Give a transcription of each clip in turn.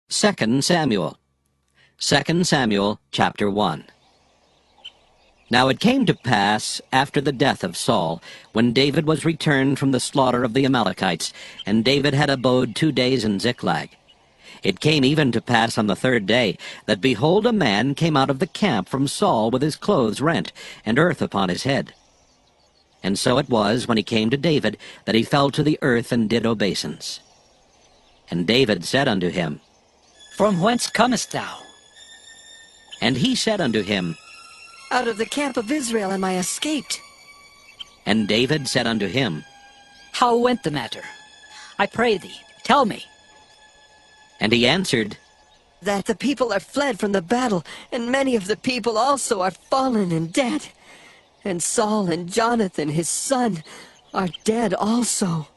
2 Samuel. 2 Samuel chapter 1. Now it came to pass, after the death of Saul, when David was returned from the slaughter of the Amalekites, and David had abode 2 days in Ziklag. It came even to pass on the 3rd day, that behold, a man came out of the camp from Saul with his clothes rent, and earth upon his head. And so it was, when he came to David, that he fell to the earth and did obeisance. And David said unto him, From whence comest thou? And he said unto him, Out of the camp of Israel am I escaped. And David said unto him, How went the matter? I pray thee, tell me. And he answered, That the people are fled from the battle, and many of the people also are fallen and dead. And Saul and Jonathan his son are dead also.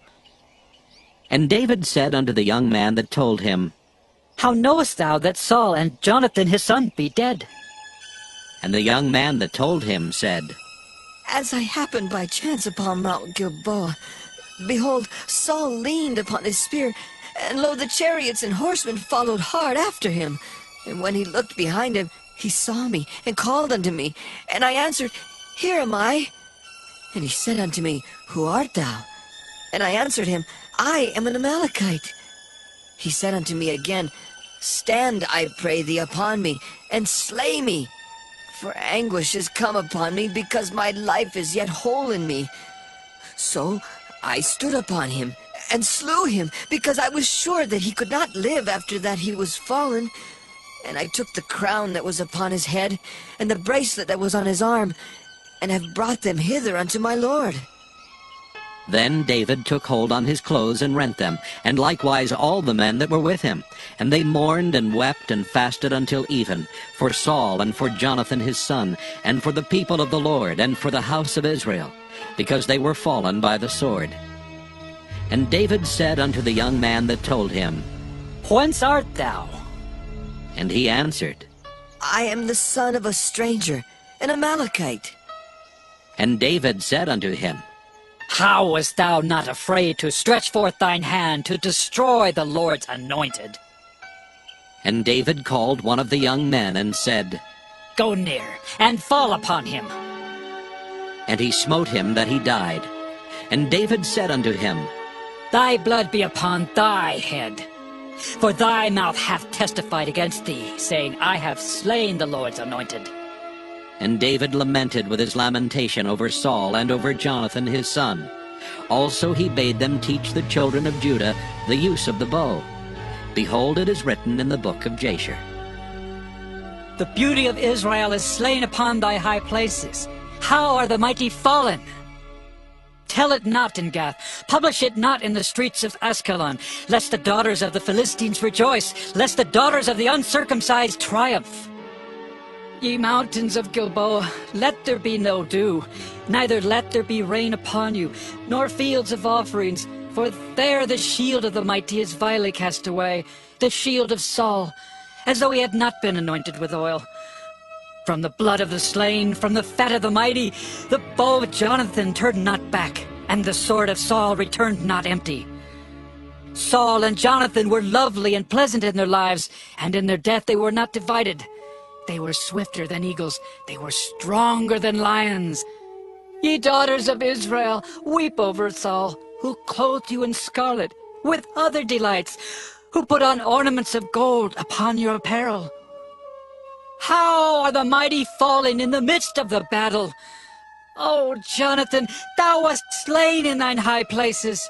And David said unto the young man that told him, How knowest thou that Saul and Jonathan his son be dead? And the young man that told him said, As I happened by chance upon Mount Gilboa, behold, Saul leaned upon his spear, and lo, the chariots and horsemen followed hard after him. And when he looked behind him, he saw me, and called unto me. And I answered, Here am I. And he said unto me, Who art thou? And I answered him, I am an Amalekite. He said unto me again, Stand, I pray thee, upon me, and slay me. For anguish is come upon me, because my life is yet whole in me. So I stood upon him, and slew him, because I was sure that he could not live after that he was fallen. And I took the crown that was upon his head, and the bracelet that was on his arm, and have brought them hither unto my lord. Then David took hold on his clothes and rent them, and likewise all the men that were with him. And they mourned and wept and fasted until even, for Saul and for Jonathan his son, and for the people of the Lord, and for the house of Israel, because they were fallen by the sword. And David said unto the young man that told him, Whence art thou? And he answered, I am the son of a stranger, an Amalekite. And David said unto him, How wast thou not afraid to stretch forth thine hand to destroy the Lord's anointed? And David called one of the young men and said, Go near, and fall upon him. And he smote him that he died. And David said unto him, Thy blood be upon thy head. For thy mouth hath testified against thee, saying, I have slain the Lord's anointed. And David lamented with his lamentation over Saul and over Jonathan his son. Also he bade them teach the children of Judah the use of the bow. Behold, it is written in the book of Jasher. The beauty of Israel is slain upon thy high places. How are the mighty fallen? Tell it not in Gath, publish it not in the streets of Askelon, lest the daughters of the Philistines rejoice, lest the daughters of the uncircumcised triumph. Ye mountains of Gilboa, let there be no dew, neither let there be rain upon you, nor fields of offerings, for there the shield of the mighty is vilely cast away, the shield of Saul, as though he had not been anointed with oil. From the blood of the slain, from the fat of the mighty, the bow of Jonathan turned not back, and the sword of Saul returned not empty. Saul and Jonathan were lovely and pleasant in their lives, and in their death they were not divided. They were swifter than eagles, they were stronger than lions. Ye daughters of Israel, weep over Saul, who clothed you in scarlet, with other delights, who put on ornaments of gold upon your apparel. How are the mighty fallen in the midst of the battle? O Jonathan, thou wast slain in thine high places.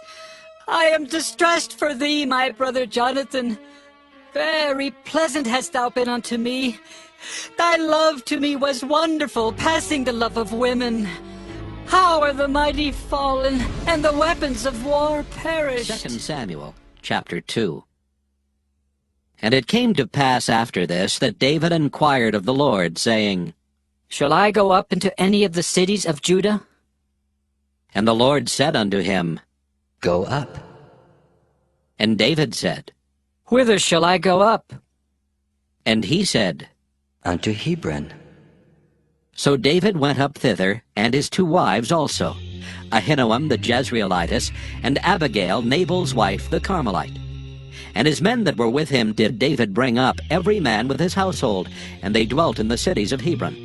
I am distressed for thee, my brother Jonathan. Very pleasant hast thou been unto me. Thy love to me was wonderful, passing the love of women. How are the mighty fallen, and the weapons of war perished? 2 Samuel chapter 2. And it came to pass after this that David inquired of the Lord, saying, Shall I go up into any of the cities of Judah? And the Lord said unto him, Go up. And David said, Whither shall I go up? And he said, Unto Hebron. So David went up thither, and his 2 wives also, Ahinoam the Jezreelitess, and Abigail Nabal's wife the Carmelite. And his men that were with him did David bring up, every man with his household, and they dwelt in the cities of Hebron.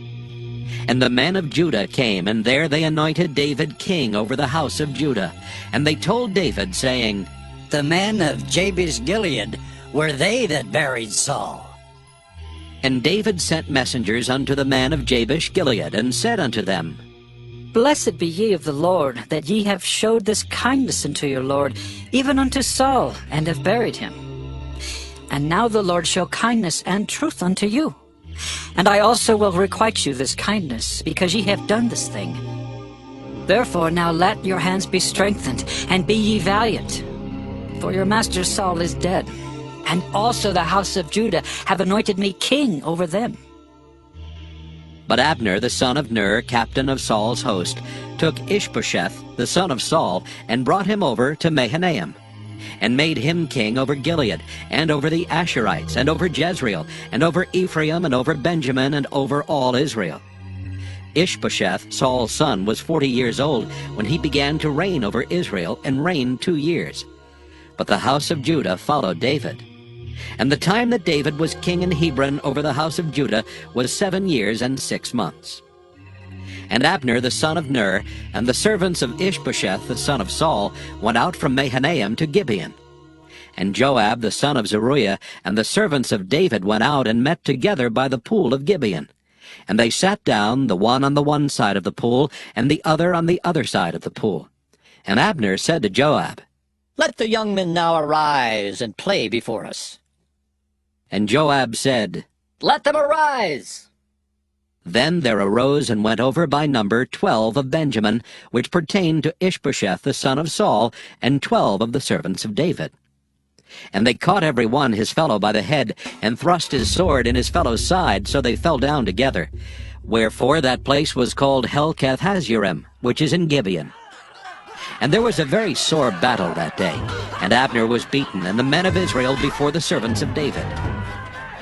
And the men of Judah came, and there they anointed David king over the house of Judah. And they told David, saying, The men of Jabesh Gilead were they that buried Saul. And David sent messengers unto the men of Jabesh Gilead, and said unto them, Blessed be ye of the Lord, that ye have showed this kindness unto your Lord, even unto Saul, and have buried him. And now the Lord show kindness and truth unto you. And I also will requite you this kindness, because ye have done this thing. Therefore now let your hands be strengthened, and be ye valiant. For your master Saul is dead, and also the house of Judah have anointed me king over them. But Abner the son of Ner, captain of Saul's host, took Ishbosheth the son of Saul, and brought him over to Mahanaim, and made him king over Gilead, and over the Asherites, and over Jezreel, and over Ephraim, and over Benjamin, and over all Israel. Ishbosheth, Saul's son, was 40 years old when he began to reign over Israel, and reigned 2 years. But the house of Judah followed David. And the time that David was king in Hebron over the house of Judah was 7 years and 6 months. And Abner the son of Ner, and the servants of Ishbosheth the son of Saul, went out from Mahanaim to Gibeon. And Joab the son of Zeruiah, and the servants of David went out and met together by the pool of Gibeon. And they sat down, the one on the one side of the pool, and the other on the other side of the pool. And Abner said to Joab, Let the young men now arise and play before us. And Joab said, Let them arise. Then there arose and went over by number 12 of Benjamin, which pertained to Ishbosheth the son of Saul, and 12 of the servants of David. And they caught every one his fellow by the head, and thrust his sword in his fellow's side, so they fell down together. Wherefore that place was called Helkath-Hazurim, which is in Gibeon. And there was a very sore battle that day, and Abner was beaten, and the men of Israel before the servants of David.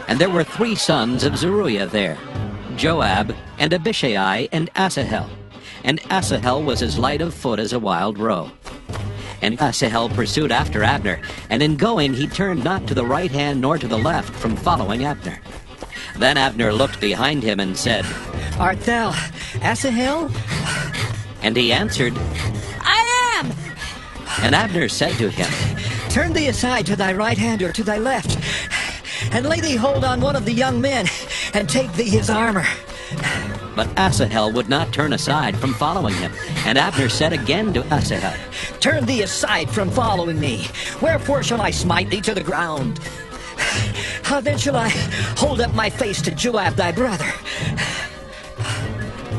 And there were 3 sons of Zeruiah there, Joab, and Abishai, and Asahel. And Asahel was as light of foot as a wild roe. And Asahel pursued after Abner, and in going he turned not to the right hand nor to the left from following Abner. Then Abner looked behind him and said, Art thou Asahel? And he answered, I am! And Abner said to him, Turn thee aside to thy right hand or to thy left, and lay thee hold on one of the young men, and take thee his armor. But Asahel would not turn aside from following him. And Abner said again to Asahel, Turn thee aside from following me. Wherefore shall I smite thee to the ground? How then shall I hold up my face to Joab thy brother?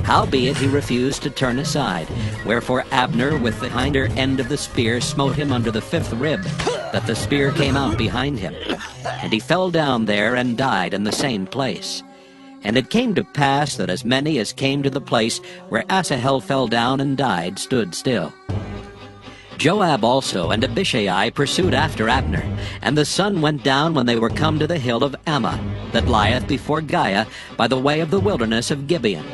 Howbeit he refused to turn aside. Wherefore Abner with the hinder end of the spear smote him under the 5th rib, that the spear came out behind him. And he fell down there and died in the same place. And it came to pass that as many as came to the place where Asahel fell down and died stood still. Joab also and Abishai pursued after Abner, and the sun went down when they were come to the hill of Ammah, that lieth before Giah, by the way of the wilderness of Gibeon.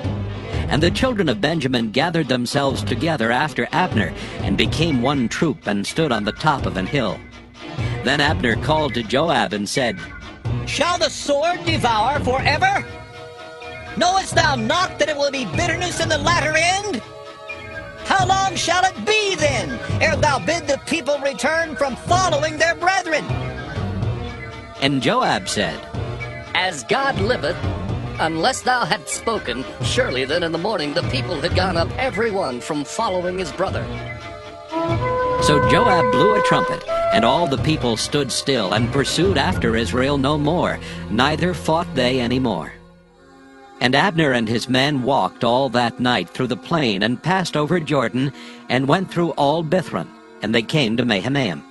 And the children of Benjamin gathered themselves together after Abner, and became one troop, and stood on the top of an hill. Then Abner called to Joab and said, Shall the sword devour forever? Knowest thou not that it will be bitterness in the latter end? How long shall it be then, ere thou bid the people return from following their brethren? And Joab said, As God liveth, unless thou hadst spoken, surely then in the morning the people had gone up every one from following his brother. So Joab blew a trumpet, and all the people stood still, and pursued after Israel no more, neither fought they any more. And Abner and his men walked all that night through the plain, and passed over Jordan, and went through all Bithron, and they came to Mahanaim.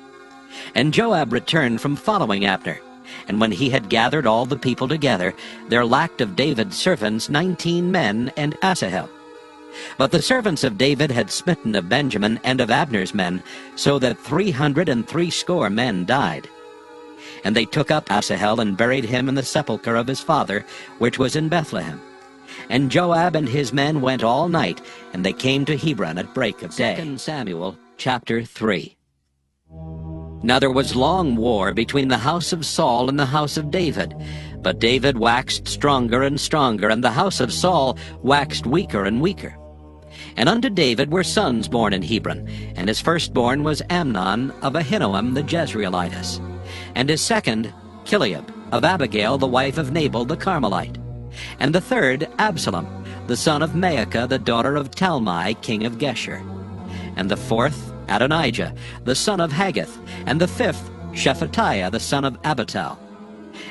And Joab returned from following Abner. And when he had gathered all the people together, there lacked of David's servants 19 men and Asahel. But the servants of David had smitten of Benjamin and of Abner's men, so that 360 men died. And they took up Asahel and buried him in the sepulchre of his father, which was in Bethlehem. And Joab and his men went all night, and they came to Hebron at break of day. 2 Samuel chapter 3. Now there was long war between the house of Saul and the house of David. But David waxed stronger and stronger, and the house of Saul waxed weaker and weaker. And unto David were sons born in Hebron, and his firstborn was Amnon of Ahinoam the Jezreelitess, and his second Chileab of Abigail the wife of Nabal the Carmelite, and the third Absalom, the son of Maacah the daughter of Talmai king of Geshur, and the fourth Adonijah the son of Haggith, and the fifth Shephatiah the son of Abital,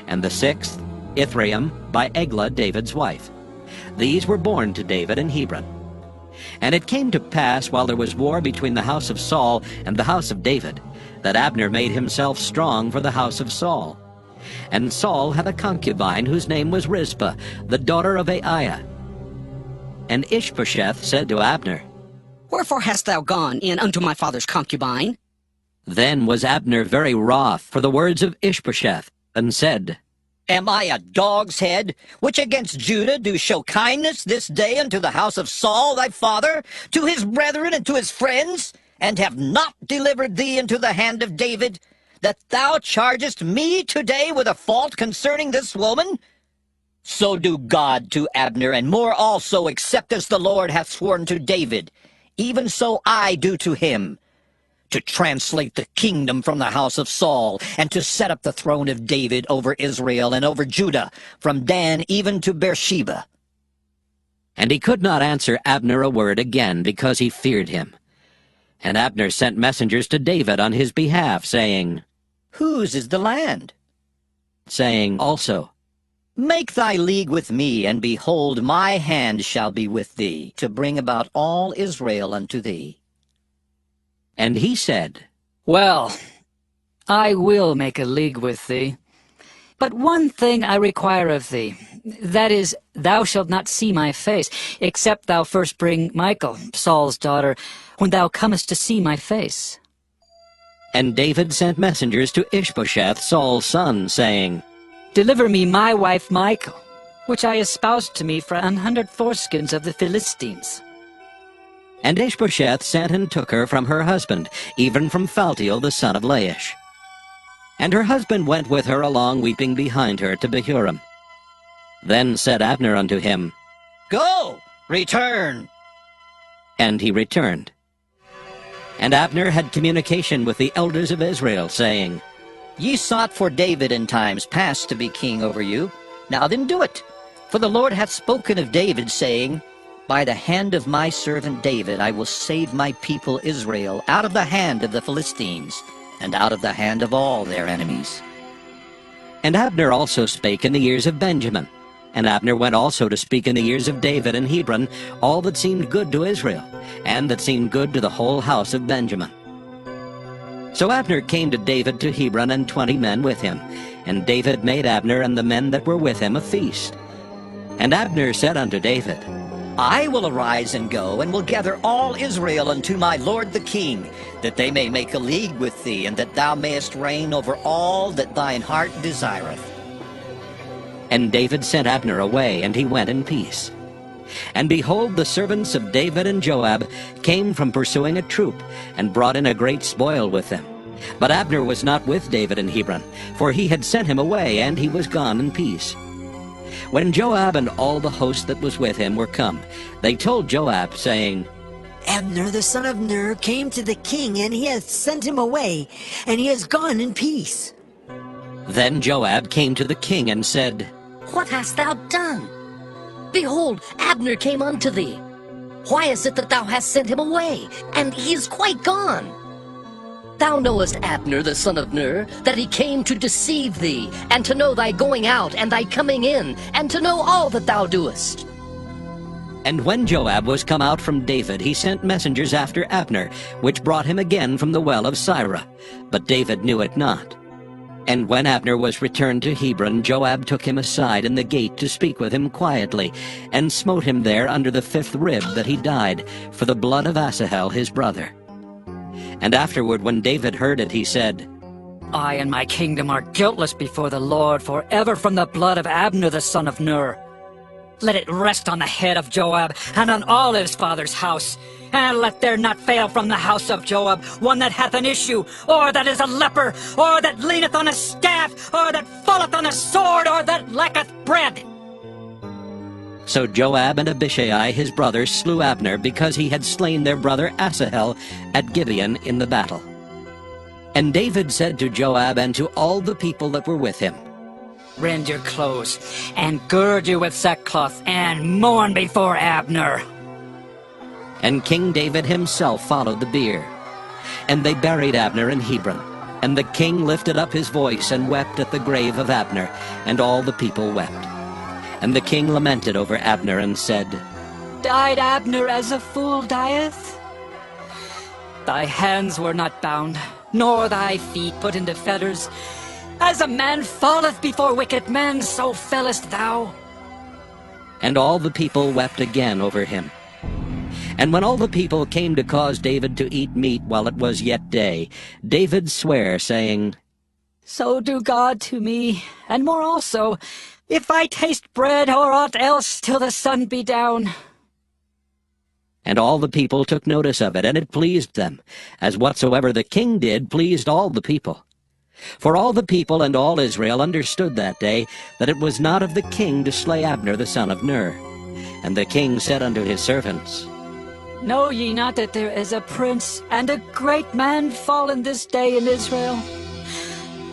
and the sixth Ithream by Eglah David's wife. These were born to David in Hebron. And it came to pass, while there was war between the house of Saul and the house of David, that Abner made himself strong for the house of Saul. And Saul had a concubine whose name was Rizpah, the daughter of Aiah. And Ishbosheth said to Abner, Wherefore hast thou gone in unto my father's concubine? Then was Abner very wroth for the words of Ishbosheth, and said, Am I a dog's head, which against Judah do show kindness this day unto the house of Saul thy father, to his brethren and to his friends, and have not delivered thee into the hand of David, that thou chargest me today with a fault concerning this woman? So do God to Abner, and more also, except as the Lord hath sworn to David, even so I do to him, to translate the kingdom from the house of Saul, and to set up the throne of David over Israel and over Judah, from Dan even to Beersheba. And he could not answer Abner a word again, because he feared him. And Abner sent messengers to David on his behalf, saying, Whose is the land? Saying also, Make thy league with me, and behold, my hand shall be with thee, to bring about all Israel unto thee. And he said, Well, I will make a league with thee. But one thing I require of thee, that is, thou shalt not see my face, except thou first bring Michal, Saul's daughter, when thou comest to see my face. And David sent messengers to Ishbosheth, Saul's son, saying, Deliver me my wife Michal, which I espoused to me for 100 foreskins of the Philistines. And Ishbosheth sent and took her from her husband, even from Phaltiel the son of Laish. And her husband went with her along, weeping behind her, to Bahurim. Then said Abner unto him, Go, return. And he returned. And Abner had communication with the elders of Israel, saying, Ye sought for David in times past to be king over you. Now then do it. For the Lord hath spoken of David, saying, By the hand of my servant David I will save my people Israel out of the hand of the Philistines, and out of the hand of all their enemies. And Abner also spake in the ears of Benjamin. And Abner went also to speak in the ears of David in Hebron all that seemed good to Israel, and that seemed good to the whole house of Benjamin. So Abner came to David to Hebron, and 20 men with him. And David made Abner and the men that were with him a feast. And Abner said unto David, I will arise and go, and will gather all Israel unto my lord the king, that they may make a league with thee, and that thou mayest reign over all that thine heart desireth. And David sent Abner away, and he went in peace. And behold, the servants of David and Joab came from pursuing a troop, and brought in a great spoil with them. But Abner was not with David in Hebron, for he had sent him away, and he was gone in peace. When Joab and all the host that was with him were come, they told Joab, saying, Abner the son of Ner came to the king, and he hath sent him away, and he has gone in peace. Then Joab came to the king and said, What hast thou done? Behold, Abner came unto thee. Why is it that thou hast sent him away, and he is quite gone? Thou knowest Abner the son of Ner, that he came to deceive thee, and to know thy going out and thy coming in, and to know all that thou doest. And when Joab was come out from David, he sent messengers after Abner, which brought him again from the well of Sirah. But David knew it not. And when Abner was returned to Hebron, Joab took him aside in the gate to speak with him quietly, and smote him there under the 5th rib, that he died, for the blood of Asahel his brother. And afterward, when David heard it, he said, I and my kingdom are guiltless before the Lord forever from the blood of Abner the son of Ner. Let it rest on the head of Joab and on all his father's house, And let there not fail from the house of Joab one that hath an issue, or that is a leper, or that leaneth on a staff, or that falleth on a sword, or that lacketh bread. So Joab and Abishai his brother slew Abner because he had slain their brother Asahel at Gibeon in the battle. And David said to Joab and to all the people that were with him, Rend your clothes, and gird you with sackcloth, and mourn before Abner. And King David himself followed the bier. And they buried Abner in Hebron. And the king lifted up his voice and wept at the grave of Abner, and all the people wept. And the king lamented over Abner and said, Died Abner as a fool dieth? Thy hands were not bound, nor thy feet put into fetters. As a man falleth before wicked men, so fellest thou. And all the people wept again over him. And when all the people came to cause David to eat meat while it was yet day, David sware, saying, So do God to me, and more also, if I taste bread or aught else till the sun be down. And all the people took notice of it, and it pleased them, as whatsoever the king did pleased all the people. For all the people and all Israel understood that day that it was not of the king to slay Abner the son of Ner. And the king said unto his servants, Know ye not that there is a prince and a great man fallen this day in Israel?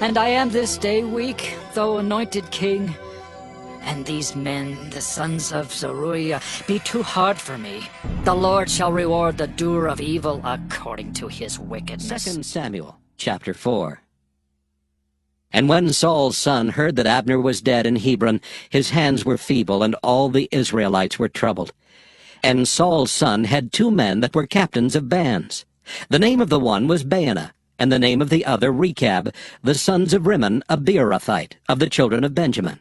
And I am this day weak, though anointed king. And these men, the sons of Zeruiah, be too hard for me. The Lord shall reward the doer of evil according to his wickedness. 2 Samuel chapter 4. And when Saul's son heard that Abner was dead in Hebron, his hands were feeble, and all the Israelites were troubled. And Saul's son had 2 men that were captains of bands. The name of the one was Baanah, and the name of the other Rechab, the sons of Rimmon, a Beerothite, of the children of Benjamin.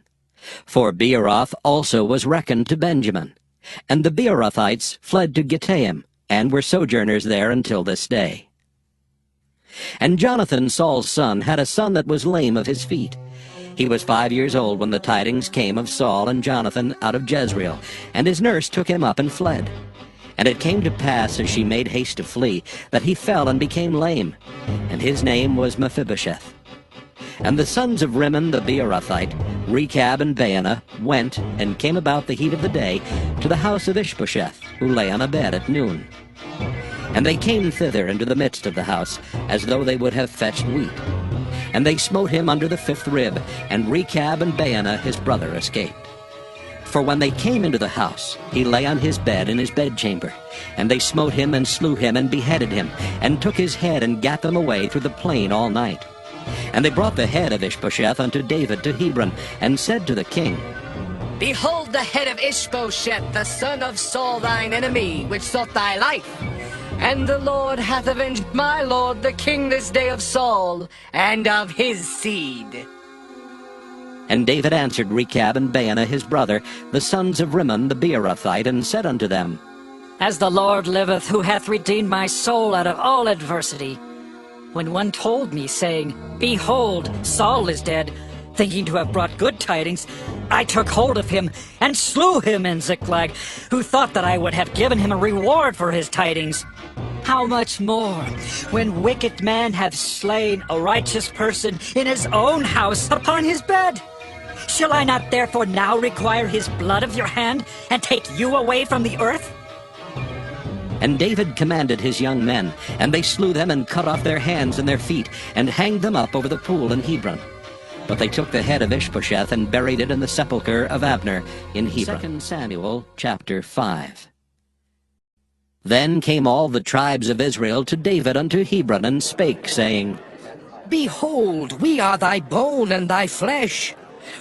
For Beeroth also was reckoned to Benjamin. And the Beerothites fled to Gittaim, and were sojourners there until this day. And Jonathan, Saul's son, had a son that was lame of his feet. He was 5 years old when the tidings came of Saul and Jonathan out of Jezreel, and his nurse took him up and fled. And it came to pass, as she made haste to flee, that he fell and became lame, and his name was Mephibosheth. And the sons of Rimmon the Beerothite, Rechab and Baanah, went and came about the heat of the day to the house of Ishbosheth, who lay on a bed at noon. And they came thither into the midst of the house, as though they would have fetched wheat. And they smote him under the 5th rib, and Rechab and Baanah his brother escaped. For when they came into the house, he lay on his bed in his bedchamber. And they smote him and slew him and beheaded him, and took his head and gat them away through the plain all night. And they brought the head of Ishbosheth unto David to Hebron, and said to the king, Behold the head of Ishbosheth, the son of Saul thine enemy, which sought thy life. And the Lord hath avenged my lord the king this day of Saul, and of his seed. And David answered Rechab and Baanah his brother, the sons of Rimmon the Beerothite, and said unto them, As the Lord liveth, who hath redeemed my soul out of all adversity. When one told me, saying, Behold, Saul is dead, thinking to have brought good tidings, I took hold of him, and slew him in Ziklag, who thought that I would have given him a reward for his tidings. How much more, when wicked men have slain a righteous person in his own house upon his bed? Shall I not therefore now require his blood of your hand, and take you away from the earth? And David commanded his young men, and they slew them and cut off their hands and their feet, and hanged them up over the pool in Hebron. But they took the head of Ishbosheth and buried it in the sepulchre of Abner in Hebron. 2 Samuel chapter 5. Then came all the tribes of Israel to David unto Hebron, and spake, saying, Behold, we are thy bone and thy flesh.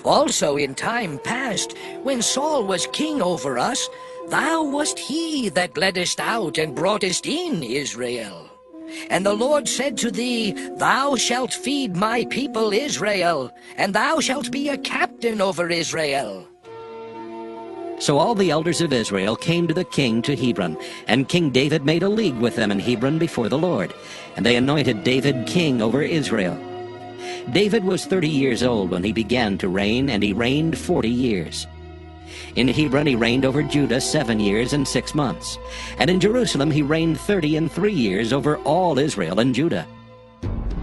Also in time past, when Saul was king over us, thou wast he that leddest out and broughtest in Israel. And the Lord said to thee, Thou shalt feed my people Israel, and thou shalt be a captain over Israel. So all the elders of Israel came to the king to Hebron, and King David made a league with them in Hebron before the Lord, and they anointed David king over Israel. David was 30 years old when he began to reign, and he reigned 40 years. In Hebron he reigned over Judah 7 years and 6 months, and in Jerusalem he reigned 33 years over all Israel and Judah.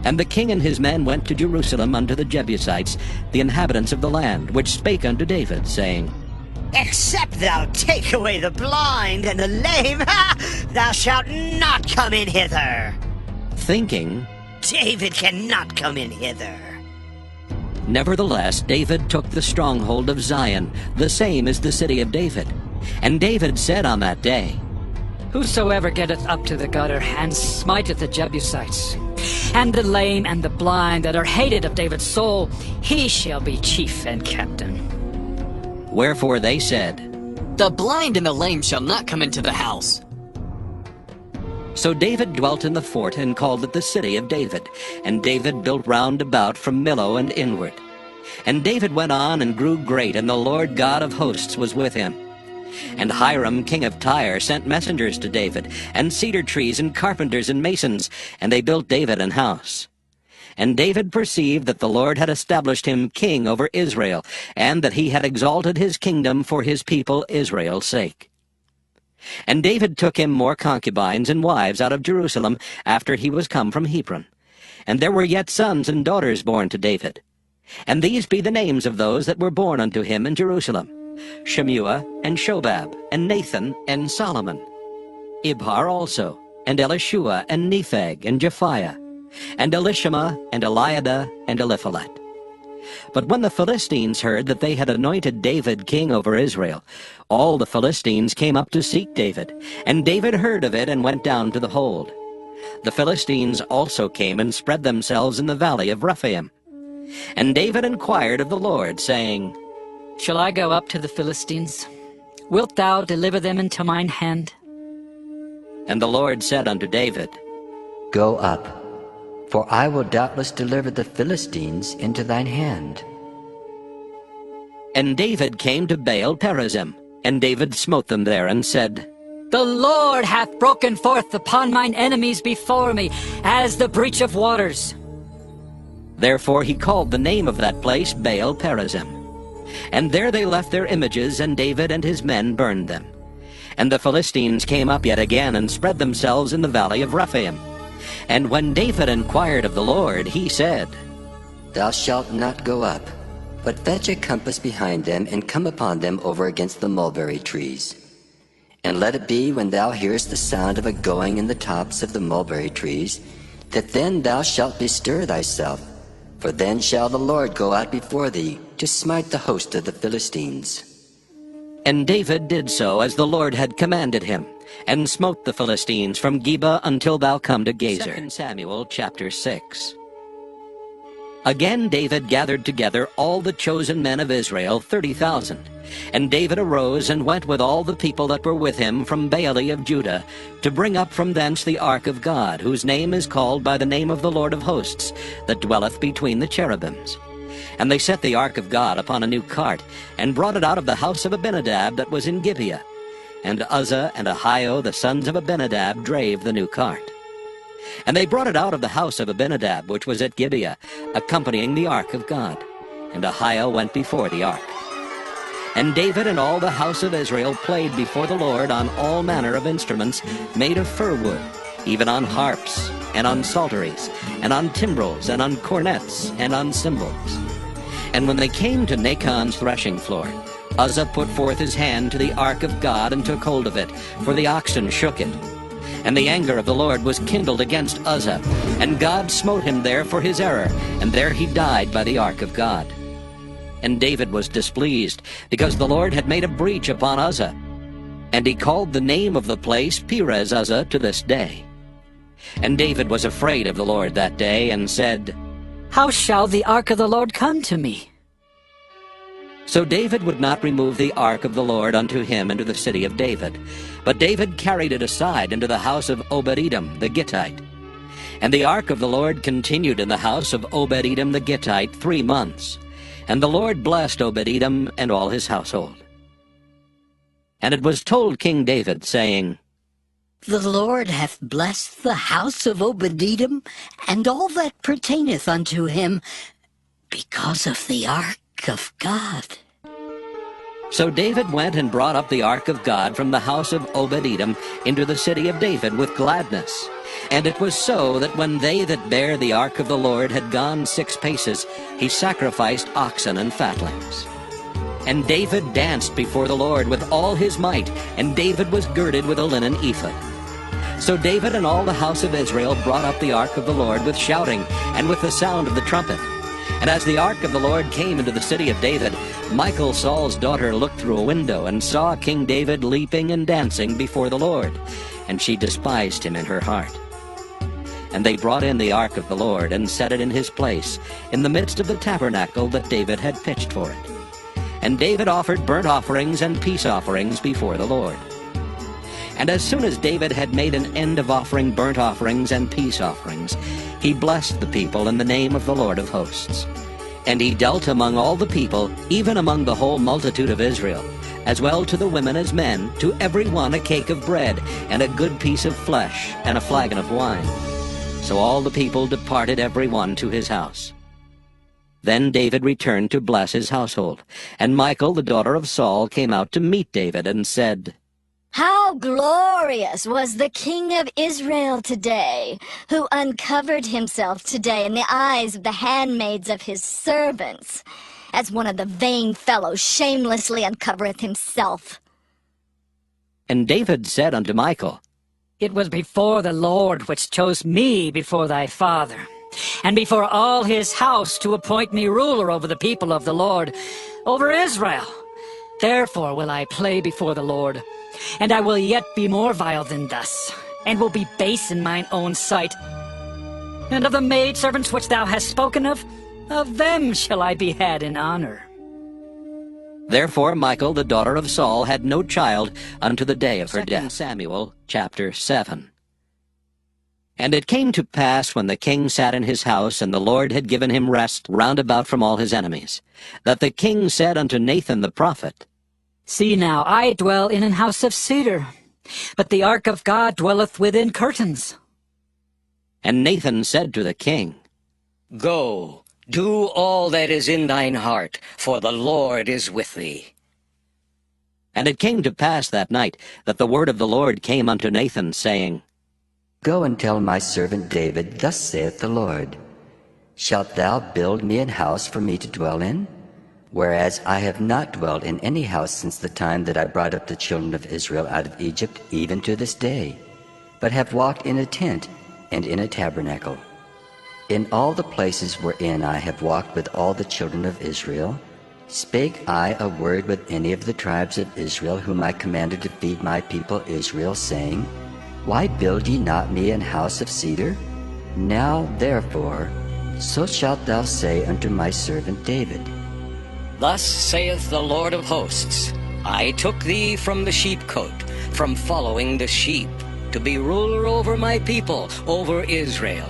And the king and his men went to Jerusalem unto the Jebusites, the inhabitants of the land, which spake unto David, saying, Except thou take away the blind and the lame, thou shalt not come in hither. Thinking, David cannot come in hither. Nevertheless, David took the stronghold of Zion, the same as the city of David. And David said on that day, Whosoever getteth up to the gutter, and smiteth the Jebusites, and the lame and the blind that are hated of David's soul, he shall be chief and captain. Wherefore they said, The blind and the lame shall not come into the house. So David dwelt in the fort, and called it the city of David. And David built round about from Millo and inward. And David went on and grew great, and the Lord God of hosts was with him. And Hiram king of Tyre sent messengers to David, and cedar trees, and carpenters, and masons, and they built David an house. And David perceived that the Lord had established him king over Israel, and that he had exalted his kingdom for his people Israel's sake. And David took him more concubines and wives out of Jerusalem after he was come from Hebron. And there were yet sons and daughters born to David. And these be the names of those that were born unto him in Jerusalem: Shemua, and Shobab, and Nathan, and Solomon. Ibhar also, and Elishua, and Nepheg, and Japhiah, and Elishama, and Eliada, and Eliphalet. But when the Philistines heard that they had anointed David king over Israel, all the Philistines came up to seek David, and David heard of it and went down to the hold. The Philistines also came and spread themselves in the valley of Rephaim. And David inquired of the Lord, saying, Shall I go up to the Philistines? Wilt thou deliver them into mine hand? And the Lord said unto David, Go up, for I will doubtless deliver the Philistines into thine hand. And David came to Baal Perazim, and David smote them there, and said, The Lord hath broken forth upon mine enemies before me, as the breach of waters. Therefore he called the name of that place Baal Perazim. And there they left their images, and David and his men burned them. And the Philistines came up yet again, and spread themselves in the valley of Rephaim. And when David inquired of the Lord, he said, Thou shalt not go up, but fetch a compass behind them, and come upon them over against the mulberry trees. And let it be, when thou hearest the sound of a going in the tops of the mulberry trees, that then thou shalt bestir thyself, for then shall the Lord go out before thee, to smite the host of the Philistines. And David did so as the Lord had commanded him, and smote the Philistines from Geba until thou come to Gezer. 2 Samuel chapter 6. Again David gathered together all the chosen men of Israel, 30,000. And David arose and went with all the people that were with him from Baale of Judah, to bring up from thence the ark of God, whose name is called by the name of the Lord of hosts, that dwelleth between the cherubims. And they set the ark of God upon a new cart, and brought it out of the house of Abinadab that was in Gibeah. And Uzzah and Ahio the sons of Abinadab drave the new cart. And they brought it out of the house of Abinadab, which was at Gibeah, accompanying the ark of God. And Ahio went before the ark. And David and all the house of Israel played before the Lord on all manner of instruments made of fir wood, even on harps, and on psalteries, and on timbrels, and on cornets, and on cymbals. And when they came to Nachon's threshing floor, Uzzah put forth his hand to the ark of God, and took hold of it, for the oxen shook it. And the anger of the Lord was kindled against Uzzah, and God smote him there for his error, and there he died by the ark of God. And David was displeased, because the Lord had made a breach upon Uzzah. And he called the name of the place Perez Uzzah to this day. And David was afraid of the Lord that day, and said, How shall the ark of the Lord come to me? So David would not remove the ark of the Lord unto him into the city of David, but David carried it aside into the house of Obed-Edom the Gittite. And the ark of the Lord continued in the house of Obed-Edom the Gittite 3 months. And the Lord blessed Obed-Edom and all his household. And it was told King David, saying, The Lord hath blessed the house of Obed-Edom, and all that pertaineth unto him, because of the ark of God. So David went and brought up the ark of God from the house of Obed-Edom into the city of David with gladness. And it was so that when they that bare the ark of the Lord had gone 6 paces, he sacrificed oxen and fatlings. And David danced before the Lord with all his might, and David was girded with a linen ephod. So David and all the house of Israel brought up the ark of the Lord with shouting and with the sound of the trumpet. And as the ark of the Lord came into the city of David, Michal, Saul's daughter, looked through a window and saw King David leaping and dancing before the Lord, and she despised him in her heart. And they brought in the ark of the Lord and set it in his place, in the midst of the tabernacle that David had pitched for it. And David offered burnt offerings and peace offerings before the Lord. And as soon as David had made an end of offering burnt offerings and peace offerings, he blessed the people in the name of the Lord of hosts. And he dealt among all the people, even among the whole multitude of Israel, as well to the women as men, to every one a cake of bread, and a good piece of flesh, and a flagon of wine. So all the people departed every one to his house. Then David returned to bless his household, and Michal, the daughter of Saul, came out to meet David, and said, How glorious was the King of Israel today, who uncovered himself today in the eyes of the handmaids of his servants, as one of the vain fellows shamelessly uncovereth himself. And David said unto Michal, It was before the Lord which chose me before thy father, and before all his house to appoint me ruler over the people of the Lord, over Israel. Therefore will I play before the Lord, and I will yet be more vile than thus, and will be base in mine own sight. And of the maidservants which thou hast spoken of them shall I be had in honor. Therefore Michal, the daughter of Saul, had no child unto the day of her death. 2 Samuel chapter 7. And it came to pass, when the king sat in his house, and the Lord had given him rest round about from all his enemies, that the king said unto Nathan the prophet, See now, I dwell in an house of cedar, but the ark of God dwelleth within curtains. And Nathan said to the king, Go, do all that is in thine heart, for the Lord is with thee. And it came to pass that night that the word of the Lord came unto Nathan, saying, Go and tell my servant David, Thus saith the Lord, Shalt thou build me an house for me to dwell in? Whereas I have not dwelt in any house since the time that I brought up the children of Israel out of Egypt, even to this day, but have walked in a tent and in a tabernacle. In all the places wherein I have walked with all the children of Israel, spake I a word with any of the tribes of Israel, whom I commanded to feed my people Israel, saying, Why build ye not me an house of cedar? Now therefore, so shalt thou say unto my servant David, Thus saith the Lord of hosts, I took thee from the sheepcote, from following the sheep, to be ruler over my people, over Israel.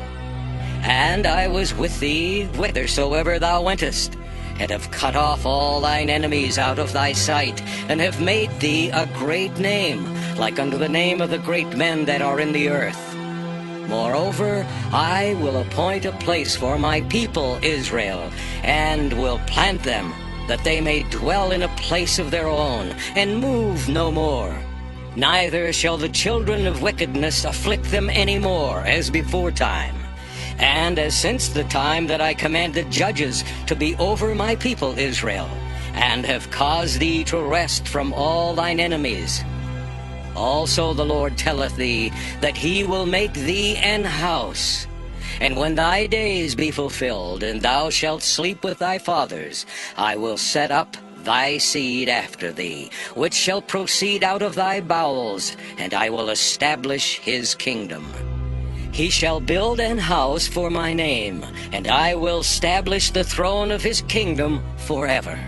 And I was with thee whithersoever thou wentest, and have cut off all thine enemies out of thy sight, and have made thee a great name, like unto the name of the great men that are in the earth. Moreover, I will appoint a place for my people Israel, and will plant them, that they may dwell in a place of their own, and move no more. Neither shall the children of wickedness afflict them any more, as before time. And as since the time that I commanded judges to be over my people Israel, and have caused thee to rest from all thine enemies. Also the Lord telleth thee, that he will make thee an house. And when thy days be fulfilled, and thou shalt sleep with thy fathers, I will set up thy seed after thee, which shall proceed out of thy bowels, and I will establish his kingdom. He shall build an house for my name, and I will establish the throne of his kingdom forever.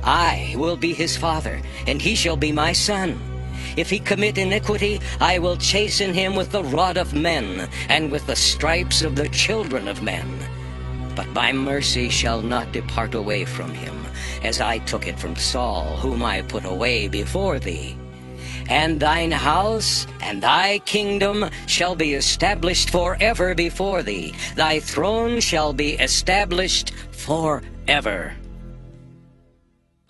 I will be his father, and he shall be my son. If he commit iniquity, I will chasten him with the rod of men, and with the stripes of the children of men. But my mercy shall not depart away from him, as I took it from Saul, whom I put away before thee. And thine house and thy kingdom shall be established forever before thee. Thy throne shall be established forever.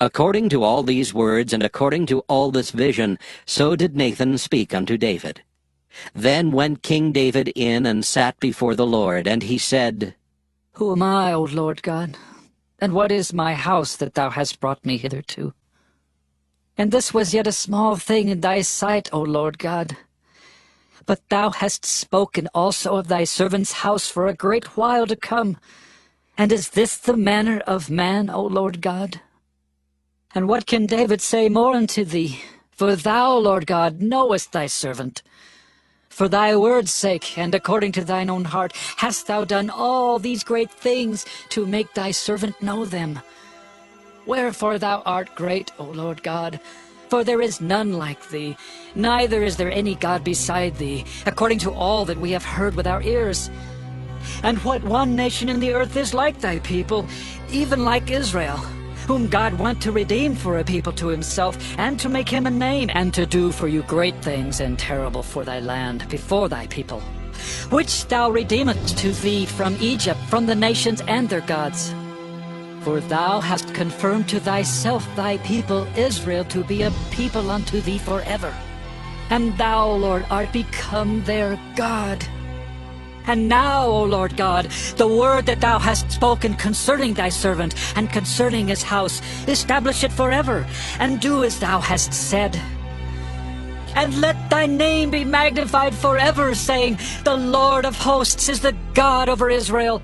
According to all these words and according to all this vision, so did Nathan speak unto David. Then went King David in and sat before the Lord, and he said, Who am I, O Lord God? And what is my house that thou hast brought me hitherto? And this was yet a small thing in thy sight, O Lord God. But thou hast spoken also of thy servant's house for a great while to come. And is this the manner of man, O Lord God? And what can David say more unto thee? For thou, Lord God, knowest thy servant. For thy word's sake, and according to thine own heart, hast thou done all these great things to make thy servant know them. Wherefore thou art great, O Lord God, for there is none like thee, neither is there any God beside thee, according to all that we have heard with our ears. And what one nation in the earth is like thy people, even like Israel, whom God went to redeem for a people to himself, and to make him a name, and to do for you great things and terrible for thy land before thy people, which thou redeemest to thee from Egypt, from the nations and their gods. For thou hast confirmed to thyself thy people Israel to be a people unto thee forever. And thou, Lord, art become their God. And now, O Lord God, the word that thou hast spoken concerning thy servant and concerning his house, establish it forever, and do as thou hast said. And let thy name be magnified forever, saying, The Lord of hosts is the God over Israel.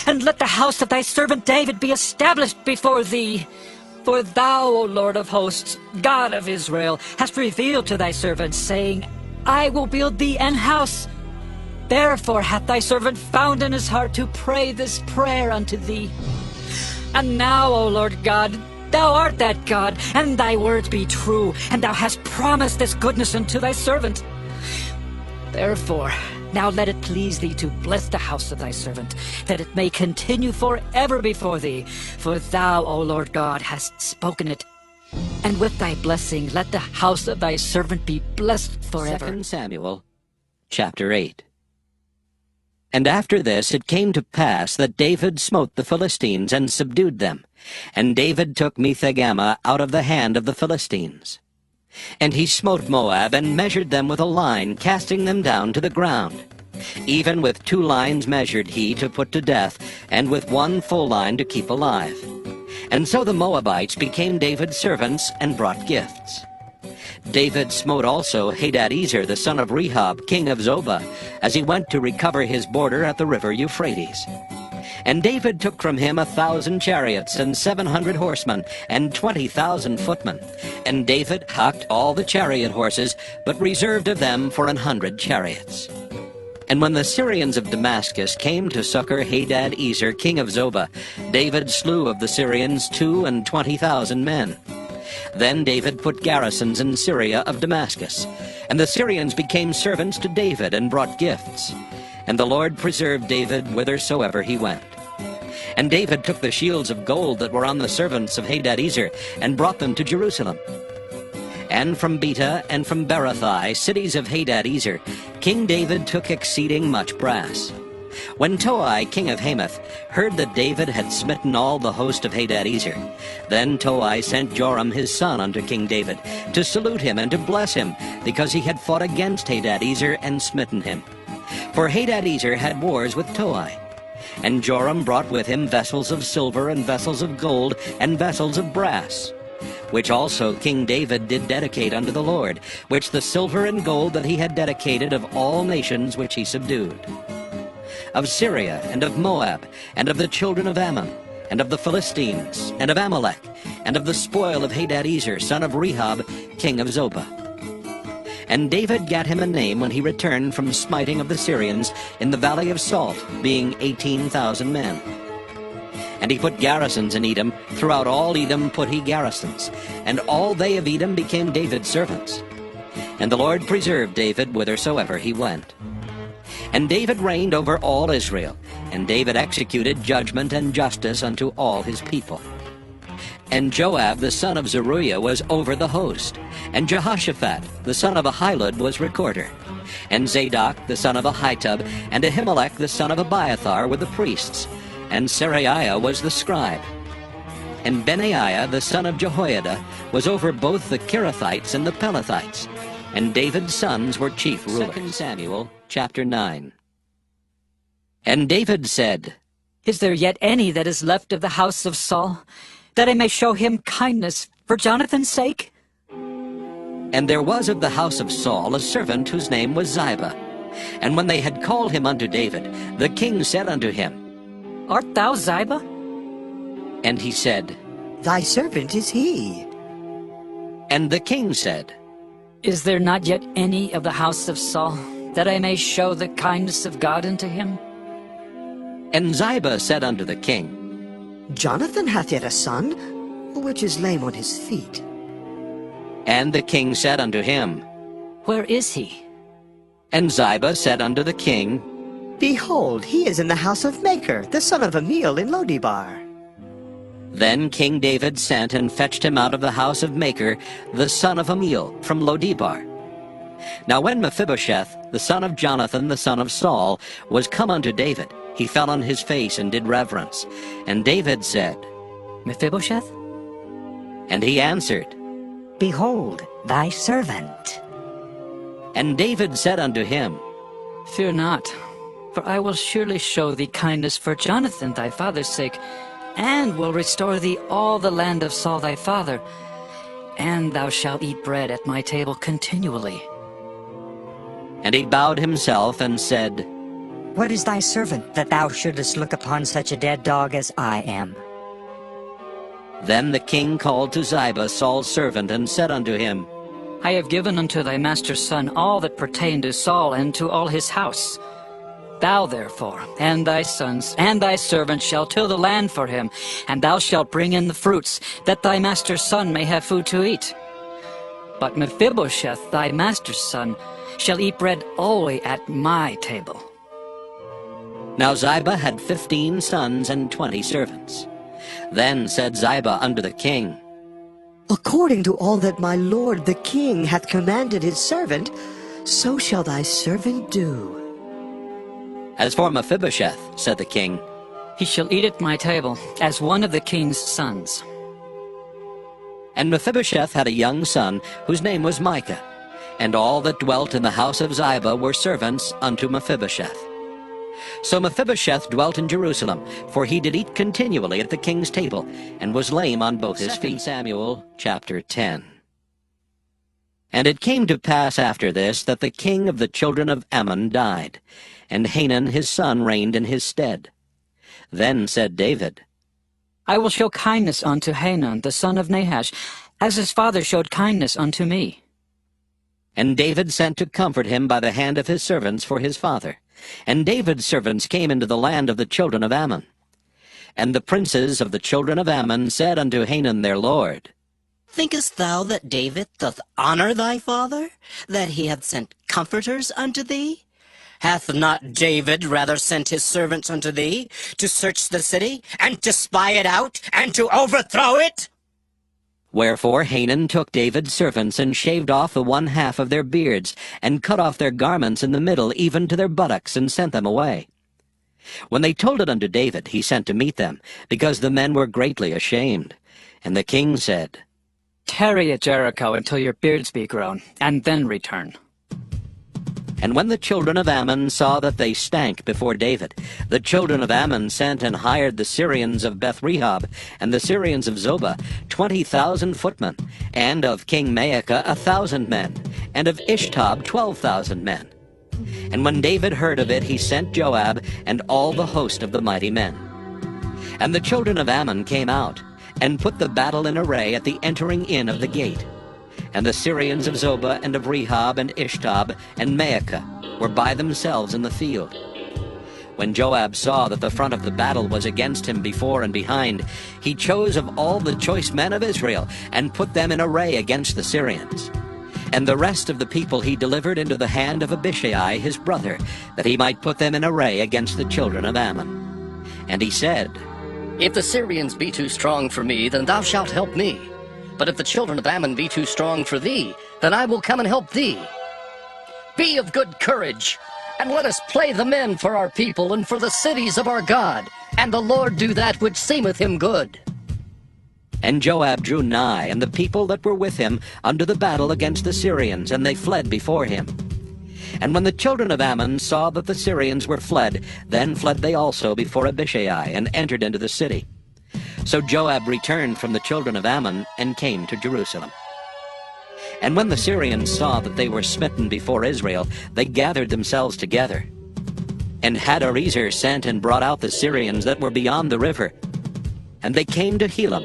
And let the house of thy servant David be established before thee. For thou, O Lord of hosts, God of Israel, hast revealed to thy servant, saying, I will build thee an house. Therefore hath thy servant found in his heart to pray this prayer unto thee. And now, O Lord God, thou art that God, and thy words be true, and thou hast promised this goodness unto thy servant. Therefore, now let it please thee to bless the house of thy servant, that it may continue forever before thee. For thou, O Lord God, hast spoken it. And with thy blessing let the house of thy servant be blessed forever. 2 Samuel, chapter 8. And after this it came to pass that David smote the Philistines and subdued them. And David took Methegama out of the hand of the Philistines. And he smote Moab, and measured them with a line, casting them down to the ground. Even with 2 lines measured he to put to death, and with 1 full line to keep alive. And so the Moabites became David's servants, and brought gifts. David smote also Hadadezer the son of Rehob, king of Zobah, as he went to recover his border at the river Euphrates. And David took from him 1,000 chariots, and 700 horsemen, and 20,000 footmen. And David hocked all the chariot horses, but reserved of them for 100 chariots. And when the Syrians of Damascus came to succor Hadadezer king of Zobah, David slew of the Syrians 22,000 men. Then David put garrisons in Syria of Damascus, and the Syrians became servants to David and brought gifts. And the Lord preserved David whithersoever he went. And David took the shields of gold that were on the servants of Hadadezer, and brought them to Jerusalem. And from Beta and from Berothai, cities of Hadadezer, King David took exceeding much brass. When Toi, king of Hamath, heard that David had smitten all the host of Hadadezer, then Toi sent Joram his son unto King David, to salute him and to bless him, because he had fought against Hadadezer and smitten him. For Hadadezer had wars with Toi. And Joram brought with him vessels of silver, and vessels of gold, and vessels of brass, which also King David did dedicate unto the Lord, which the silver and gold that he had dedicated of all nations which he subdued. Of Syria, and of Moab, and of the children of Ammon, and of the Philistines, and of Amalek, and of the spoil of Hadadezer, son of Rehob, king of Zobah. And David gat him a name when he returned from smiting of the Syrians in the valley of Salt, being 18,000 men. And he put garrisons in Edom, throughout all Edom put he garrisons, and all they of Edom became David's servants. And the Lord preserved David whithersoever he went. And David reigned over all Israel, and David executed judgment and justice unto all his people. And Joab the son of Zeruiah was over the host, and Jehoshaphat the son of Ahilud was recorder, and Zadok the son of Ahitub, and Ahimelech the son of Abiathar were the priests, and Seraiah was the scribe. And Benaiah the son of Jehoiada was over both the Kerethites and the Pelethites. And David's sons were chief rulers. 2 Samuel chapter 9. And David said, Is there yet any that is left of the house of Saul, that I may show him kindness for Jonathan's sake? And there was of the house of Saul a servant whose name was Ziba. And when they had called him unto David, the king said unto him, Art thou Ziba? And he said, Thy servant is he. And the king said, Is there not yet any of the house of Saul, that I may show the kindness of God unto him? And Ziba said unto the king, Jonathan hath yet a son, which is lame on his feet. And the king said unto him, Where is he? And Ziba said unto the king, Behold, he is in the house of Machir, the son of Amiel in Lodebar. Then King David sent and fetched him out of the house of Machir, the son of Amiel, from Lodebar. Now when Mephibosheth, the son of Jonathan, the son of Saul, was come unto David, he fell on his face and did reverence. And David said, Mephibosheth? And he answered, Behold, thy servant. And David said unto him, Fear not, for I will surely show thee kindness for Jonathan thy father's sake, and will restore thee all the land of Saul thy father, and thou shalt eat bread at my table continually. And he bowed himself and said, What is thy servant, that thou shouldest look upon such a dead dog as I am? Then the king called to Ziba, Saul's servant, and said unto him, I have given unto thy master's son all that pertained to Saul and to all his house. Thou therefore, and thy sons, and thy servants shall till the land for him, and thou shalt bring in the fruits, that thy master's son may have food to eat. But Mephibosheth, thy master's son, shall eat bread always at my table. Now Ziba had 15 sons and 20 servants. Then said Ziba unto the king, According to all that my lord the king hath commanded his servant, so shall thy servant do. As for Mephibosheth, said the king, He shall eat at my table, as one of the king's sons. And Mephibosheth had a young son, whose name was Micah, and all that dwelt in the house of Ziba were servants unto Mephibosheth. So Mephibosheth dwelt in Jerusalem, for he did eat continually at the king's table, and was lame on both his feet. 2 Samuel chapter 10. And it came to pass after this, that the king of the children of Ammon died, and Hanun his son reigned in his stead. Then said David, I will show kindness unto Hanun the son of Nahash, as his father showed kindness unto me. And David sent to comfort him by the hand of his servants for his father. And David's servants came into the land of the children of Ammon. And the princes of the children of Ammon said unto Hanun their lord, Thinkest thou that David doth honor thy father, that he hath sent comforters unto thee? Hath not David rather sent his servants unto thee, to search the city, and to spy it out, and to overthrow it? Wherefore Hanun took David's servants, and shaved off the one half of their beards, and cut off their garments in the middle, even to their buttocks, and sent them away. When they told it unto David, he sent to meet them, because the men were greatly ashamed. And the king said, Tarry at Jericho until your beards be grown, and then return. And when the children of Ammon saw that they stank before David, the children of Ammon sent and hired the Syrians of Beth-rehob, and the Syrians of Zobah, 20,000 footmen, and of King Maacah 1,000 men, and of Ishtob 12,000 men. And when David heard of it, he sent Joab and all the host of the mighty men. And the children of Ammon came out, and put the battle in array at the entering in of the gate. And the Syrians of Zobah and of Rehob and Ishtob and Maacah were by themselves in the field. When Joab saw that the front of the battle was against him before and behind, he chose of all the choice men of Israel, and put them in array against the Syrians. And the rest of the people he delivered into the hand of Abishai his brother, that he might put them in array against the children of Ammon. And he said, If the Syrians be too strong for me, then thou shalt help me. But if the children of Ammon be too strong for thee, then I will come and help thee. Be of good courage, and let us play the men for our people and for the cities of our God, and the Lord do that which seemeth him good. And Joab drew nigh, and the people that were with him, unto the battle against the Syrians, and they fled before him. And when the children of Ammon saw that the Syrians were fled, then fled they also before Abishai, and entered into the city. So Joab returned from the children of Ammon, and came to Jerusalem. And when the Syrians saw that they were smitten before Israel, they gathered themselves together. And Hadarezer sent and brought out the Syrians that were beyond the river. And they came to Helam,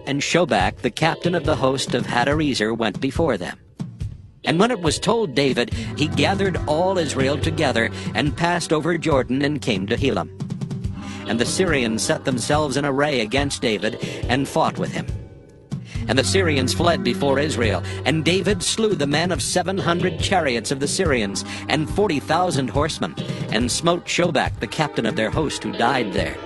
and Shobach, the captain of the host of Hadarezer, went before them. And when it was told David, he gathered all Israel together, and passed over Jordan, and came to Helam. And the Syrians set themselves in array against David, and fought with him. And the Syrians fled before Israel, and David slew the men of 700 chariots of the Syrians, and 40,000 horsemen, and smote Shobach, the captain of their host, who died there.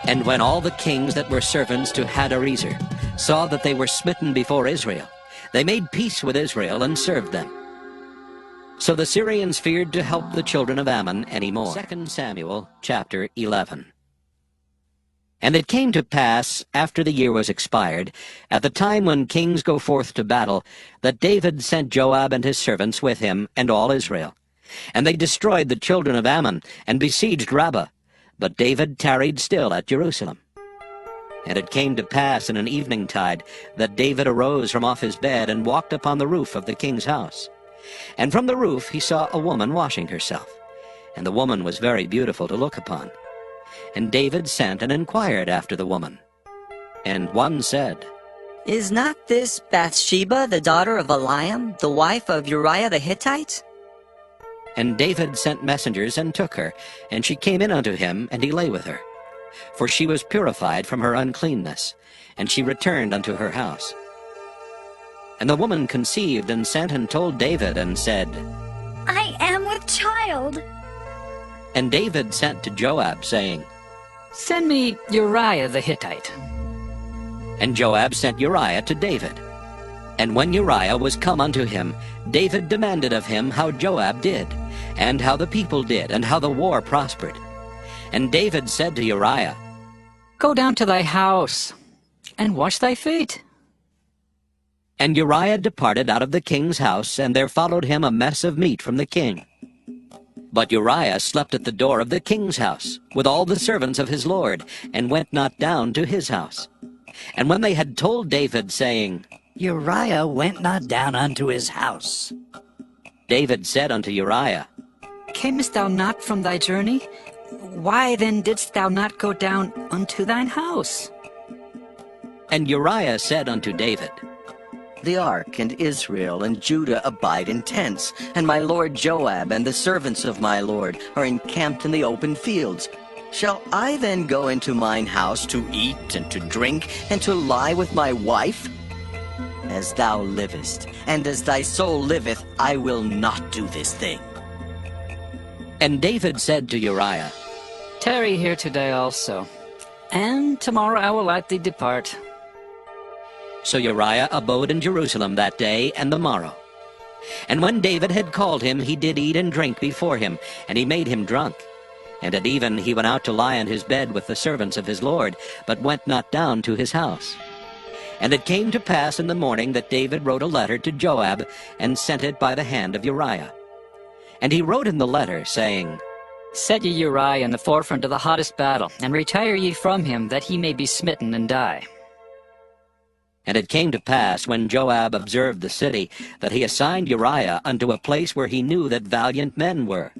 And when all the kings that were servants to Hadarezer saw that they were smitten before Israel, they made peace with Israel, and served them. So the Syrians feared to help the children of Ammon any more. 2 Samuel chapter 11. And it came to pass, after the year was expired, at the time when kings go forth to battle, that David sent Joab and his servants with him, and all Israel. And they destroyed the children of Ammon, and besieged Rabbah. But David tarried still at Jerusalem. And it came to pass in an eventide, that David arose from off his bed, and walked upon the roof of the king's house. And from the roof he saw a woman washing herself, and the woman was very beautiful to look upon. And David sent and inquired after the woman. And one said, Is not this Bathsheba, the daughter of Eliam, the wife of Uriah the Hittite? And David sent messengers, and took her, and she came in unto him, and he lay with her. For she was purified from her uncleanness, and she returned unto her house. And the woman conceived, and sent and told David, and said, I am with child. And David sent to Joab, saying, Send me Uriah the Hittite. And Joab sent Uriah to David. And when Uriah was come unto him, David demanded of him how Joab did, and how the people did, and how the war prospered. And David said to Uriah, Go down to thy house, and wash thy feet. And Uriah departed out of the king's house, and there followed him a mess of meat from the king. But Uriah slept at the door of the king's house, with all the servants of his lord, and went not down to his house. And when they had told David, saying, Uriah went not down unto his house, David said unto Uriah, Camest thou not from thy journey? Why then didst thou not go down unto thine house? And Uriah said unto David, The ark and Israel and Judah abide in tents, and my lord Joab and the servants of my lord are encamped in the open fields. Shall I then go into mine house to eat and to drink, and to lie with my wife? As thou livest, and as thy soul liveth, I will not do this thing. And David said to Uriah, Tarry here today also, and tomorrow I will let thee depart. So Uriah abode in Jerusalem that day and the morrow. And when David had called him, he did eat and drink before him, and he made him drunk. And at even he went out to lie on his bed with the servants of his lord, but went not down to his house. And it came to pass in the morning that David wrote a letter to Joab, and sent it by the hand of Uriah. And he wrote in the letter, saying, Set ye Uriah in the forefront of the hottest battle, and retire ye from him, that he may be smitten and die. And it came to pass, when Joab observed the city, that he assigned Uriah unto a place where he knew that valiant men were.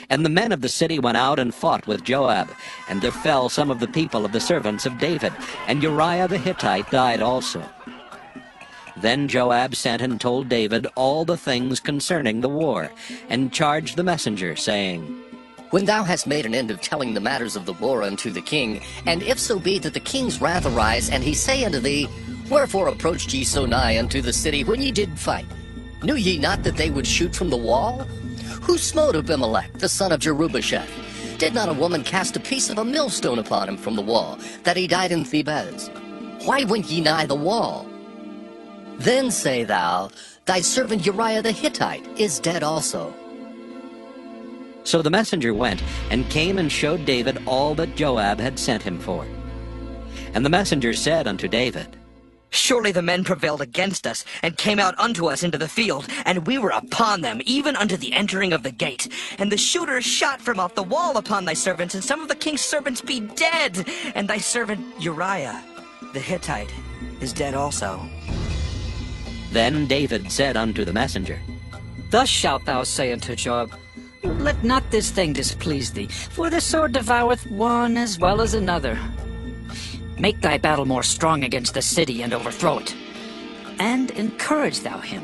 And the men of the city went out and fought with Joab, and there fell some of the people of the servants of David, and Uriah the Hittite died also. Then Joab sent and told David all the things concerning the war, and charged the messenger, saying, When thou hast made an end of telling the matters of the war unto the king, and if so be that the king's wrath arise, and he say unto thee, Wherefore approached ye so nigh unto the city when ye did fight? Knew ye not that they would shoot from the wall? Who smote Abimelech, the son of Jerubbaal? Did not a woman cast a piece of a millstone upon him from the wall, that he died in Thebez? Why went ye nigh the wall? Then say thou, Thy servant Uriah the Hittite is dead also. So the messenger went, and came and showed David all that Joab had sent him for. And the messenger said unto David, Surely the men prevailed against us, and came out unto us into the field, and we were upon them, even unto the entering of the gate. And the shooters shot from off the wall upon thy servants, and some of the king's servants be dead. And thy servant Uriah the Hittite is dead also. Then David said unto the messenger, Thus shalt thou say unto Joab, Let not this thing displease thee, for the sword devoureth one as well as another. Make thy battle more strong against the city, and overthrow it, and encourage thou him.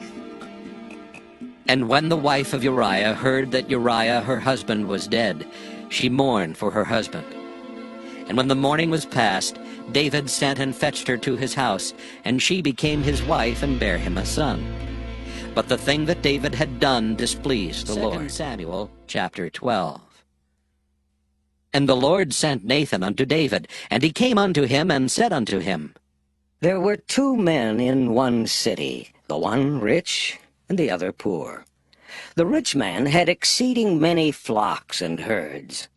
And when the wife of Uriah heard that Uriah her husband was dead, she mourned for her husband. And when the mourning was past, David sent and fetched her to his house, and she became his wife and bare him a son. But the thing that David had done displeased the Lord. 2 Samuel chapter 12. And the Lord sent Nathan unto David, and he came unto him and said unto him, There were 2 men in one city, the one rich and the other poor. The rich man had exceeding many flocks and herds.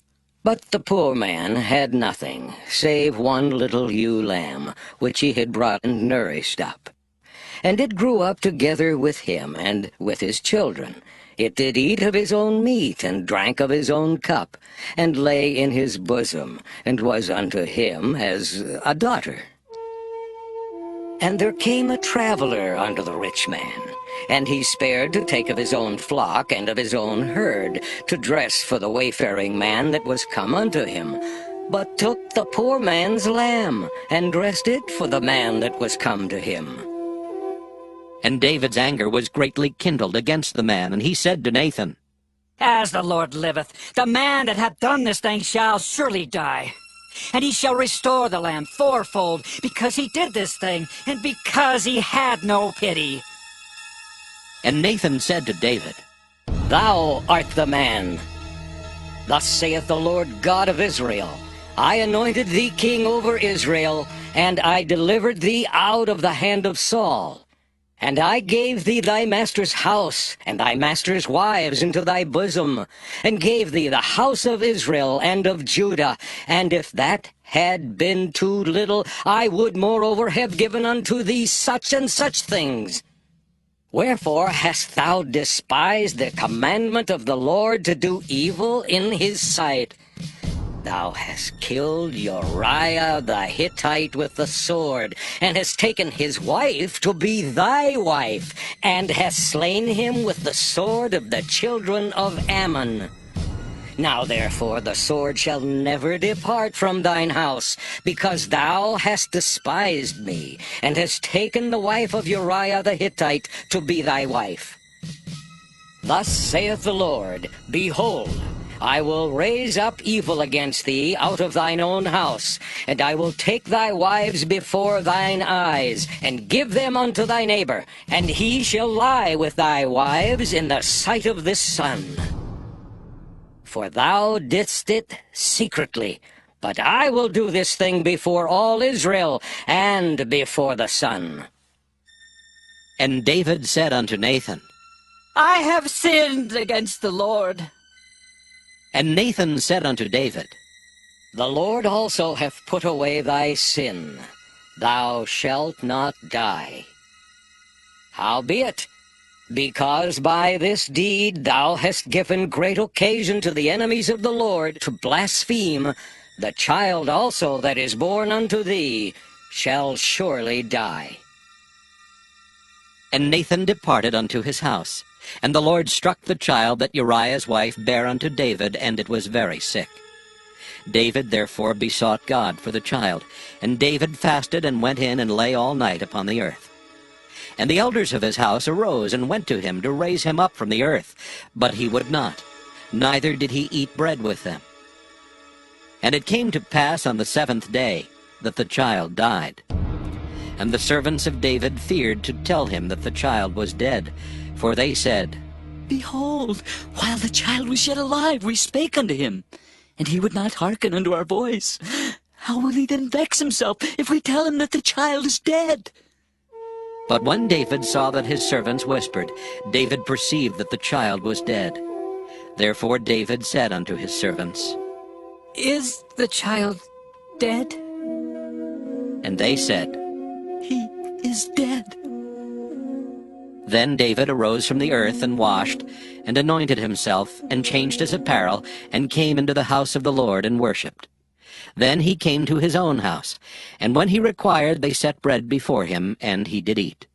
But the poor man had nothing, save one little ewe lamb, which he had brought and nourished up. And it grew up together with him and with his children. It did eat of his own meat, and drank of his own cup, and lay in his bosom, and was unto him as a daughter. And there came a traveler unto the rich man, and he spared to take of his own flock and of his own herd, to dress for the wayfaring man that was come unto him, but took the poor man's lamb, and dressed it for the man that was come to him. And David's anger was greatly kindled against the man, and he said to Nathan, As the Lord liveth, the man that hath done this thing shall surely die. And he shall restore the lamb fourfold, because he did this thing, and because he had no pity. And Nathan said to David, Thou art the man. Thus saith the Lord God of Israel, I anointed thee king over Israel, and I delivered thee out of the hand of Saul. And I gave thee thy master's house, and thy master's wives into thy bosom, and gave thee the house of Israel and of Judah. And if that had been too little, I would moreover have given unto thee such and such things. Wherefore hast thou despised the commandment of the Lord to do evil in his sight? Thou hast killed Uriah the Hittite with the sword, and hast taken his wife to be thy wife, and hast slain him with the sword of the children of Ammon. Now therefore the sword shall never depart from thine house, because thou hast despised me, and hast taken the wife of Uriah the Hittite to be thy wife. Thus saith the Lord, Behold, I will raise up evil against thee out of thine own house, and I will take thy wives before thine eyes, and give them unto thy neighbor, and he shall lie with thy wives in the sight of this sun. For thou didst it secretly, but I will do this thing before all Israel, and before the sun. And David said unto Nathan, I have sinned against the Lord. And Nathan said unto David, The Lord also hath put away thy sin. Thou shalt not die. Howbeit, because by this deed thou hast given great occasion to the enemies of the Lord to blaspheme, the child also that is born unto thee shall surely die. And Nathan departed unto his house. And the Lord struck the child that Uriah's wife bare unto David, and it was very sick. David therefore besought God for the child, and David fasted and went in and lay all night upon the earth. And the elders of his house arose and went to him to raise him up from the earth, but he would not, neither did he eat bread with them. And it came to pass on the 7th day that the child died. And the servants of David feared to tell him that the child was dead, for they said, Behold, while the child was yet alive, we spake unto him, and he would not hearken unto our voice. How will he then vex himself if we tell him that the child is dead? But when David saw that his servants whispered, David perceived that the child was dead. Therefore David said unto his servants, Is the child dead? And they said, He is dead. Then David arose from the earth and washed, and anointed himself, and changed his apparel, and came into the house of the Lord and worshipped. Then he came to his own house, and when he required, they set bread before him, and he did eat.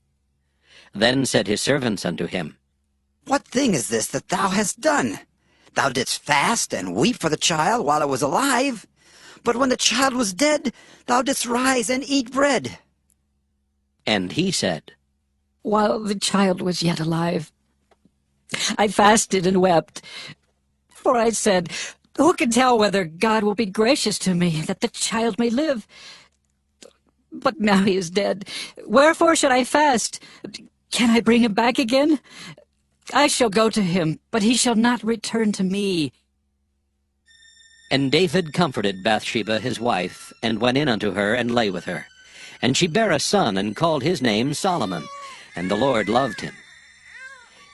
Then said his servants unto him, What thing is this that thou hast done? Thou didst fast and weep for the child while it was alive, but when the child was dead, thou didst rise and eat bread. And he said, While the child was yet alive, I fasted and wept, for I said, Who can tell whether God will be gracious to me, that the child may live? But now he is dead. Wherefore should I fast? Can I bring him back again? I shall go to him, but he shall not return to me. And David comforted Bathsheba his wife, and went in unto her, and lay with her. And she bare a son, and called his name Solomon, and the Lord loved him.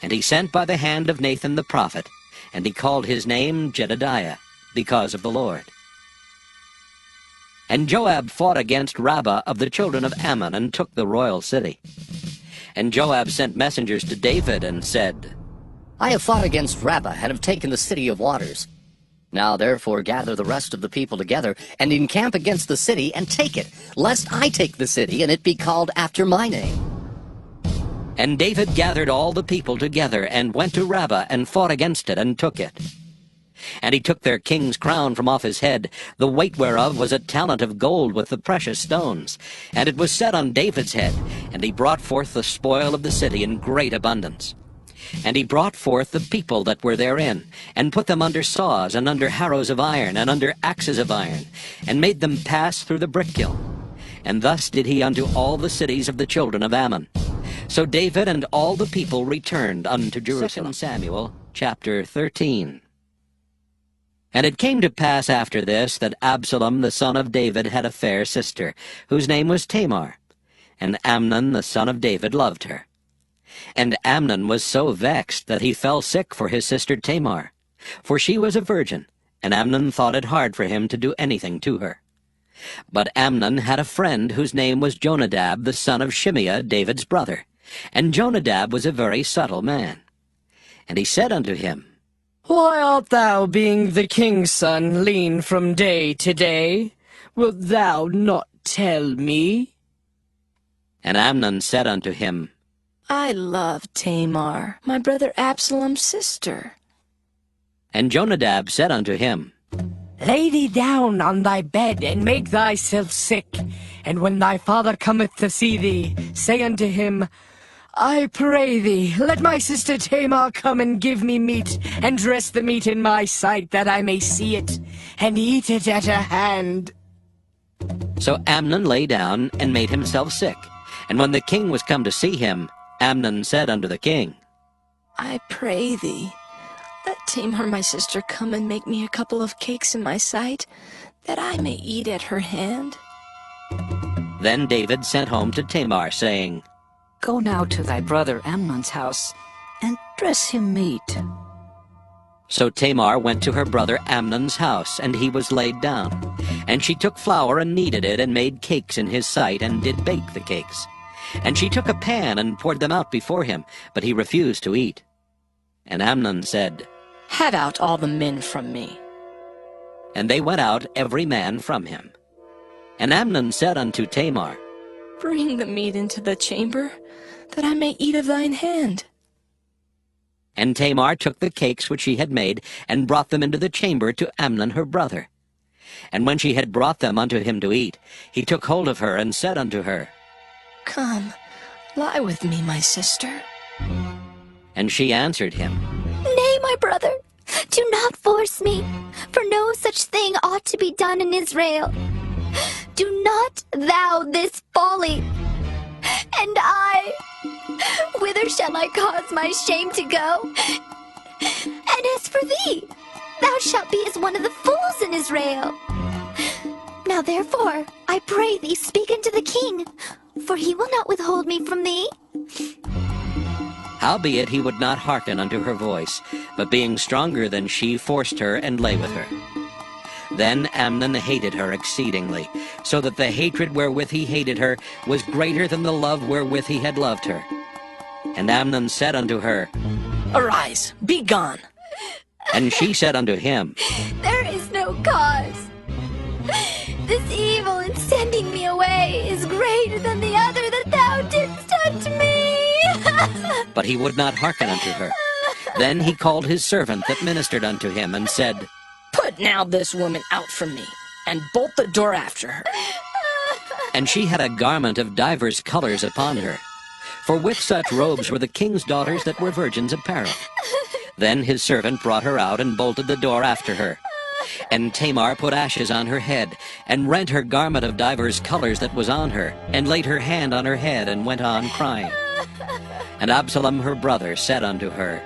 And he sent by the hand of Nathan the prophet, and he called his name Jedediah, because of the Lord. And Joab fought against Rabbah of the children of Ammon, and took the royal city. And Joab sent messengers to David, and said, I have fought against Rabbah, and have taken the city of waters. Now therefore gather the rest of the people together, and encamp against the city, and take it, lest I take the city, and it be called after my name. And David gathered all the people together, and went to Rabbah, and fought against it, and took it. And he took their king's crown from off his head, the weight whereof was a talent of gold with the precious stones. And it was set on David's head, and he brought forth the spoil of the city in great abundance. And he brought forth the people that were therein, and put them under saws, and under harrows of iron, and under axes of iron, and made them pass through the brick-kiln. And thus did he unto all the cities of the children of Ammon. So David and all the people returned unto Jerusalem. 2 Samuel chapter 13. And it came to pass after this that Absalom the son of David had a fair sister, whose name was Tamar. And Amnon the son of David loved her. And Amnon was so vexed that he fell sick for his sister Tamar, for she was a virgin, and Amnon thought it hard for him to do anything to her. But Amnon had a friend whose name was Jonadab the son of Shimeah, David's brother, and Jonadab was a very subtle man. And he said unto him, Why art thou, being the king's son, lean from day to day? Wilt thou not tell me? And Amnon said unto him, I love Tamar, my brother Absalom's sister. And Jonadab said unto him, Lay thee down on thy bed, and make thyself sick. And when thy father cometh to see thee, say unto him, I pray thee, let my sister Tamar come and give me meat, and dress the meat in my sight, that I may see it, and eat it at her hand. So Amnon lay down, and made himself sick. And when the king was come to see him, Amnon said unto the king, I pray thee, let Tamar my sister come and make me a couple of cakes in my sight, that I may eat at her hand. Then David sent home to Tamar, saying, Go now to thy brother Amnon's house, and dress him meat. So Tamar went to her brother Amnon's house, and he was laid down. And she took flour and kneaded it, and made cakes in his sight, and did bake the cakes. And she took a pan, and poured them out before him, but he refused to eat. And Amnon said, Have out all the men from me. And they went out every man from him. And Amnon said unto Tamar, Bring the meat into the chamber, that I may eat of thine hand. And Tamar took the cakes which she had made, and brought them into the chamber to Amnon her brother. And when she had brought them unto him to eat, he took hold of her, and said unto her, Come, lie with me, my sister. And she answered him, Nay, my brother, do not force me, for no such thing ought to be done in Israel. Do not thou this folly. And I, whither shall I cause my shame to go? And as for thee, thou shalt be as one of the fools in Israel. Now therefore, I pray thee, speak unto the king, for he will not withhold me from thee. Howbeit he would not hearken unto her voice, but being stronger than she, forced her, and lay with her. Then Amnon hated her exceedingly, so that the hatred wherewith he hated her was greater than the love wherewith he had loved her. And Amnon said unto her, Arise, be gone. And she said unto him, There is no cause. This evil in sending me away is greater than the other that thou didst unto me. But he would not hearken unto her. Then he called his servant that ministered unto him, and said, Put now this woman out from me, and bolt the door after her. And she had a garment of divers colors upon her. For with such robes were the king's daughters that were virgins apparel. Then his servant brought her out, and bolted the door after her. And Tamar put ashes on her head, and rent her garment of divers colors that was on her, and laid her hand on her head, and went on crying. And Absalom her brother said unto her,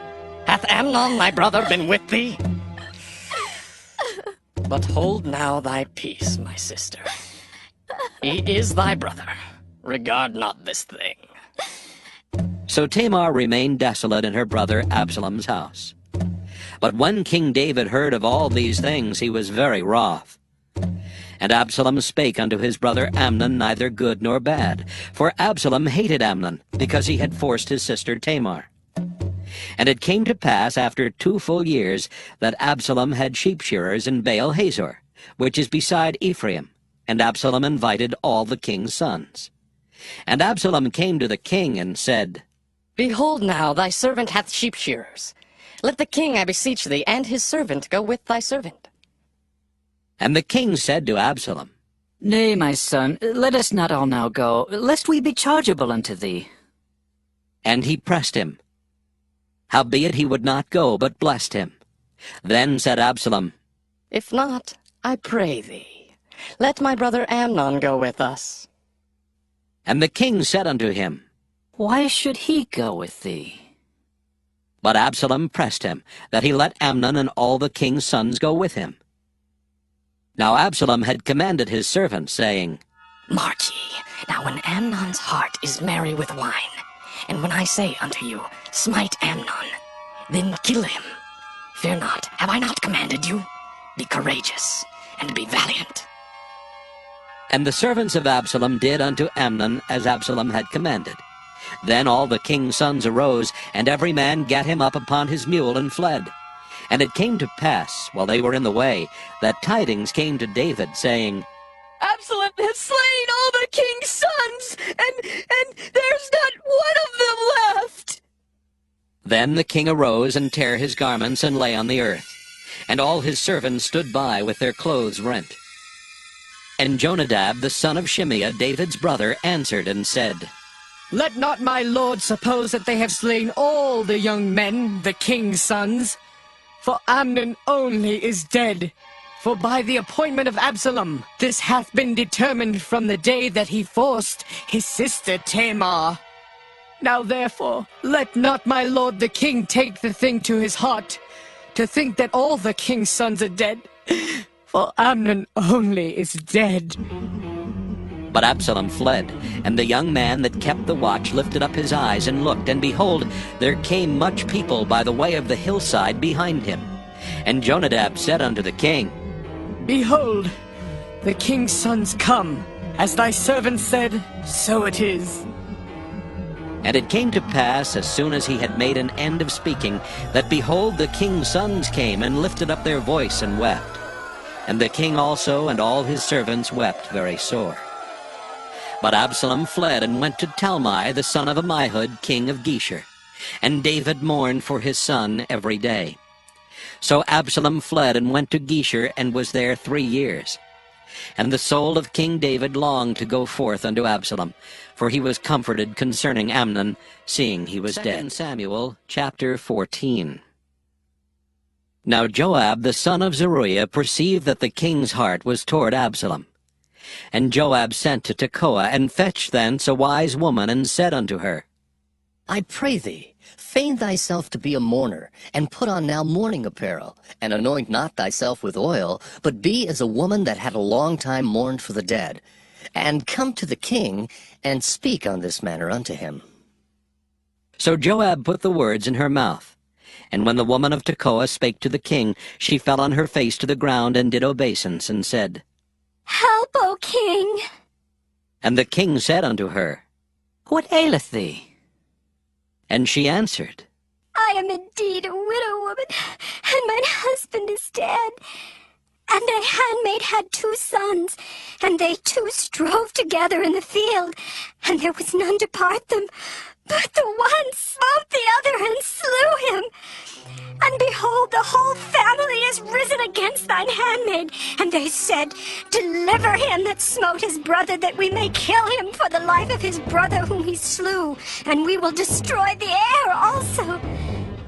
Hath Amnon thy brother been with thee? But hold now thy peace, my sister. He is thy brother. Regard not this thing. So Tamar remained desolate in her brother Absalom's house. But when King David heard of all these things, he was very wroth. And Absalom spake unto his brother Amnon neither good nor bad, for Absalom hated Amnon, because he had forced his sister Tamar. And it came to pass after 2 full years that Absalom had sheep shearers in Baal Hazor, which is beside Ephraim, and Absalom invited all the king's sons. And Absalom came to the king and said, Behold now, thy servant hath sheep shearers. Let the king, I beseech thee, and his servant go with thy servant. And the king said to Absalom, Nay, my son, let us not all now go, lest we be chargeable unto thee. And he pressed him. Howbeit he would not go, but blessed him. Then said Absalom, If not, I pray thee, let my brother Amnon go with us. And the king said unto him, Why should he go with thee? But Absalom pressed him, that he let Amnon and all the king's sons go with him. Now Absalom had commanded his servants, saying, Mark ye, now when Amnon's heart is merry with wine, and when I say unto you, Smite Amnon, then kill him. Fear not, have I not commanded you? Be courageous, and be valiant. And the servants of Absalom did unto Amnon as Absalom had commanded. Then all the king's sons arose, and every man gat him up upon his mule and fled. And it came to pass, while they were in the way, that tidings came to David, saying, Absalom has slain all the king's sons, and there's not one of them left. Then the king arose and tare his garments and lay on the earth. And all his servants stood by with their clothes rent. And Jonadab the son of Shimeah, David's brother, answered and said, Let not my lord suppose that they have slain all the young men, the king's sons. For Amnon only is dead. For by the appointment of Absalom, this hath been determined from the day that he forced his sister Tamar. Now therefore, let not my lord the king take the thing to his heart, to think that all the king's sons are dead, for Amnon only is dead. But Absalom fled, and the young man that kept the watch lifted up his eyes and looked, and behold, there came much people by the way of the hillside behind him. And Jonadab said unto the king, Behold, the king's sons come. As thy servant said, so it is. And it came to pass, as soon as he had made an end of speaking, that behold, the king's sons came and lifted up their voice and wept. And the king also and all his servants wept very sore. But Absalom fled and went to Talmai, the son of Ammihud, king of Geshur. And David mourned for his son every day. So Absalom fled and went to Geshur, and was there 3 years. And the soul of King David longed to go forth unto Absalom, for he was comforted concerning Amnon, seeing he was dead. 2 Samuel chapter 14. Now Joab the son of Zeruiah perceived that the king's heart was toward Absalom. And Joab sent to Tekoa, and fetched thence a wise woman, and said unto her, I pray thee, feign thyself to be a mourner, and put on now mourning apparel, and anoint not thyself with oil, but be as a woman that had a long time mourned for the dead, and come to the king, and speak on this manner unto him. So Joab put the words in her mouth. And when the woman of Tekoa spake to the king, she fell on her face to the ground and did obeisance, and said, Help, O king! And the king said unto her, What aileth thee? And she answered, I am indeed a widow woman, and mine husband is dead. And thy handmaid had 2 sons, and they 2 strove together in the field, and there was none to part them. But the one smote the other and slew him. And behold, the whole family is risen against thine handmaid. And they said, Deliver him that smote his brother, that we may kill him for the life of his brother whom he slew, and we will destroy the heir also.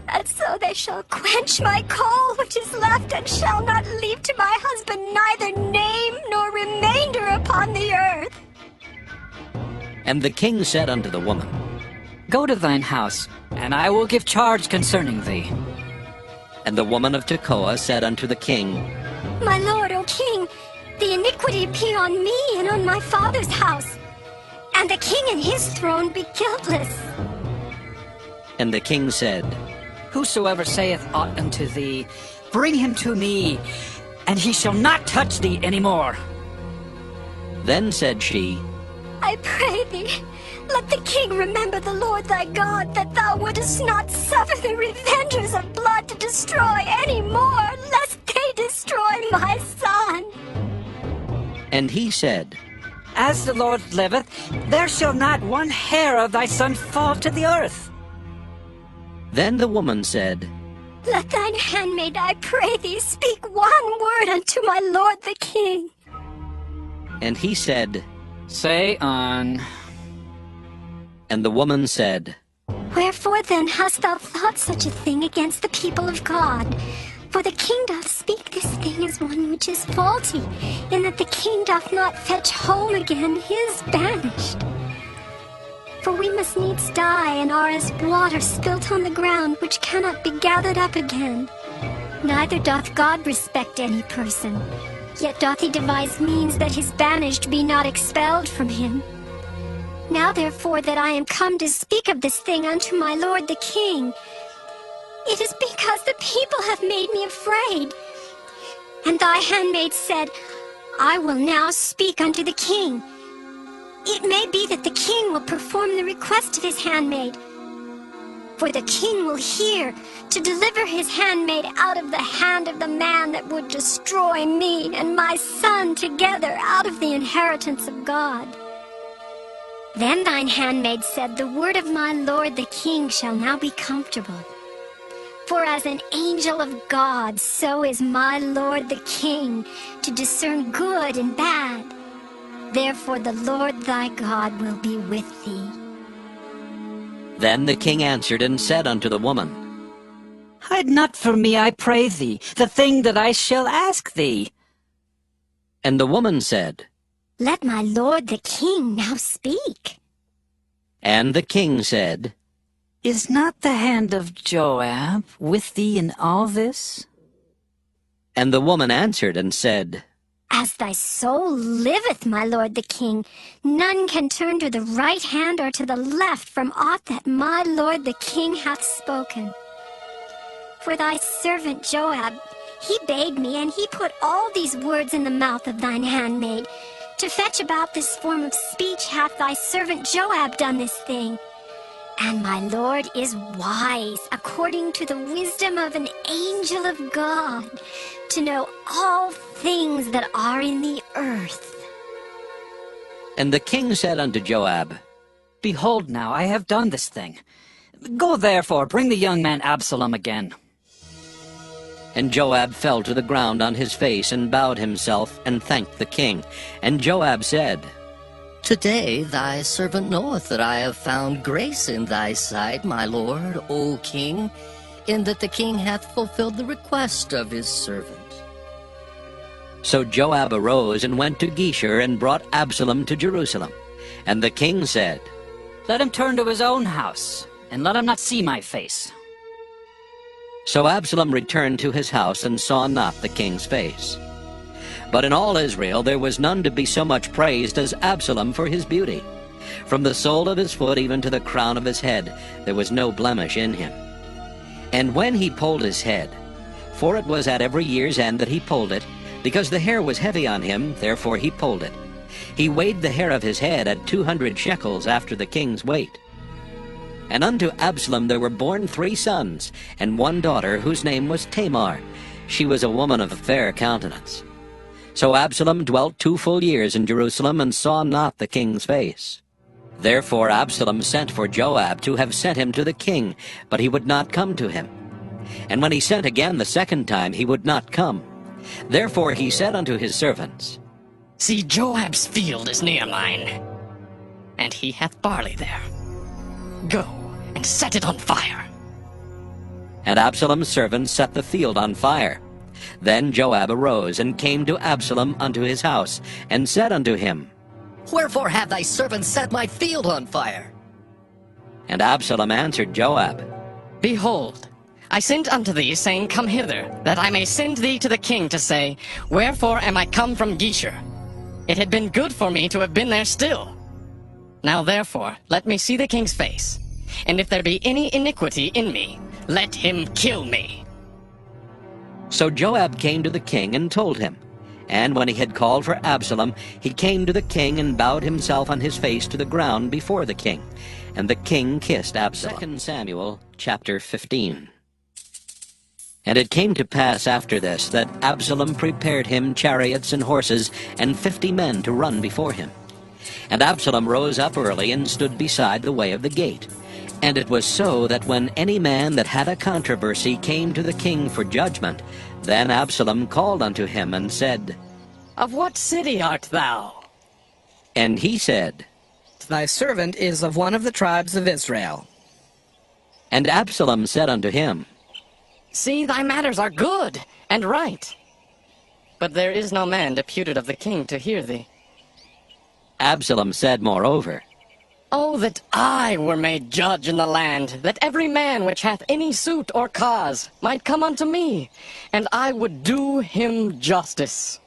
And so they shall quench my coal which is left, and shall not leave to my husband neither name nor remainder upon the earth. And the king said unto the woman, Go to thine house, and I will give charge concerning thee. And the woman of Tekoa said unto the king, My lord, O king, the iniquity be on me and on my father's house, and the king and his throne be guiltless. And the king said, Whosoever saith aught unto thee, bring him to me, and he shall not touch thee any more. Then said she, I pray thee, let the king remember the Lord thy God, that thou wouldest not suffer the revengers of blood to destroy any more, lest they destroy my son. And he said, As the Lord liveth, there shall not one hair of thy son fall to the earth. Then the woman said, Let thine handmaid, I pray thee, speak one word unto my lord the king. And he said, Say on. And the woman said, Wherefore then hast thou thought such a thing against the people of God? For the king doth speak this thing as one which is faulty, in that the king doth not fetch home again his banished. For we must needs die, and are as water spilt on the ground, which cannot be gathered up again. Neither doth God respect any person, yet doth he devise means that his banished be not expelled from him. Now therefore that I am come to speak of this thing unto my lord the king, it is because the people have made me afraid. And thy handmaid said, I will now speak unto the king. It may be that the king will perform the request of his handmaid. For the king will hear to deliver his handmaid out of the hand of the man that would destroy me and my son together out of the inheritance of God. Then thine handmaid said, The word of my lord the king shall now be comfortable. For as an angel of God, so is my lord the king, to discern good and bad. Therefore the Lord thy God will be with thee. Then the king answered and said unto the woman, Hide not from me, I pray thee, the thing that I shall ask thee. And the woman said, Let my lord the king now speak. And the king said, Is not the hand of Joab with thee in all this? And the woman answered and said, As thy soul liveth, my lord the king, none can turn to the right hand or to the left from aught that my lord the king hath spoken. For thy servant Joab, he bade me, and he put all these words in the mouth of thine handmaid. To fetch about this form of speech hath thy servant Joab done this thing. And my lord is wise, according to the wisdom of an angel of God, to know all things that are in the earth. And the king said unto Joab, Behold now, I have done this thing. Go therefore, bring the young man Absalom again. And Joab fell to the ground on his face, and bowed himself, and thanked the king. And Joab said, Today thy servant knoweth that I have found grace in thy sight, my lord, O king, in that the king hath fulfilled the request of his servant. So Joab arose and went to Geshur, and brought Absalom to Jerusalem. And the king said, Let him turn to his own house, and let him not see my face. So Absalom returned to his house, and saw not the king's face. But in all Israel there was none to be so much praised as Absalom for his beauty. From the sole of his foot even to the crown of his head there was no blemish in him. And when he pulled his head, for it was at every year's end that he pulled it, because the hair was heavy on him, therefore he pulled it. He weighed the hair of his head at 200 shekels after the king's weight. And unto Absalom there were born 3 sons, and 1 daughter, whose name was Tamar. She was a woman of a fair countenance. So Absalom dwelt 2 full years in Jerusalem, and saw not the king's face. Therefore Absalom sent for Joab to have sent him to the king, but he would not come to him. And when he sent again the 2nd time, he would not come. Therefore he said unto his servants, See, Joab's field is near mine, and he hath barley there. Go and set it on fire. And Absalom's servants set the field on fire. Then Joab arose, and came to Absalom unto his house, and said unto him, Wherefore have thy servants set my field on fire? And Absalom answered Joab, Behold, I sent unto thee, saying, Come hither, that I may send thee to the king to say, Wherefore am I come from Geshur? It had been good for me to have been there still. Now therefore, let me see the king's face, and if there be any iniquity in me, let him kill me. So Joab came to the king and told him. And when he had called for Absalom, he came to the king and bowed himself on his face to the ground before the king. And the king kissed Absalom. 2 Samuel chapter 15. And it came to pass after this that Absalom prepared him chariots and horses, and 50 men to run before him. And Absalom rose up early, and stood beside the way of the gate. And it was so that when any man that had a controversy came to the king for judgment, then Absalom called unto him, and said, Of what city art thou? And he said, Thy servant is of one of the tribes of Israel. And Absalom said unto him, See, thy matters are good and right, but there is no man deputed of the king to hear thee. Absalom said moreover, Oh, that I were made judge in the land, that every man which hath any suit or cause might come unto me, and I would do him justice.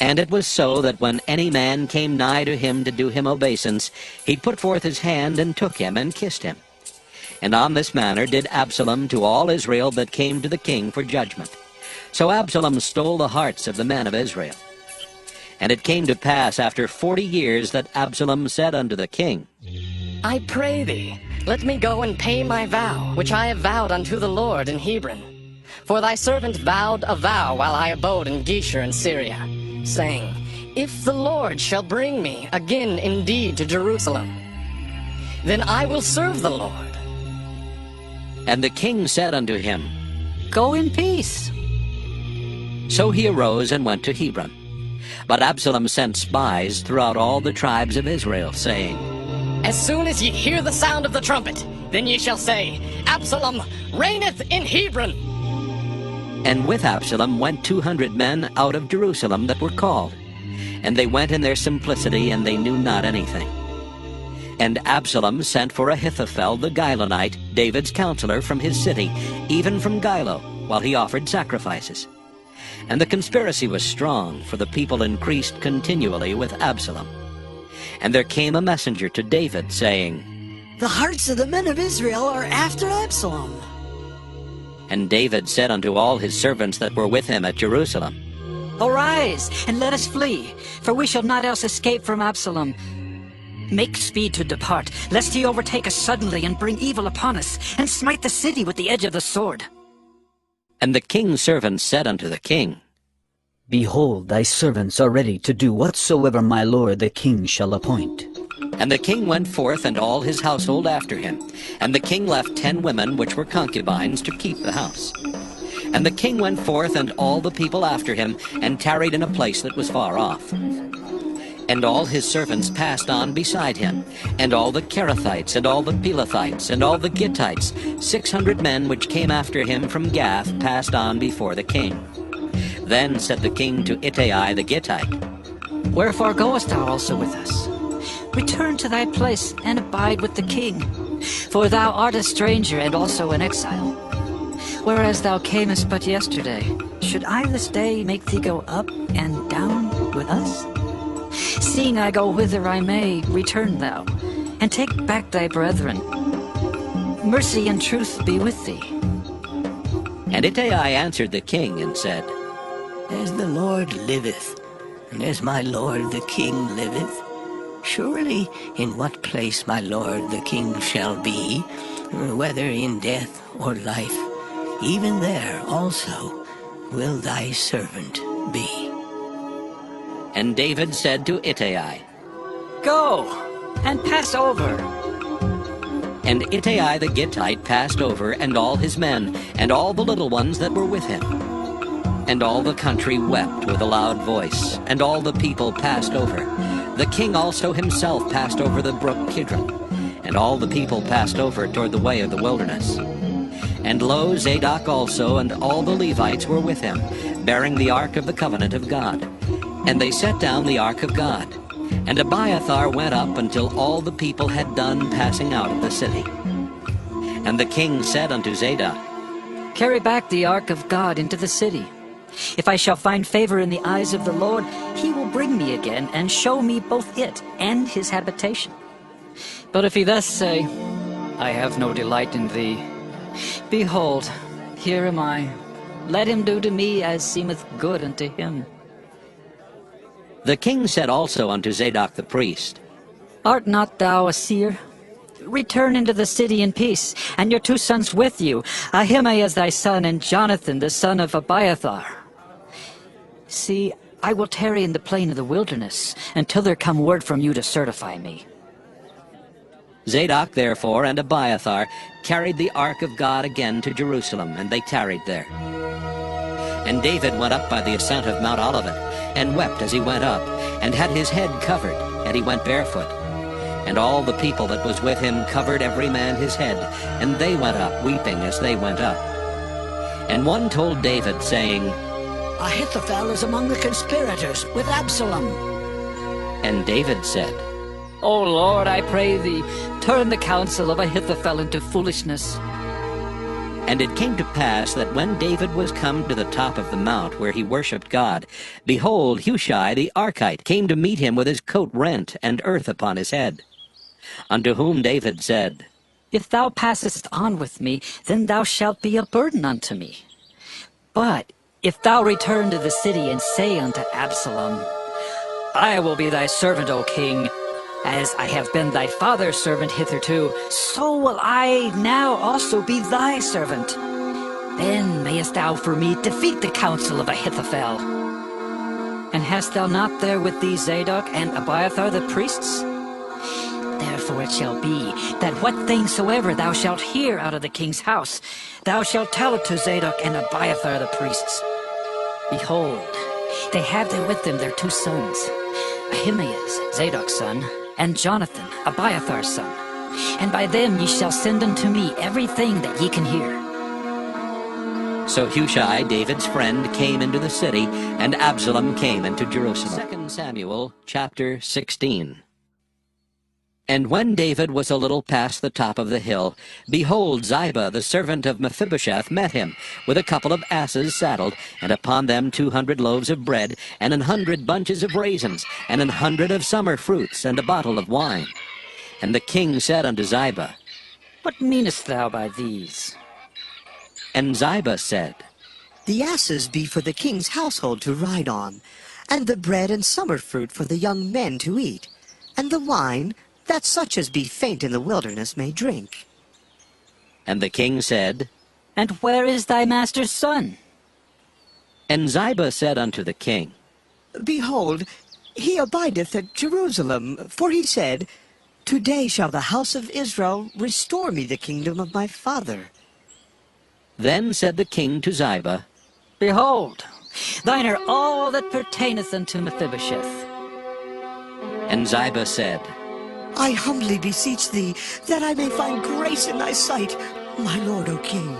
And it was so that when any man came nigh to him to do him obeisance, he put forth his hand, and took him, and kissed him. And on this manner did Absalom to all Israel that came to the king for judgment. So Absalom stole the hearts of the men of Israel. And it came to pass after 40 years that Absalom said unto the king, I pray thee, let me go and pay my vow, which I have vowed unto the Lord in Hebron. For thy servant vowed a vow while I abode in Geshur in Syria, saying, If the Lord shall bring me again indeed to Jerusalem, then I will serve the Lord. And the king said unto him, Go in peace. So he arose and went to Hebron. But Absalom sent spies throughout all the tribes of Israel, saying, As soon as ye hear the sound of the trumpet, then ye shall say, Absalom reigneth in Hebron. And with Absalom went 200 men out of Jerusalem that were called. And they went in their simplicity, and they knew not anything. And Absalom sent for Ahithophel the Gilonite, David's counselor, from his city, even from Gilo, while he offered sacrifices. And the conspiracy was strong, for the people increased continually with Absalom. And there came a messenger to David, saying, The hearts of the men of Israel are after Absalom. And David said unto all his servants that were with him at Jerusalem, Arise, and let us flee, for we shall not else escape from Absalom. Make speed to depart, lest he overtake us suddenly, and bring evil upon us, and smite the city with the edge of the sword. And the king's servants said unto the king, Behold, thy servants are ready to do whatsoever my lord the king shall appoint. And the king went forth, and all his household after him. And the king left 10 women which were concubines to keep the house. And the king went forth, and all the people after him, and tarried in a place that was far off. And all his servants passed on beside him, and all the Kerethites, and all the Pelethites, and all the Gittites, 600 men which came after him from Gath, passed on before the king. Then said the king to Ittai the Gittite, Wherefore goest thou also with us? Return to thy place, and abide with the king. For thou art a stranger, and also an exile. Whereas thou camest but yesterday, should I this day make thee go up and down with us? Seeing I go whither I may, return thou, and take back thy brethren. Mercy and truth be with thee. And Ittai answered the king and said, As the Lord liveth, and as my lord the king liveth, surely in what place my lord the king shall be, whether in death or life, even there also will thy servant be. And David said to Ittai, Go, and pass over. And Ittai the Gittite passed over, and all his men, and all the little ones that were with him. And all the country wept with a loud voice, and all the people passed over. The king also himself passed over the brook Kidron, and all the people passed over toward the way of the wilderness. And lo, Zadok also and all the Levites were with him, bearing the ark of the covenant of God. And they set down the ark of God. And Abiathar went up until all the people had done passing out of the city. And the king said unto Zadok, Carry back the ark of God into the city. If I shall find favor in the eyes of the Lord, he will bring me again and show me both it and his habitation. But if he thus say, I have no delight in thee, behold, here am I. Let him do to me as seemeth good unto him. The king said also unto Zadok the priest, Art not thou a seer? Return into the city in peace, and your 2 sons with you, Ahimaaz thy son, and Jonathan the son of Abiathar. See, I will tarry in the plain of the wilderness, until there come word from you to certify me. Zadok therefore and Abiathar carried the ark of God again to Jerusalem, and they tarried there. And David went up by the ascent of Mount Olivet, and wept as he went up, and had his head covered, and he went barefoot. And all the people that was with him covered every man his head, and they went up, weeping as they went up. And one told David, saying, Ahithophel is among the conspirators with Absalom. And David said, O Lord, I pray thee, turn the counsel of Ahithophel into foolishness. And it came to pass that when David was come to the top of the mount where he worshipped God, behold, Hushai the Archite came to meet him with his coat rent and earth upon his head. Unto whom David said, If thou passest on with me, then thou shalt be a burden unto me. But if thou return to the city and say unto Absalom, I will be thy servant, O king, as I have been thy father's servant hitherto, so will I now also be thy servant. Then mayest thou for me defeat the counsel of Ahithophel. And hast thou not there with thee Zadok and Abiathar the priests? Therefore it shall be, that what things soever thou shalt hear out of the king's house, thou shalt tell it to Zadok and Abiathar the priests. Behold, they have there with them their 2 sons, Ahimaaz, Zadok's son, and Jonathan, Abiathar's son. And by them ye shall send unto me everything that ye can hear. So Hushai, David's friend, came into the city, and Absalom came into Jerusalem. 2 Samuel chapter 16. And when David was a little past the top of the hill, behold, Ziba, the servant of Mephibosheth, met him, with a couple of asses saddled, and upon them 200 loaves of bread, and 100 bunches of raisins, and 100 of summer fruits, and a bottle of wine. And the king said unto Ziba, What meanest thou by these? And Ziba said, The asses be for the king's household to ride on, and the bread and summer fruit for the young men to eat, and the wine, that such as be faint in the wilderness may drink. And the king said, And where is thy master's son? And Ziba said unto the king, Behold, he abideth at Jerusalem, for he said, Today shall the house of Israel restore me the kingdom of my father. Then said the king to Ziba, Behold, thine are all that pertaineth unto Mephibosheth. And Ziba said, I humbly beseech thee, that I may find grace in thy sight, my lord, O king.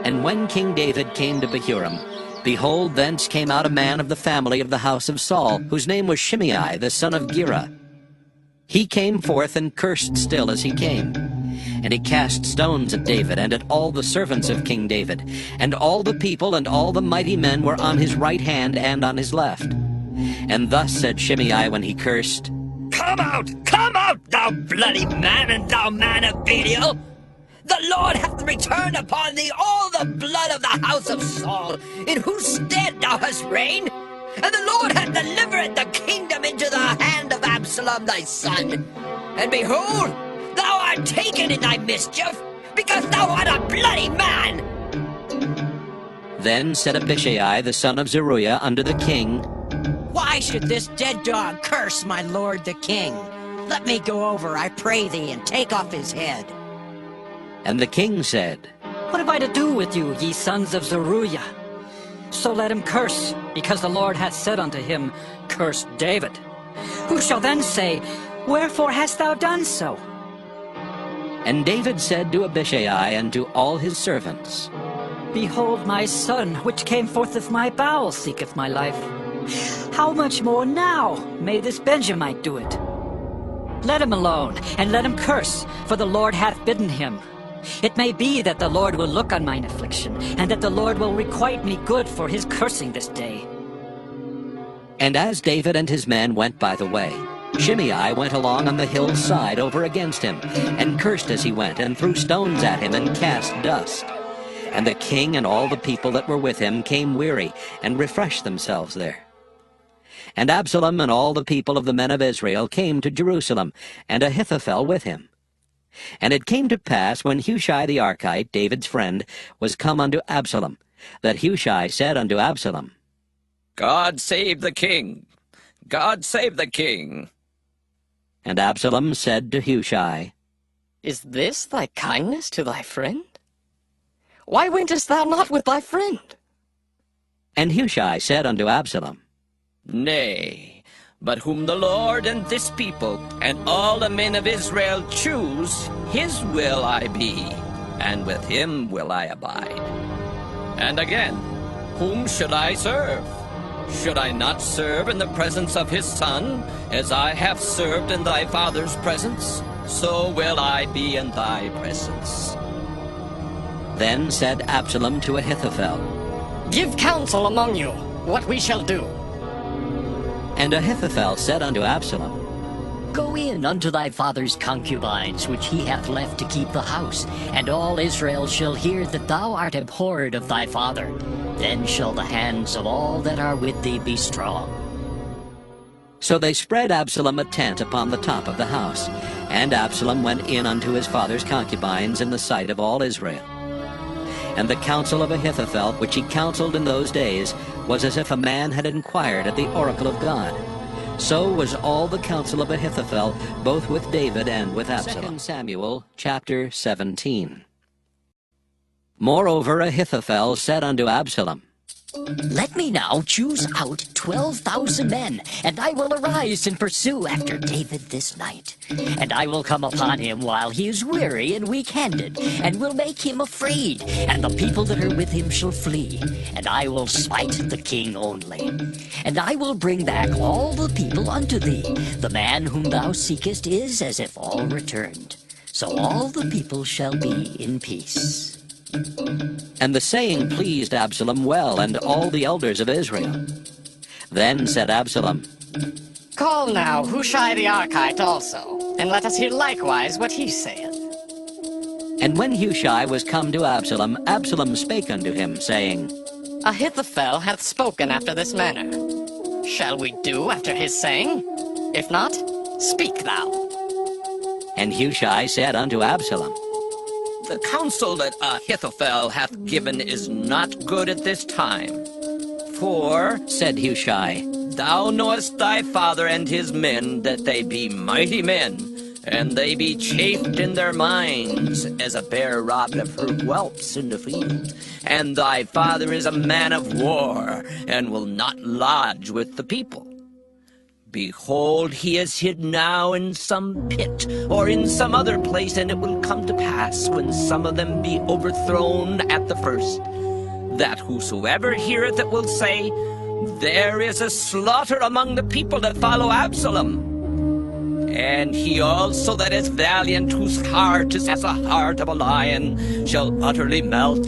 And when King David came to Bahurim, behold, thence came out a man of the family of the house of Saul, whose name was Shimei, the son of Gera. He came forth and cursed still as he came. And he cast stones at David and at all the servants of King David. And all the people and all the mighty men were on his right hand and on his left. And thus said Shimei when he cursed, Come out, thou bloody man, and thou man of Belial! The Lord hath returned upon thee all the blood of the house of Saul, in whose stead thou hast reigned. And the Lord hath delivered the kingdom into the hand of Absalom thy son. And behold, thou art taken in thy mischief, because thou art a bloody man. Then said Abishai the son of Zeruiah unto the king, Why should this dead dog curse my lord the king? Let me go over, I pray thee, and take off his head. And the king said, What have I to do with you, ye sons of Zeruiah? So let him curse, because the Lord hath said unto him, Curse David. Who shall then say, Wherefore hast thou done so? And David said to Abishai and to all his servants, Behold, my son, which came forth of my bowels, seeketh my life. How much more now may this Benjamite do it? Let him alone, and let him curse, for the Lord hath bidden him. It may be that the Lord will look on mine affliction, and that the Lord will requite me good for his cursing this day. And as David and his men went by the way, Shimei went along on the hillside over against him, and cursed as he went, and threw stones at him, and cast dust. And the king and all the people that were with him came weary, and refreshed themselves there. And Absalom and all the people of the men of Israel came to Jerusalem, and Ahithophel with him. And it came to pass, when Hushai the Archite, David's friend, was come unto Absalom, that Hushai said unto Absalom, God save the king! God save the king! And Absalom said to Hushai, Is this thy kindness to thy friend? Why wentest thou not with thy friend? And Hushai said unto Absalom, Nay, but whom the Lord and this people and all the men of Israel choose, his will I be, and with him will I abide. And again, whom should I serve? Should I not serve in the presence of his son, as I have served in thy father's presence? So will I be in thy presence. Then said Absalom to Ahithophel, Give counsel among you, what we shall do. And Ahithophel said unto Absalom, Go in unto thy father's concubines, which he hath left to keep the house, and all Israel shall hear that thou art abhorred of thy father. Then shall the hands of all that are with thee be strong. So they spread Absalom a tent upon the top of the house, and Absalom went in unto his father's concubines in the sight of all Israel. And the counsel of Ahithophel, which he counseled in those days, was as if a man had inquired at the oracle of God. So was all the counsel of Ahithophel, both with David and with Absalom. 2 Samuel chapter 17. Moreover Ahithophel said unto Absalom, Let me now choose out 12,000 men, and I will arise and pursue after David this night. And I will come upon him while he is weary and weak-handed, and will make him afraid, and the people that are with him shall flee. And I will smite the king only. And I will bring back all the people unto thee. The man whom thou seekest is as if all returned. So all the people shall be in peace. And the saying pleased Absalom well, and all the elders of Israel. Then said Absalom, Call now Hushai the Archite also, and let us hear likewise what he saith. And when Hushai was come to Absalom, Absalom spake unto him, saying, Ahithophel hath spoken after this manner. Shall we do after his saying? If not, speak thou. And Hushai said unto Absalom, The counsel that Ahithophel hath given is not good at this time. For, said Hushai, thou knowest thy father and his men, that they be mighty men, and they be chafed in their minds, as a bear robbed of her whelps in the field. And thy father is a man of war, and will not lodge with the people. Behold, he is hid now in some pit, or in some other place, and it will come to pass, when some of them be overthrown at the first, that whosoever heareth it will say, There is a slaughter among the people that follow Absalom. And he also that is valiant, whose heart is as a heart of a lion, shall utterly melt.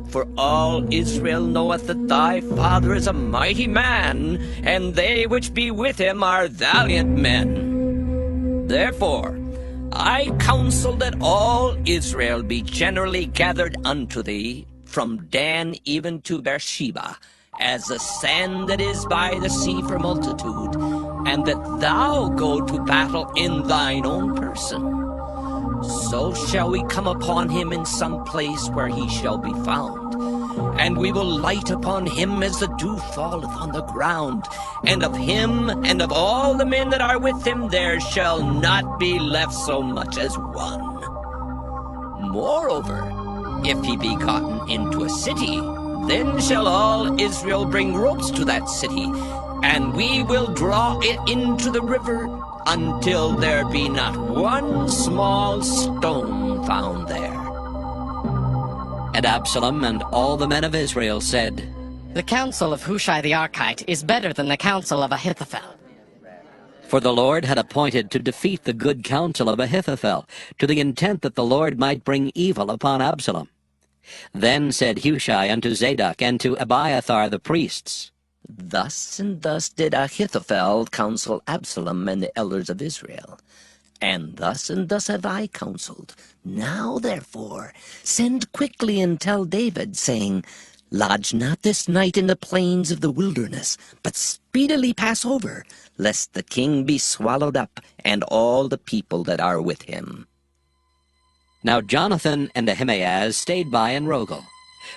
For all Israel knoweth that thy father is a mighty man, and they which be with him are valiant men. Therefore, I counsel that all Israel be generally gathered unto thee, from Dan even to Beersheba, as the sand that is by the sea for multitude, and that thou go to battle in thine own person. So shall we come upon him in some place where he shall be found, and we will light upon him as the dew falleth on the ground, and of him and of all the men that are with him there shall not be left so much as one. Moreover, if he be gotten into a city, then shall all Israel bring ropes to that city, and we will draw it into the river until there be not one small stone found there. And Absalom and all the men of Israel said, The counsel of Hushai the Archite is better than the counsel of Ahithophel. For the Lord had appointed to defeat the good counsel of Ahithophel, to the intent that the Lord might bring evil upon Absalom. Then said Hushai unto Zadok and to Abiathar the priests, Thus and thus did Ahithophel counsel Absalom and the elders of Israel. And thus have I counseled. Now, therefore, send quickly and tell David, saying, Lodge not this night in the plains of the wilderness, but speedily pass over, lest the king be swallowed up, and all the people that are with him. Now Jonathan and Ahimaaz stayed by in Rogel,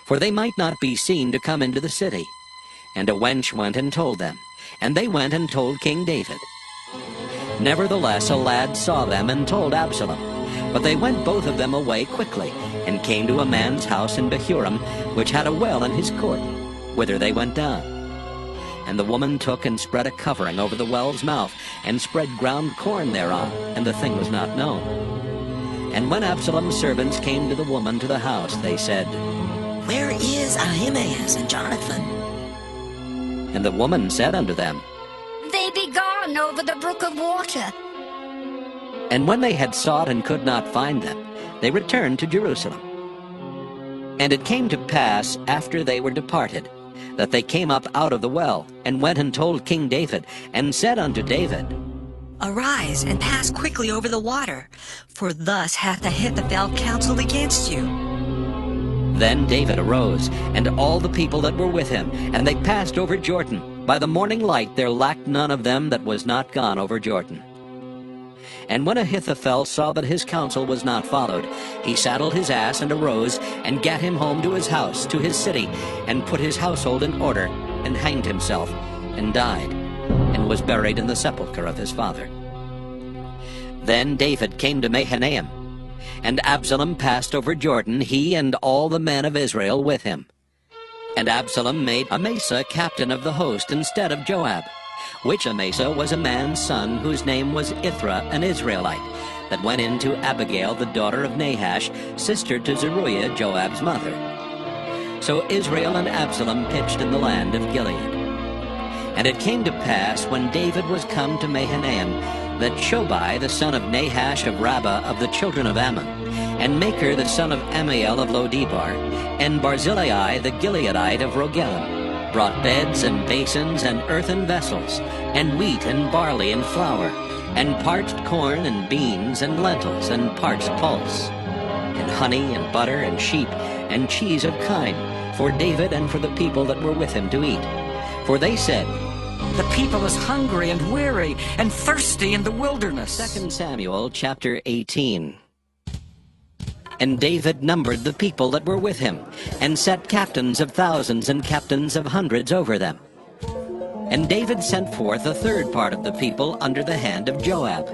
for they might not be seen to come into the city. And a wench went and told them, and they went and told King David. Nevertheless a lad saw them and told Absalom. But they went both of them away quickly, and came to a man's house in Behurim, which had a well in his court, whither they went down. And the woman took and spread a covering over the well's mouth, and spread ground corn thereon, and the thing was not known. And when Absalom's servants came to the woman to the house, they said, Where is Ahimaaz and Jonathan? And the woman said unto them, They be gone over the brook of water. And when they had sought and could not find them, they returned to Jerusalem. And it came to pass, after they were departed, that they came up out of the well, and went and told King David, and said unto David, Arise, and pass quickly over the water, for thus hath Ahithophel counseled against you. Then David arose, and all the people that were with him, and they passed over Jordan. By the morning light there lacked none of them that was not gone over Jordan. And when Ahithophel saw that his counsel was not followed, he saddled his ass and arose, and gat him home to his house, to his city, and put his household in order, and hanged himself, and died, and was buried in the sepulchre of his father. Then David came to Mahanaim, and Absalom passed over Jordan, he and all the men of Israel with him. And Absalom made Amasa captain of the host instead of Joab, which Amasa was a man's son whose name was Ithra, an Israelite, that went in to Abigail the daughter of Nahash, sister to Zeruiah, Joab's mother. So Israel and Absalom pitched in the land of Gilead. And it came to pass, when David was come to Mahanaim, that Shobai the son of Nahash of Rabbah of the children of Ammon, and Machir the son of Ammiel of Lodebar, and Barzillai the Gileadite of Rogelim, brought beds and basins and earthen vessels, and wheat and barley and flour, and parched corn and beans and lentils and parched pulse, and honey and butter and sheep and cheese of kine, for David and for the people that were with him to eat. For they said, The people is hungry and weary and thirsty in the wilderness. 2 Samuel chapter 18. And David numbered the people that were with him, and set captains of thousands and captains of hundreds over them. And David sent forth a third part of the people under the hand of Joab,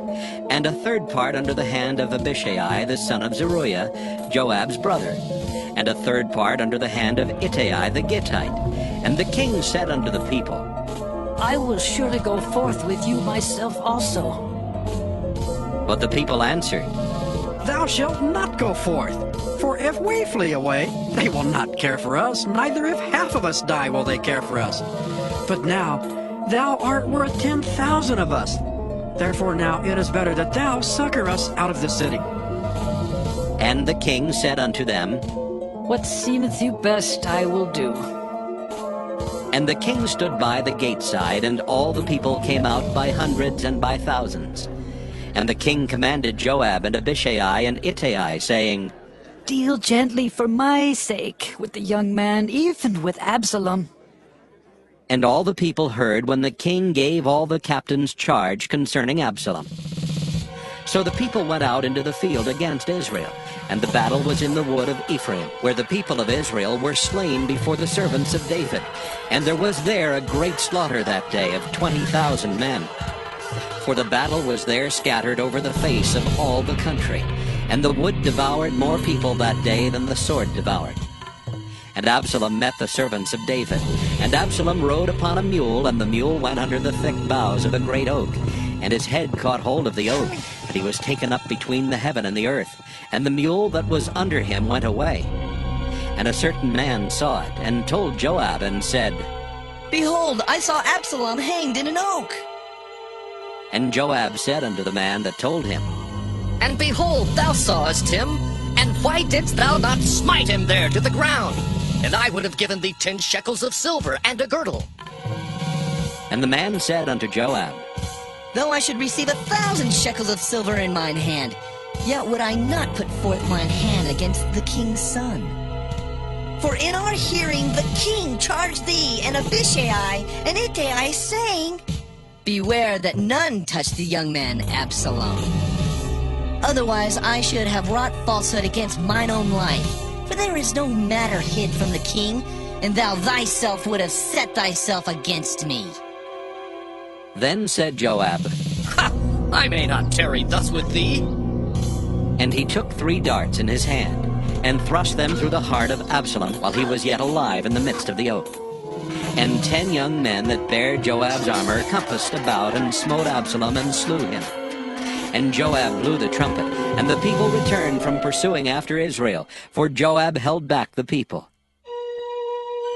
and a third part under the hand of Abishai the son of Zeruiah, Joab's brother, and a third part under the hand of Ittai the Gittite. And the king said unto the people, I will surely go forth with you myself also. But the people answered, Thou shalt not go forth, for if we flee away, they will not care for us, neither if half of us die will they care for us. But now, thou art worth 10,000 of us. Therefore now it is better that thou succor us out of the city. And the king said unto them, What seemeth you best I will do. And the king stood by the gate side, and all the people came out by hundreds and by thousands. And the king commanded Joab and Abishai and Ittai, saying, Deal gently for my sake with the young man, even with Absalom. And all the people heard when the king gave all the captains charge concerning Absalom. So the people went out into the field against Israel, and the battle was in the wood of Ephraim, where the people of Israel were slain before the servants of David. And there was there a great slaughter that day of 20,000 men. For the battle was there scattered over the face of all the country, and the wood devoured more people that day than the sword devoured. And Absalom met the servants of David. And Absalom rode upon a mule, and the mule went under the thick boughs of a great oak. And his head caught hold of the oak, and he was taken up between the heaven and the earth. And the mule that was under him went away. And a certain man saw it, and told Joab, and said, Behold, I saw Absalom hanged in an oak. And Joab said unto the man that told him, And behold, thou sawest him, and why didst thou not smite him there to the ground? And I would have given thee 10 shekels of silver and a girdle. And the man said unto Joab, Though I should receive 1,000 shekels of silver in mine hand, yet would I not put forth mine hand against the king's son. For in our hearing the king charged thee and Abishai and Ittai, saying, Beware that none touch the young man Absalom. Otherwise I should have wrought falsehood against mine own life. For there is no matter hid from the king, and thou thyself would have set thyself against me. Then said Joab, I may not tarry thus with thee. And he took 3 darts in his hand, and thrust them through the heart of Absalom while he was yet alive in the midst of the oak. And 10 young men that bare Joab's armor compassed about, and smote Absalom, and slew him. And Joab blew the trumpet, and the people returned from pursuing after Israel, for Joab held back the people.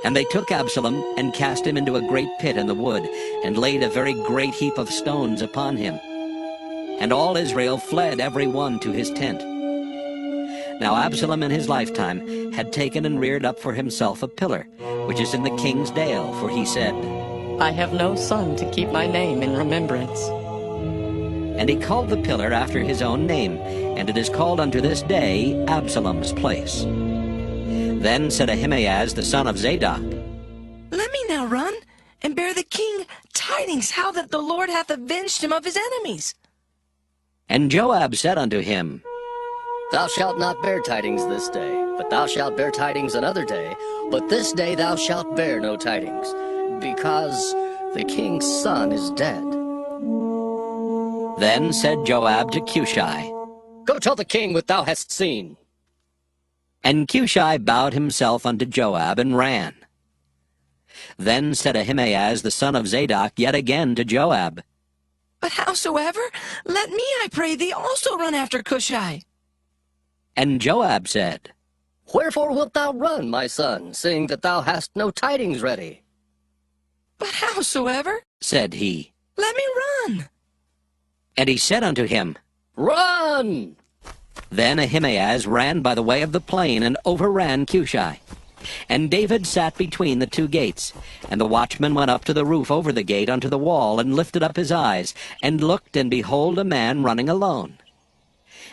And they took Absalom, and cast him into a great pit in the wood, and laid a very great heap of stones upon him. And all Israel fled every one to his tent. Now Absalom in his lifetime had taken and reared up for himself a pillar, which is in the king's dale, for he said, I have no son to keep my name in remembrance. And he called the pillar after his own name, and it is called unto this day Absalom's place. Then said Ahimaaz the son of Zadok, Let me now run, and bear the king tidings how that the Lord hath avenged him of his enemies. And Joab said unto him, Thou shalt not bear tidings this day, but thou shalt bear tidings another day. But this day thou shalt bear no tidings, because the king's son is dead. Then said Joab to Cushai, Go tell the king what thou hast seen. And Cushai bowed himself unto Joab, and ran. Then said Ahimaaz the son of Zadok yet again to Joab, But howsoever, let me, I pray thee, also run after Cushai. And Joab said, Wherefore wilt thou run, my son, seeing that thou hast no tidings ready? But howsoever, said he, let me run. And he said unto him, Run! Then Ahimaaz ran by the way of the plain, and overran Cushai. And David sat between the 2 gates. And the watchman went up to the roof over the gate unto the wall, and lifted up his eyes, and looked, and behold a man running alone.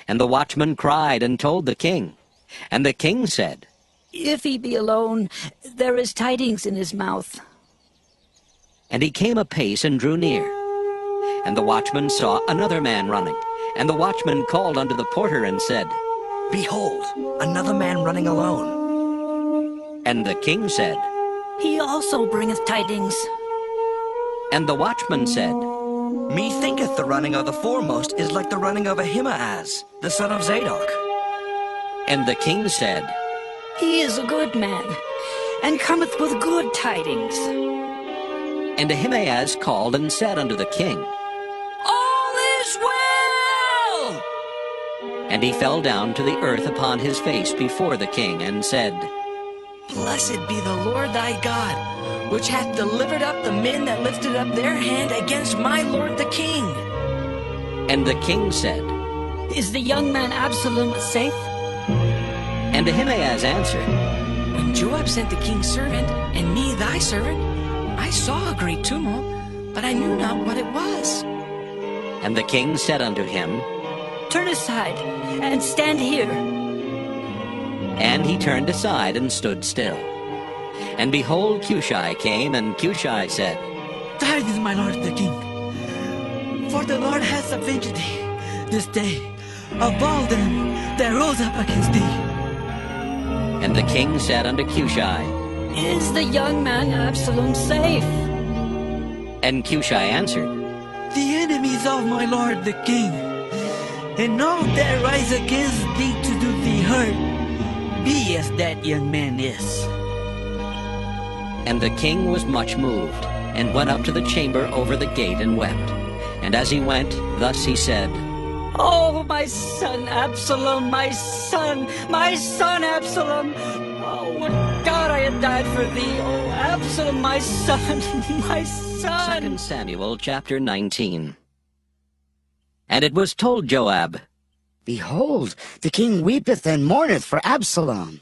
And the watchman cried, and told the king. And the king said, If he be alone, there is tidings in his mouth. And he came apace, and drew near. And the watchman saw another man running. And the watchman called unto the porter, and said, Behold, another man running alone. And the king said, He also bringeth tidings. And the watchman said, Methinketh the running of the foremost is like the running of Ahimaaz, the son of Zadok. And the king said, He is a good man, and cometh with good tidings. And Ahimaaz called and said unto the king, All is well! And he fell down to the earth upon his face before the king, and said, Blessed be the Lord thy God, which hath delivered up the men that lifted up their hand against my lord the king. And the king said, Is the young man Absalom safe? And Ahimaaz answered, When Joab sent the king's servant, and me thy servant, I saw a great tumult, but I knew not what it was. And the king said unto him, Turn aside, and stand here. And he turned aside and stood still. And behold, Cushi came, and Cushi said, Tarry, my lord the king, for the Lord has avenged thee this day of all them that rose up against thee. And the king said unto Cushi, Is the young man Absalom safe? And Cushi answered, The enemies of my lord the king, and all that rise against thee to do thee hurt, be as that young man is. And the king was much moved, and went up to the chamber over the gate and wept. And as he went, thus he said, Oh, my son Absalom, my son Absalom! Oh, would God I had died for thee! Oh, Absalom, my son, my son! 2 Samuel chapter 19. And it was told Joab, Behold, the king weepeth and mourneth for Absalom.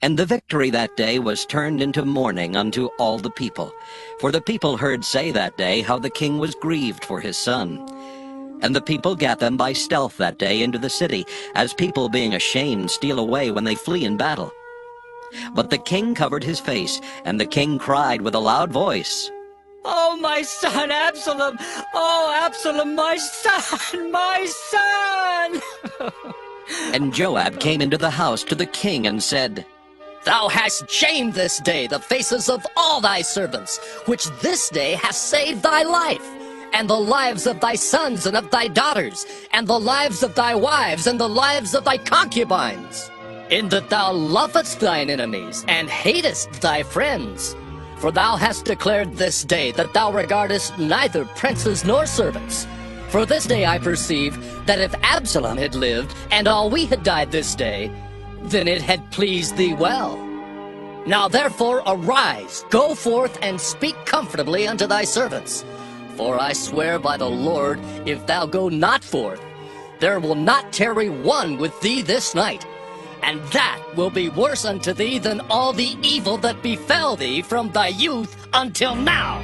And the victory that day was turned into mourning unto all the people. For the people heard say that day how the king was grieved for his son. And the people gat them by stealth that day into the city, as people being ashamed steal away when they flee in battle. But the king covered his face, and the king cried with a loud voice, Oh, my son Absalom! Oh, Absalom, my son, my son! And Joab came into the house to the king and said, Thou hast shamed this day the faces of all thy servants, which this day hast saved thy life, and the lives of thy sons and of thy daughters, and the lives of thy wives, and the lives of thy concubines, in that thou lovest thine enemies, and hatest thy friends. For thou hast declared this day that thou regardest neither princes nor servants. For this day I perceive that if Absalom had lived, and all we had died this day, then it had pleased thee well. Now therefore arise, go forth, and speak comfortably unto thy servants. For I swear by the Lord, if thou go not forth, there will not tarry one with thee this night, and that will be worse unto thee than all the evil that befell thee from thy youth until now.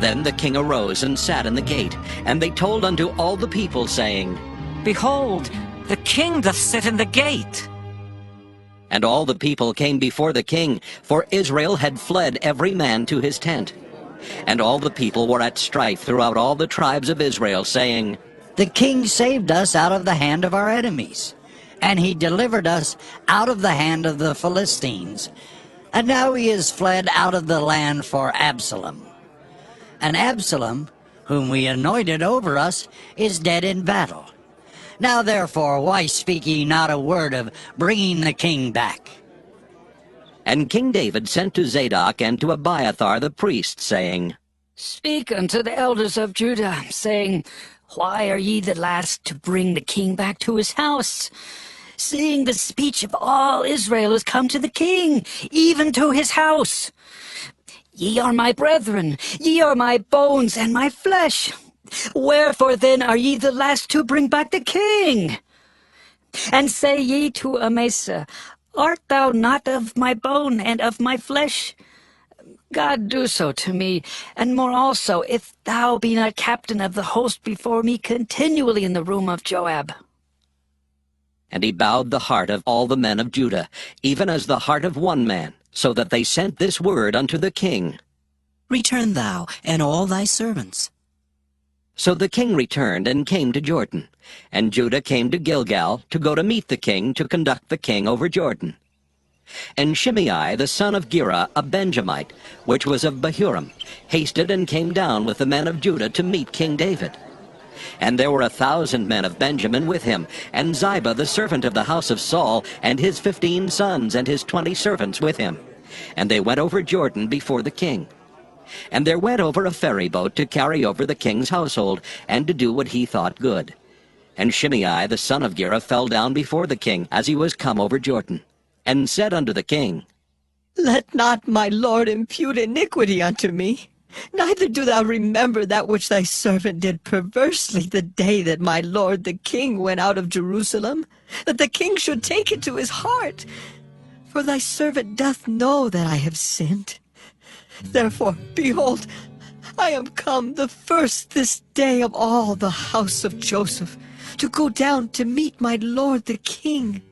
Then the king arose and sat in the gate, and they told unto all the people, saying, Behold, the king doth sit in the gate. And all the people came before the king, for Israel had fled every man to his tent. And all the people were at strife throughout all the tribes of Israel, saying, The king saved us out of the hand of our enemies, and he delivered us out of the hand of the Philistines. And now he is fled out of the land for Absalom. And Absalom, whom we anointed over us, is dead in battle. Now therefore, why speak ye not a word of bringing the king back? And King David sent to Zadok and to Abiathar the priest, saying, Speak unto the elders of Judah, saying, Why are ye the last to bring the king back to his house? Seeing the speech of all Israel is come to the king, even to his house. Ye are my brethren, ye are my bones and my flesh. Wherefore then are ye the last to bring back the king? And say ye to Amasa, Art thou not of my bone and of my flesh? God do so to me, and more also, if thou be not captain of the host before me continually in the room of Joab. And he bowed the heart of all the men of Judah, even as the heart of one man, so that they sent this word unto the king, Return thou, and all thy servants. So the king returned and came to Jordan, and Judah came to Gilgal to go to meet the king to conduct the king over Jordan. And Shimei the son of Gera, a Benjamite, which was of Bahurim, hasted and came down with the men of Judah to meet King David. And there were 1,000 men of Benjamin with him, and Ziba the servant of the house of Saul, and his 15 sons and his 20 servants with him. And they went over Jordan before the king. And there went over a ferry boat to carry over the king's household, and to do what he thought good. And Shimei the son of Gera fell down before the king as he was come over Jordan, and said unto the king, Let not my lord impute iniquity unto me, neither do thou remember that which thy servant did perversely the day that my lord the king went out of Jerusalem, that the king should take it to his heart. For thy servant doth know that I have sinned. Therefore, behold, I am come the first this day of all the house of Joseph, to go down to meet my lord the king.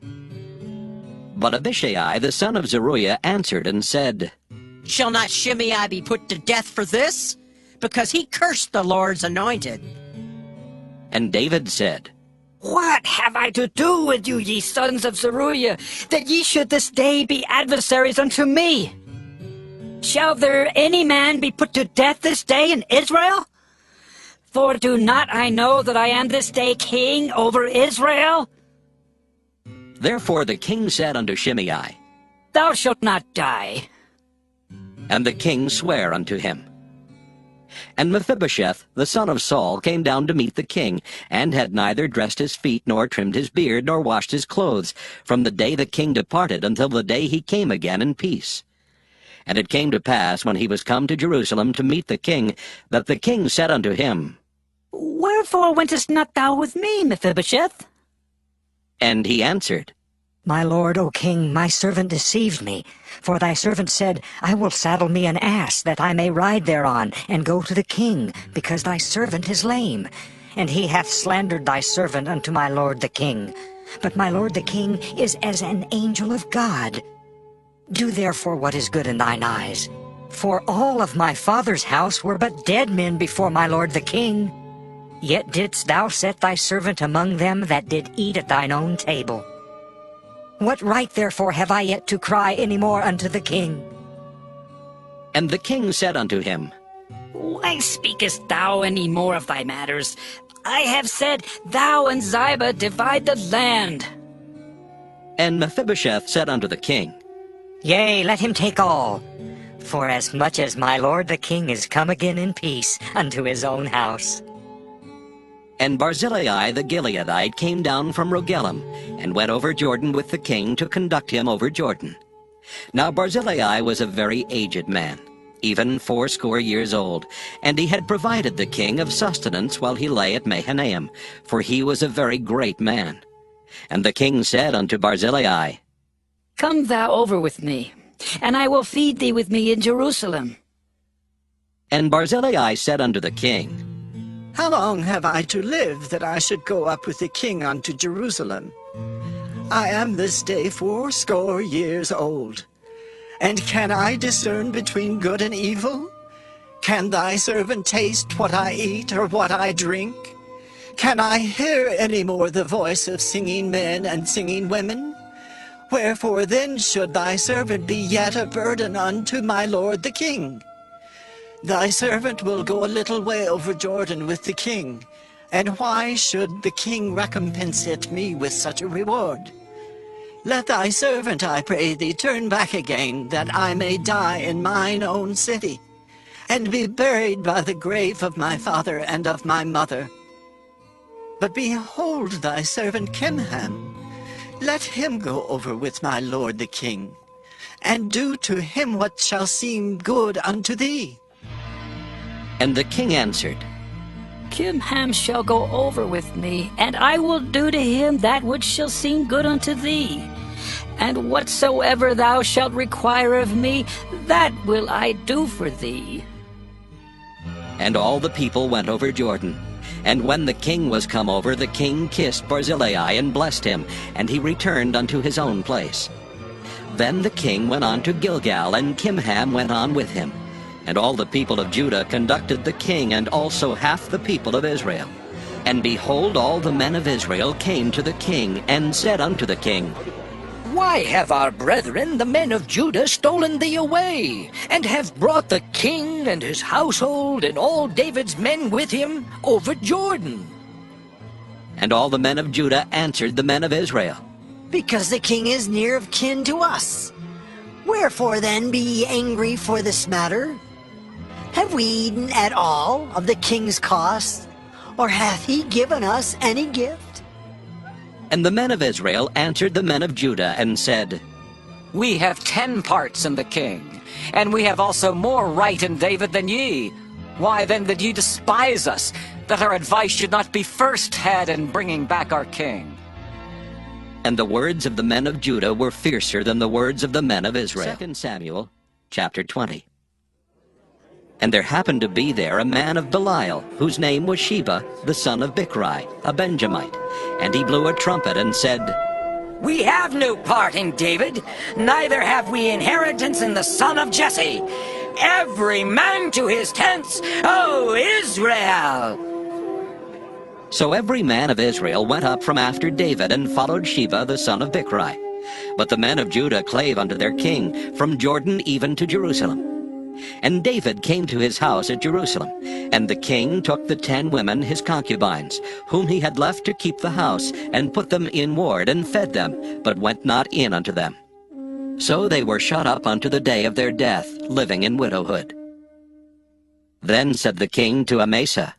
But Abishai, the son of Zeruiah, answered and said, Shall not Shimei be put to death for this? Because he cursed the Lord's anointed. And David said, What have I to do with you, ye sons of Zeruiah, that ye should this day be adversaries unto me? Shall there any man be put to death this day in Israel? For do not I know that I am this day king over Israel? Therefore the king said unto Shimei, Thou shalt not die. And the king sware unto him. And Mephibosheth, the son of Saul, came down to meet the king, and had neither dressed his feet, nor trimmed his beard, nor washed his clothes, from the day the king departed until the day he came again in peace. And it came to pass, when he was come to Jerusalem to meet the king, that the king said unto him, Wherefore wentest not thou with me, Mephibosheth? And he answered, My lord, O king, my servant deceived me. For thy servant said, I will saddle me an ass, that I may ride thereon, and go to the king, because thy servant is lame. And he hath slandered thy servant unto my lord the king. But my lord the king is as an angel of God. Do therefore what is good in thine eyes. For all of my father's house were but dead men before my lord the king. Yet didst thou set thy servant among them that did eat at thine own table. What right therefore have I yet to cry any more unto the king? And the king said unto him, Why speakest thou any more of thy matters? I have said, Thou and Ziba divide the land. And Mephibosheth said unto the king, Yea, let him take all. For as much as my lord the king is come again in peace unto his own house. And Barzillai the Gileadite came down from Rogelim, and went over Jordan with the king to conduct him over Jordan. Now Barzillai was a very aged man, even 80 years old, and he had provided the king of sustenance while he lay at Mahanaim, for he was a very great man. And the king said unto Barzillai, Come thou over with me, and I will feed thee with me in Jerusalem. And Barzillai said unto the king, How long have I to live, that I should go up with the king unto Jerusalem? I am this day 80 years old. And can I discern between good and evil? Can thy servant taste what I eat, or what I drink? Can I hear any more the voice of singing men and singing women? Wherefore then should thy servant be yet a burden unto my lord the king? Thy servant will go a little way over Jordan with the king, and why should the king recompensate me with such a reward? Let thy servant, I pray thee, turn back again, that I may die in mine own city, and be buried by the grave of my father and of my mother. But behold thy servant Kimham, let him go over with my lord the king, and do to him what shall seem good unto thee. And the king answered, Kimham shall go over with me, and I will do to him that which shall seem good unto thee. And whatsoever thou shalt require of me, that will I do for thee. And all the people went over Jordan. And when the king was come over, the king kissed Barzillai and blessed him, and he returned unto his own place. Then the king went on to Gilgal, and Kimham went on with him. And all the people of Judah conducted the king, and also half the people of Israel. And behold, all the men of Israel came to the king, and said unto the king, Why have our brethren, the men of Judah, stolen thee away, and have brought the king and his household, and all David's men with him, over Jordan? And all the men of Judah answered the men of Israel, Because the king is near of kin to us. Wherefore then be ye angry for this matter? Have we eaten at all of the king's cost, or hath he given us any gift? And the men of Israel answered the men of Judah, and said, We have 10 parts in the king, and we have also more right in David than ye. Why then did ye despise us, that our advice should not be first had in bringing back our king? And the words of the men of Judah were fiercer than the words of the men of Israel. 2 Samuel, chapter 20. And there happened to be there a man of Belial, whose name was Sheba, the son of Bichri, a Benjamite. And he blew a trumpet and said, We have no part in David, neither have we inheritance in the son of Jesse. Every man to his tents, O Israel! So every man of Israel went up from after David and followed Sheba the son of Bichri. But the men of Judah clave unto their king, from Jordan even to Jerusalem. And David came to his house at Jerusalem, and the king took the 10 women his concubines, whom he had left to keep the house, and put them in ward, and fed them, but went not in unto them. So they were shut up unto the day of their death, living in widowhood. Then said the king to Amasa,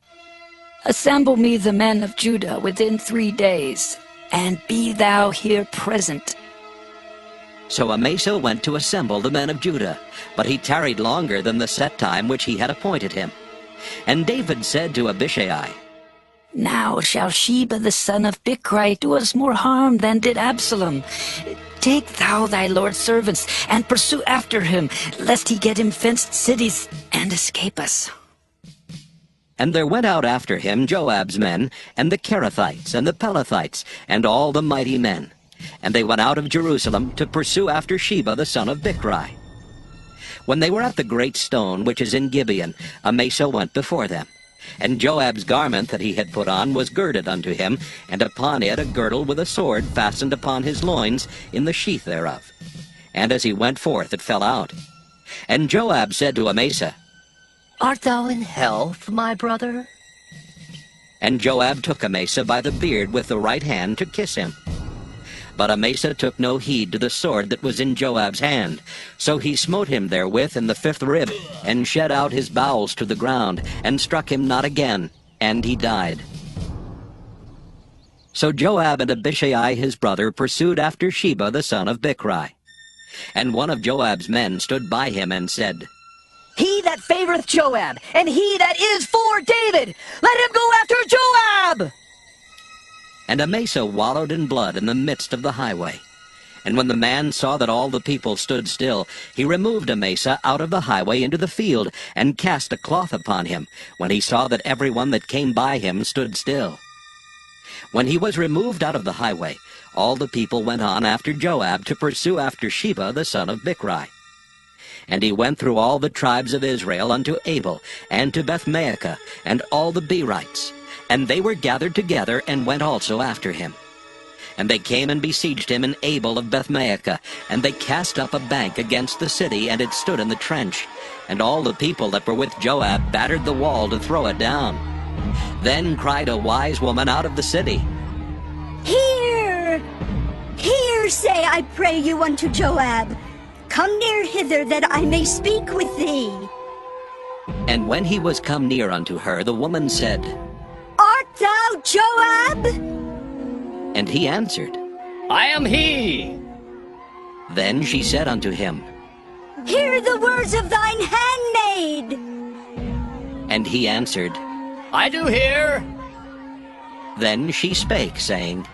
Assemble me the men of Judah within 3 days, and be thou here present. So Amasa went to assemble the men of Judah, but he tarried longer than the set time which he had appointed him. And David said to Abishai, Now shall Sheba the son of Bichri do us more harm than did Absalom. Take thou thy Lord's servants, and pursue after him, lest he get him fenced cities, and escape us. And there went out after him Joab's men, and the Cherethites, and the Pelethites, and all the mighty men. And they went out of Jerusalem to pursue after Sheba the son of Bichri. When they were at the great stone which is in Gibeon, Amasa went before them. And Joab's garment that he had put on was girded unto him, and upon it a girdle with a sword fastened upon his loins in the sheath thereof. And as he went forth it fell out. And Joab said to Amasa, Art thou in health, my brother? And Joab took Amasa by the beard with the right hand to kiss him. But Amasa took no heed to the sword that was in Joab's hand. So he smote him therewith in the 5th rib, and shed out his bowels to the ground, and struck him not again, and he died. So Joab and Abishai his brother pursued after Sheba the son of Bichri. And one of Joab's men stood by him and said, He that favoreth Joab, and he that is for David, let him go after Joab! And Amasa wallowed in blood in the midst of the highway. And when the man saw that all the people stood still, he removed Amasa out of the highway into the field, and cast a cloth upon him, when he saw that every one that came by him stood still. When he was removed out of the highway, all the people went on after Joab to pursue after Sheba the son of Bichri. And he went through all the tribes of Israel unto Abel, and to Bethmaachah, and all the Berites. And they were gathered together, and went also after him. And they came and besieged him in Abel of Bethmaachah, and they cast up a bank against the city, and it stood in the trench. And all the people that were with Joab battered the wall to throw it down. Then cried a wise woman out of the city, Hear! Hear, say, I pray you, unto Joab. Come near hither, that I may speak with thee. And when he was come near unto her, the woman said, Art thou Joab? And he answered, I am he. Then she said unto him, Hear the words of thine handmaid. And he answered, I do hear. Then she spake, saying,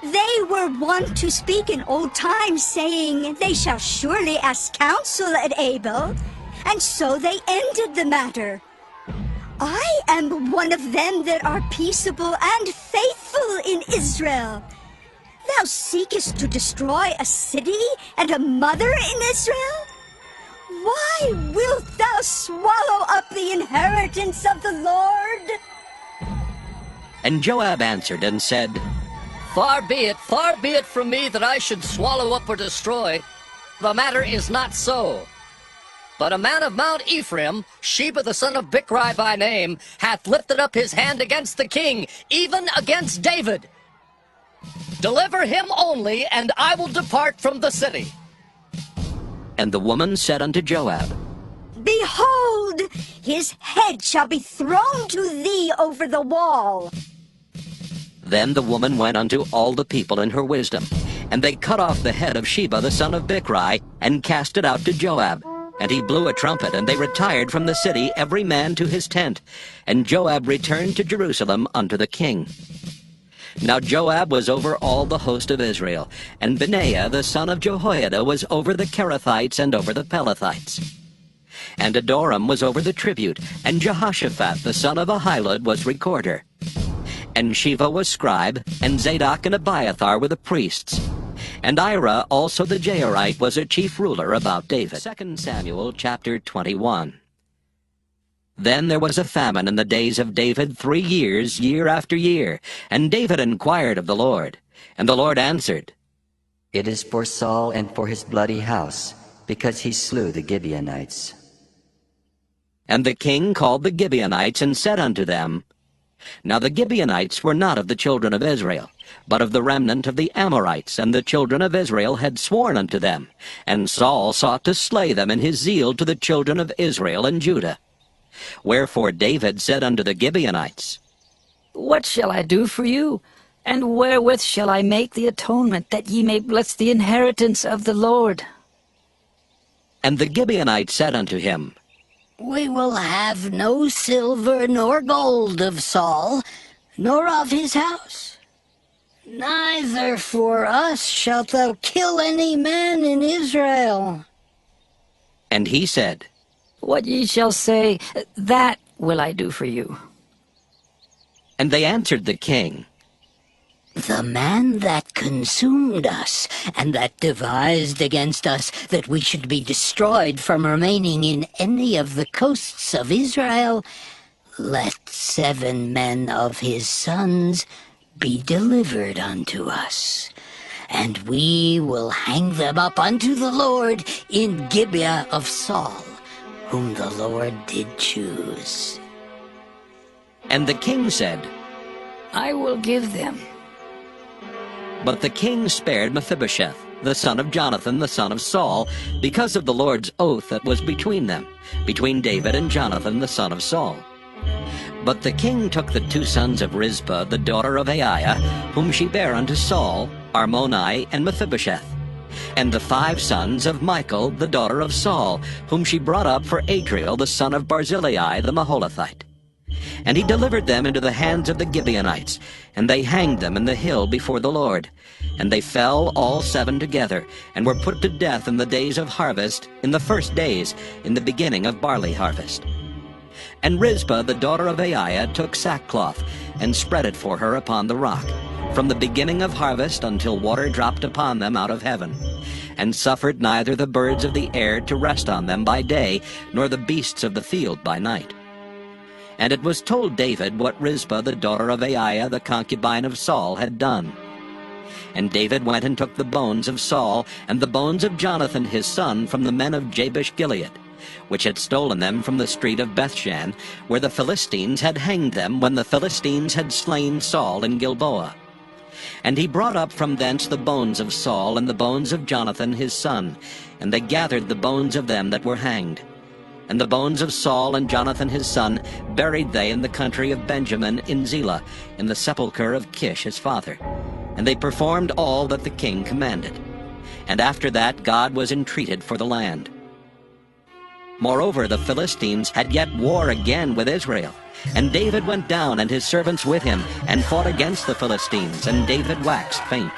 They were wont to speak in old times, saying, They shall surely ask counsel at Abel. And so they ended the matter. I am one of them that are peaceable and faithful in Israel. Thou seekest to destroy a city and a mother in Israel? Why wilt thou swallow up the inheritance of the Lord? And Joab answered and said, Far be it from me that I should swallow up or destroy. The matter is not so. But a man of Mount Ephraim, Sheba the son of Bichri by name, hath lifted up his hand against the king, even against David. Deliver him only, and I will depart from the city. And the woman said unto Joab, Behold, his head shall be thrown to thee over the wall. Then the woman went unto all the people in her wisdom, and they cut off the head of Sheba the son of Bichri, and cast it out to Joab. And he blew a trumpet, and they retired from the city, every man to his tent. And Joab returned to Jerusalem unto the king. Now Joab was over all the host of Israel, and Benaiah the son of Jehoiada was over the Cherethites and over the Pelethites. And Adoram was over the tribute, and Jehoshaphat the son of Ahilud was recorder. And Sheva was scribe, and Zadok and Abiathar were the priests. And Ira also the Jairite was a chief ruler about David. 2 Samuel chapter 21. Then there was a famine in the days of David 3 years, year after year. And David inquired of the Lord. And the Lord answered, It is for Saul and for his bloody house, because he slew the Gibeonites. And the king called the Gibeonites and said unto them, Now the Gibeonites were not of the children of Israel, but of the remnant of the Amorites, and the children of Israel had sworn unto them. And Saul sought to slay them in his zeal to the children of Israel and Judah. Wherefore David said unto the Gibeonites, What shall I do for you? And wherewith shall I make the atonement, that ye may bless the inheritance of the Lord? And the Gibeonites said unto him, We will have no silver nor gold of Saul, nor of his house. Neither for us shalt thou kill any man in Israel. And he said, What ye shall say, that will I do for you. And they answered the king, The man that consumed us, and that devised against us that we should be destroyed from remaining in any of the coasts of Israel, let 7 men of his sons be delivered unto us, and we will hang them up unto the Lord in Gibeah of Saul, whom the Lord did choose. And the king said, I will give them. But the king spared Mephibosheth, the son of Jonathan, the son of Saul, because of the Lord's oath that was between them, between David and Jonathan, the son of Saul. But the king took the 2 sons of Rizpah, the daughter of Aiah, whom she bare unto Saul, Armoni and Mephibosheth, and the 5 sons of Michal, the daughter of Saul, whom she brought up for Adriel, the son of Barzillai, the Maholathite. And he delivered them into the hands of the Gibeonites, and they hanged them in the hill before the Lord. And they fell all 7 together, and were put to death in the days of harvest, in the first days, in the beginning of barley harvest. And Rizpah, the daughter of Aiah, took sackcloth, and spread it for her upon the rock, from the beginning of harvest until water dropped upon them out of heaven, and suffered neither the birds of the air to rest on them by day, nor the beasts of the field by night. And it was told David what Rizpah, the daughter of Aiah, the concubine of Saul, had done. And David went and took the bones of Saul, and the bones of Jonathan his son, from the men of Jabesh-Gilead, which had stolen them from the street of Bethshan, where the Philistines had hanged them when the Philistines had slain Saul in Gilboa. And he brought up from thence the bones of Saul and the bones of Jonathan his son, and they gathered the bones of them that were hanged. And the bones of Saul and Jonathan his son buried they in the country of Benjamin in Selah, in the sepulchre of Kish his father. And they performed all that the king commanded. And after that God was entreated for the land. Moreover, the Philistines had yet war again with Israel. And David went down, and his servants with him, and fought against the Philistines, and David waxed faint.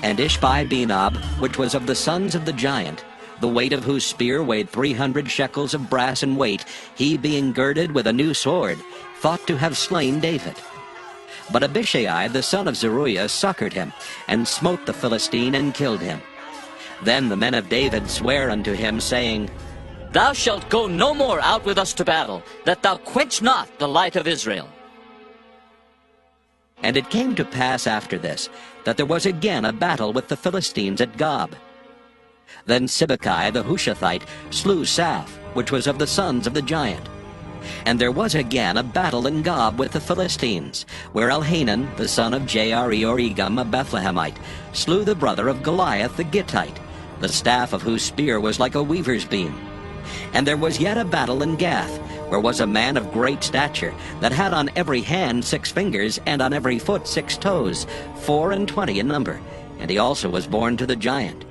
And Ishbi-Benob, which was of the sons of the giant, the weight of whose spear weighed 300 shekels of brass in weight, he being girded with a new sword, thought to have slain David. But Abishai, the son of Zeruiah, succored him, and smote the Philistine, and killed him. Then the men of David sware unto him, saying, Thou shalt go no more out with us to battle, that thou quench not the light of Israel. And it came to pass after this, that there was again a battle with the Philistines at Gob. Then Sibbecai the Hushathite slew Saph, which was of the sons of the giant. And there was again a battle in Gob with the Philistines, where Elhanan, the son of Jair-Eoregim, a Bethlehemite, slew the brother of Goliath the Gittite, the staff of whose spear was like a weaver's beam. And there was yet a battle in Gath, where was a man of great stature, that had on every hand 6 fingers, and on every foot 6 toes, 24 in number, and he also was born to the giant.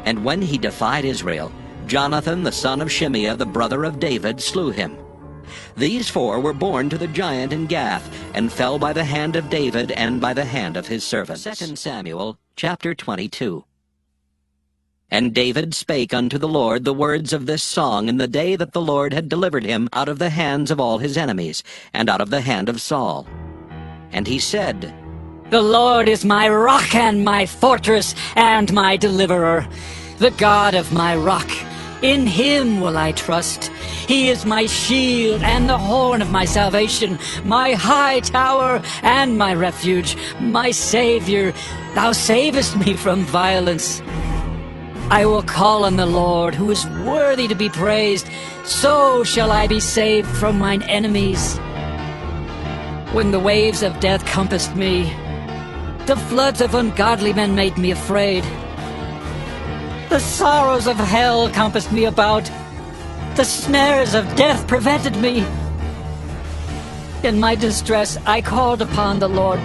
And when he defied Israel, Jonathan the son of Shimeah, the brother of David, slew him. These 4 were born to the giant in Gath, and fell by the hand of David and by the hand of his servants. 2 Samuel chapter 22. And David spake unto the Lord the words of this song in the day that the Lord had delivered him out of the hands of all his enemies, and out of the hand of Saul. And he said, The Lord is my rock and my fortress and my deliverer, the God of my rock. In him will I trust. He is my shield and the horn of my salvation, my high tower and my refuge, my Savior. Thou savest me from violence. I will call on the Lord, who is worthy to be praised. So shall I be saved from mine enemies. When the waves of death compassed me, the floods of ungodly men made me afraid. The sorrows of hell compassed me about. The snares of death prevented me. In my distress I called upon the Lord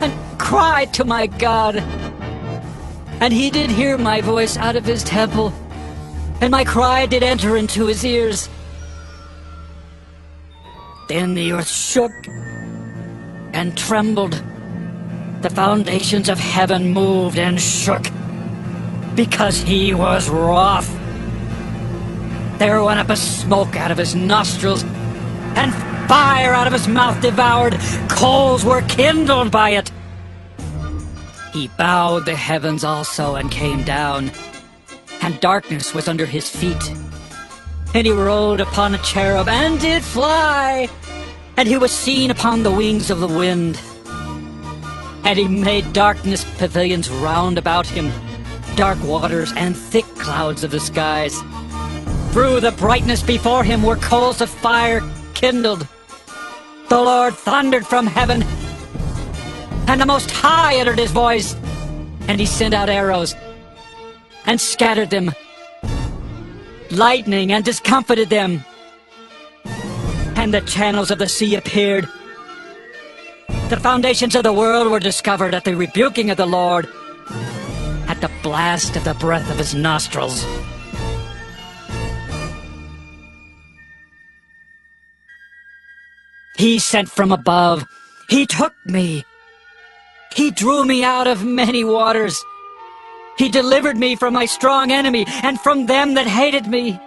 and cried to my God. And he did hear my voice out of his temple, and my cry did enter into his ears. Then the earth shook and trembled. The foundations of heaven moved and shook, because he was wroth. There went up a smoke out of his nostrils, and fire out of his mouth devoured. Coals were kindled by it. He bowed the heavens also and came down, and darkness was under his feet. And he rode upon a cherub and did fly, and he was seen upon the wings of the wind. And he made darkness pavilions round about him, dark waters and thick clouds of the skies. Through the brightness before him were coals of fire kindled. The Lord thundered from heaven, and the Most High uttered his voice, and he sent out arrows, and scattered them, lightning, and discomfited them. And the channels of the sea appeared. The foundations of the world were discovered at the rebuking of the Lord, at the blast of the breath of his nostrils. He sent from above. He took me. He drew me out of many waters. He delivered me from my strong enemy and from them that hated me.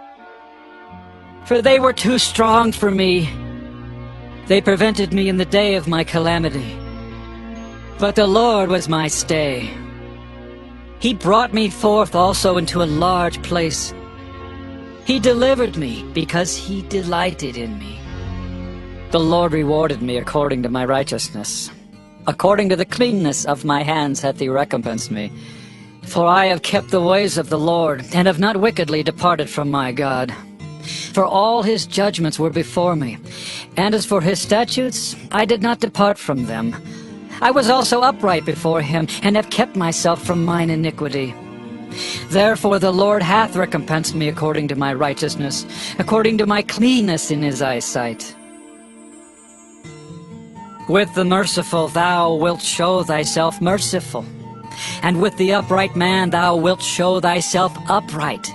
For they were too strong for me. They prevented me in the day of my calamity. But the Lord was my stay. He brought me forth also into a large place. He delivered me because he delighted in me. The Lord rewarded me according to my righteousness. According to the cleanness of my hands hath he recompensed me. For I have kept the ways of the Lord, and have not wickedly departed from my God. For all his judgments were before me, and as for his statutes, I did not depart from them. I was also upright before him, and have kept myself from mine iniquity. Therefore the Lord hath recompensed me according to my righteousness, according to my cleanness in his eyesight. With the merciful thou wilt show thyself merciful, and with the upright man thou wilt show thyself upright.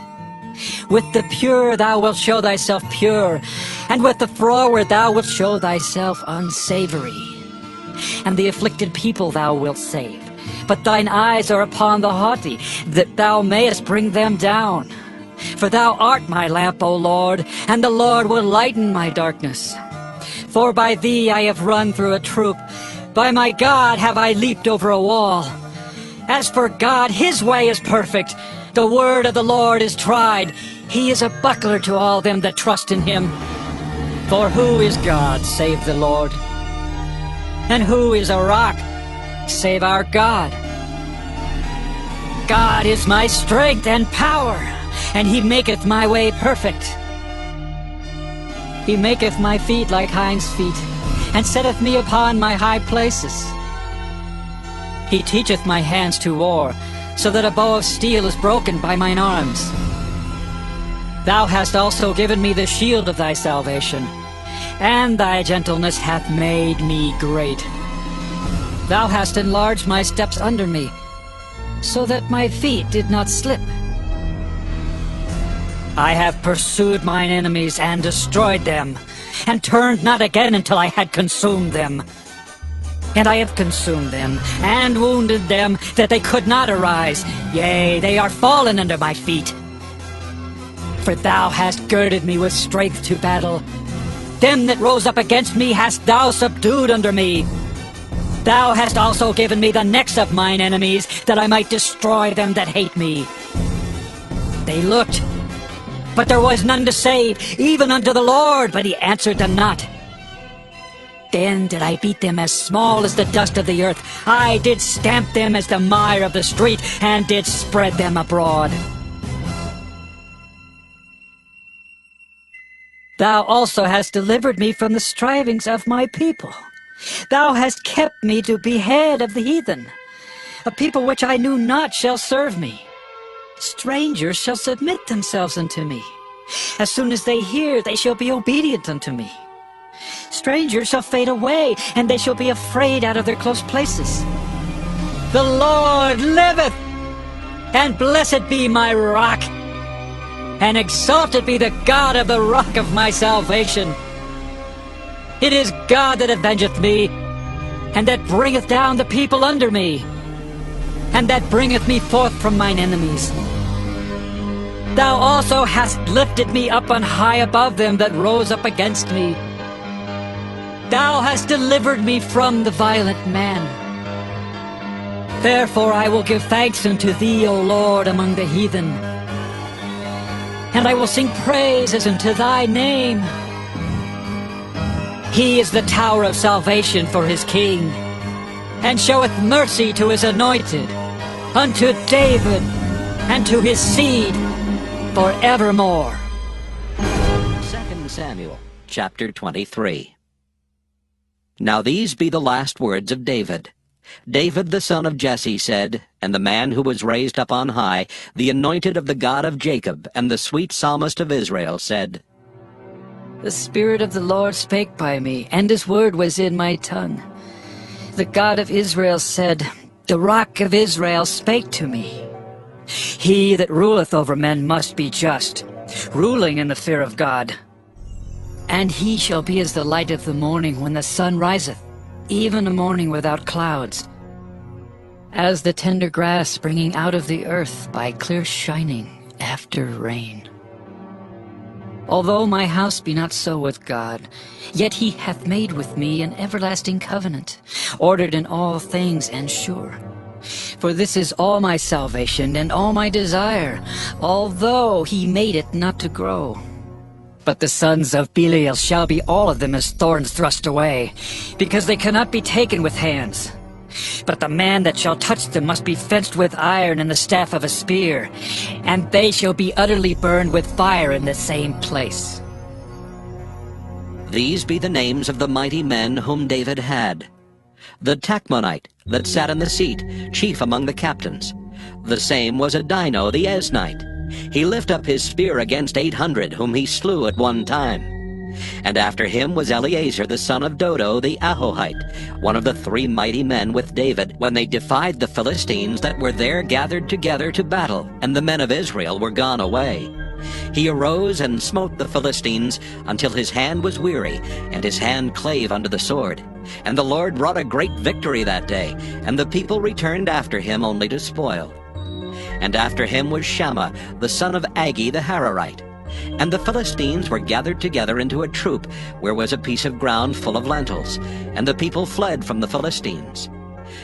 With the pure thou wilt show thyself pure, and with the froward thou wilt show thyself unsavory. And the afflicted people thou wilt save, but thine eyes are upon the haughty, that thou mayest bring them down. For thou art my lamp, O Lord, and the Lord will lighten my darkness. For by thee I have run through a troop, by my God have I leaped over a wall. As for God, his way is perfect. The word of the Lord is tried. He is a buckler to all them that trust in him. For who is God save the Lord? And who is a rock save our God? God is my strength and power, and he maketh my way perfect. He maketh my feet like hinds' feet, and setteth me upon my high places. He teacheth my hands to war, so that a bow of steel is broken by mine arms. Thou hast also given me the shield of thy salvation, and thy gentleness hath made me great. Thou hast enlarged my steps under me, so that my feet did not slip. I have pursued mine enemies and destroyed them, and turned not again until I had consumed them. And I have consumed them, and wounded them, that they could not arise. Yea, they are fallen under my feet. For thou hast girded me with strength to battle. Them that rose up against me hast thou subdued under me. Thou hast also given me the necks of mine enemies, that I might destroy them that hate me. They looked, but there was none to save, even unto the Lord, but he answered them not. Then did I beat them as small as the dust of the earth. I did stamp them as the mire of the street, and did spread them abroad. Thou also hast delivered me from the strivings of my people. Thou hast kept me to be head of the heathen. A people which I knew not shall serve me. Strangers shall submit themselves unto me. As soon as they hear, they shall be obedient unto me. Strangers shall fade away, and they shall be afraid out of their close places. The Lord liveth, and blessed be my rock, and exalted be the God of the rock of my salvation. It is God that avengeth me, and that bringeth down the people under me, and that bringeth me forth from mine enemies. Thou also hast lifted me up on high above them that rose up against me. Thou hast delivered me from the violent man. Therefore I will give thanks unto thee, O Lord, among the heathen. And I will sing praises unto thy name. He is the tower of salvation for his king, and showeth mercy to his anointed, unto David, and to his seed forevermore. 2 Samuel, chapter 23. Now these be the last words of David. David the son of Jesse said, and the man who was raised up on high, the anointed of the God of Jacob, and the sweet psalmist of Israel, said, The Spirit of the Lord spake by me, and his word was in my tongue. The God of Israel said, The rock of Israel spake to me. He that ruleth over men must be just, ruling in the fear of God. And he shall be as the light of the morning when the sun riseth, even a morning without clouds. As the tender grass springing out of the earth by clear shining after rain. Although my house be not so with God, yet he hath made with me an everlasting covenant, ordered in all things and sure. For this is all my salvation and all my desire, although he made it not to grow. But the sons of Belial shall be all of them as thorns thrust away, because they cannot be taken with hands. But the man that shall touch them must be fenced with iron and the staff of a spear, and they shall be utterly burned with fire in the same place. These be the names of the mighty men whom David had. The Tachmonite that sat in the seat, chief among the captains. The same was Adino the Eznite. He lift up his spear against 800, whom he slew at one time. And after him was Eleazar the son of Dodo the Ahohite, one of the 3 mighty men with David, when they defied the Philistines that were there gathered together to battle, and the men of Israel were gone away. He arose and smote the Philistines until his hand was weary, and his hand clave unto the sword. And the Lord wrought a great victory that day, and the people returned after him only to spoil. And after him was Shammah, the son of Agi the Hararite. And the Philistines were gathered together into a troop, where was a piece of ground full of lentils, and the people fled from the Philistines.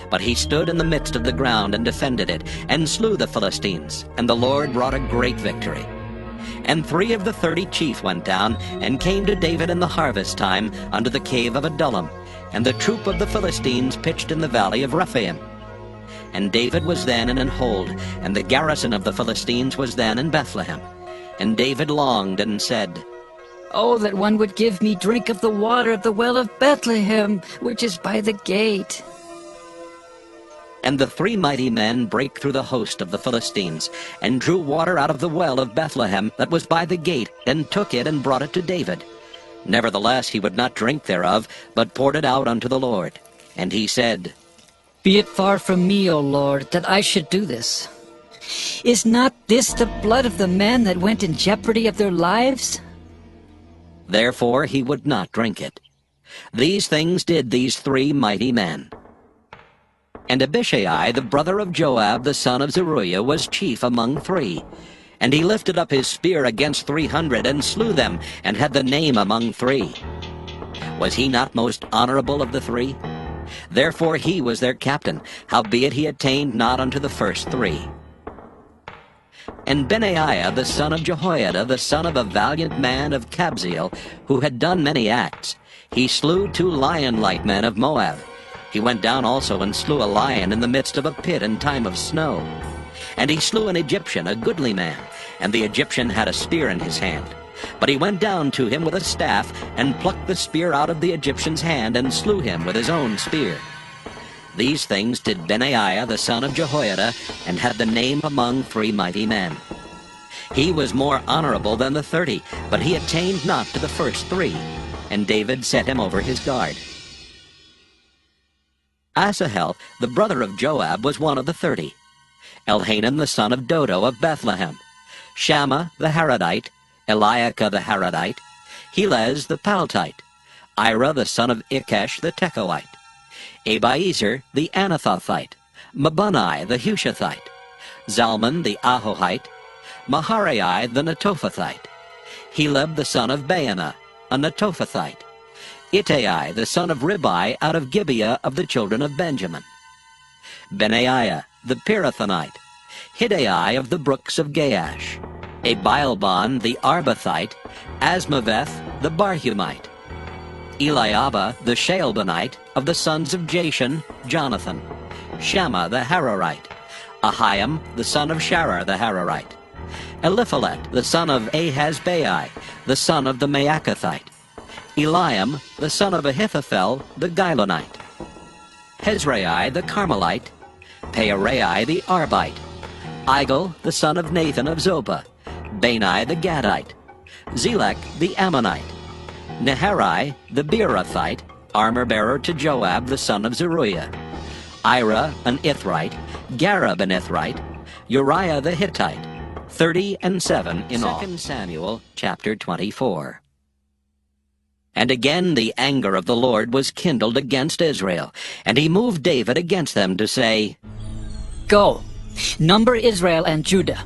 But he stood in the midst of the ground and defended it, and slew the Philistines, and the Lord wrought a great victory. And 3 of the 30 chief went down, and came to David in the harvest time unto the cave of Adullam, and the troop of the Philistines pitched in the valley of Rephaim. And David was then in an hold, and the garrison of the Philistines was then in Bethlehem. And David longed and said, Oh, that one would give me drink of the water of the well of Bethlehem, which is by the gate. And the 3 mighty men brake through the host of the Philistines, and drew water out of the well of Bethlehem that was by the gate, and took it and brought it to David. Nevertheless he would not drink thereof, but poured it out unto the Lord. And he said, Be it far from me, O Lord, that I should do this. Is not this the blood of the men that went in jeopardy of their lives? Therefore he would not drink it. These things did these 3 mighty men. And Abishai, the brother of Joab, the son of Zeruiah, was chief among 3. And he lifted up his spear against 300, and slew them, and had the name among 3. Was he not most honorable of the 3? Therefore he was their captain, howbeit he attained not unto the first 3. And Benaiah the son of Jehoiada, the son of a valiant man of Kabzeel, who had done many acts, he slew 2 lion-like men of Moab. He went down also and slew a lion in the midst of a pit in time of snow. And he slew an Egyptian, a goodly man, and the Egyptian had a spear in his hand. But he went down to him with a staff, and plucked the spear out of the Egyptian's hand, and slew him with his own spear. These things did Benaiah the son of Jehoiada, and had the name among 3 mighty men. He was more honorable than the 30, but he attained not to the first 3, and David set him over his guard. Asahel, the brother of Joab, was one of the 30. Elhanan the son of Dodo of Bethlehem, Shammah the Haradite, Eliakah the Haradite, Helez the Paltite, Ira the son of Ikesh the Tekoite, Abiezer the Anathothite, Mabunai the Hushathite, Zalman the Ahohite, Maharai the Netophathite, Heleb the son of Baanah, a Netophathite, Ittai the son of Ribai out of Gibeah of the children of Benjamin, Benaiah the Pirathonite, Hiddai of the brooks of Gaash, Abialban the Arbathite, Asmaveth the Barhumite, Eliabah the Shaalbanite of the sons of Jashan, Jonathan, Shammah the Hararite, Ahiam the son of Sharar the Hararite, Eliphalet the son of Ahasbai, the son of the Maacathite, Eliam the son of Ahithophel the Gilonite, Hezrai the Carmelite, Pearai the Arbite, Igal the son of Nathan of Zobah, Bani the Gadite, Zelek the Ammonite, Neharai the Beerothite, armor-bearer to Joab the son of Zeruiah, Ira an Ithrite, Gareb an Ithrite, Uriah the Hittite, 37 in all. 2 Samuel chapter 24. And again the anger of the Lord was kindled against Israel, and he moved David against them to say, Go, number Israel and Judah.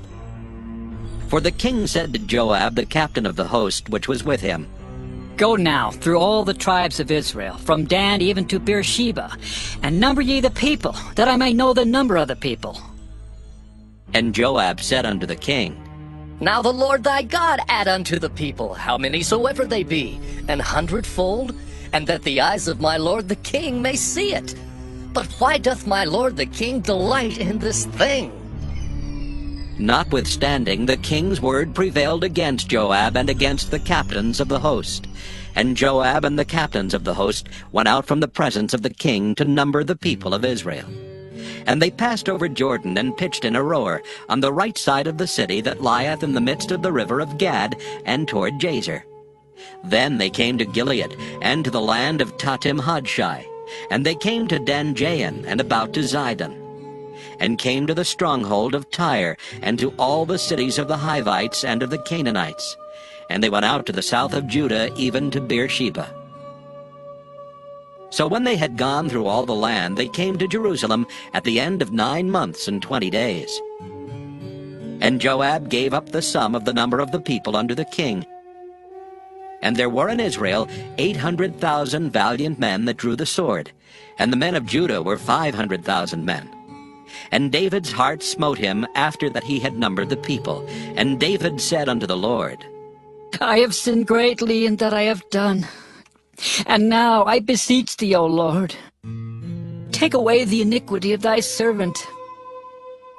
For the king said to Joab, the captain of the host which was with him, Go now through all the tribes of Israel, from Dan even to Beersheba, and number ye the people, that I may know the number of the people. And Joab said unto the king, Now the Lord thy God add unto the people, how many soever they be, 100-fold, and that the eyes of my lord the king may see it. But why doth my lord the king delight in this thing? Notwithstanding, the king's word prevailed against Joab and against the captains of the host. And Joab and the captains of the host went out from the presence of the king to number the people of Israel. And they passed over Jordan and pitched in Aroer, on the right side of the city that lieth in the midst of the river of Gad, and toward Jazer. Then they came to Gilead, and to the land of Tatim-Hodshai. And they came to Dan-Jaan, and about to Zidon, and came to the stronghold of Tyre, and to all the cities of the Hivites and of the Canaanites. And they went out to the south of Judah, even to Beersheba. So when they had gone through all the land, they came to Jerusalem at the end of 9 months and 20 days. And Joab gave up the sum of the number of the people unto the king. And there were in Israel 800,000 valiant men that drew the sword, and the men of Judah were 500,000 men. And David's heart smote him after that he had numbered the people. And David said unto the Lord, I have sinned greatly in that I have done. And now I beseech thee, O Lord, take away the iniquity of thy servant,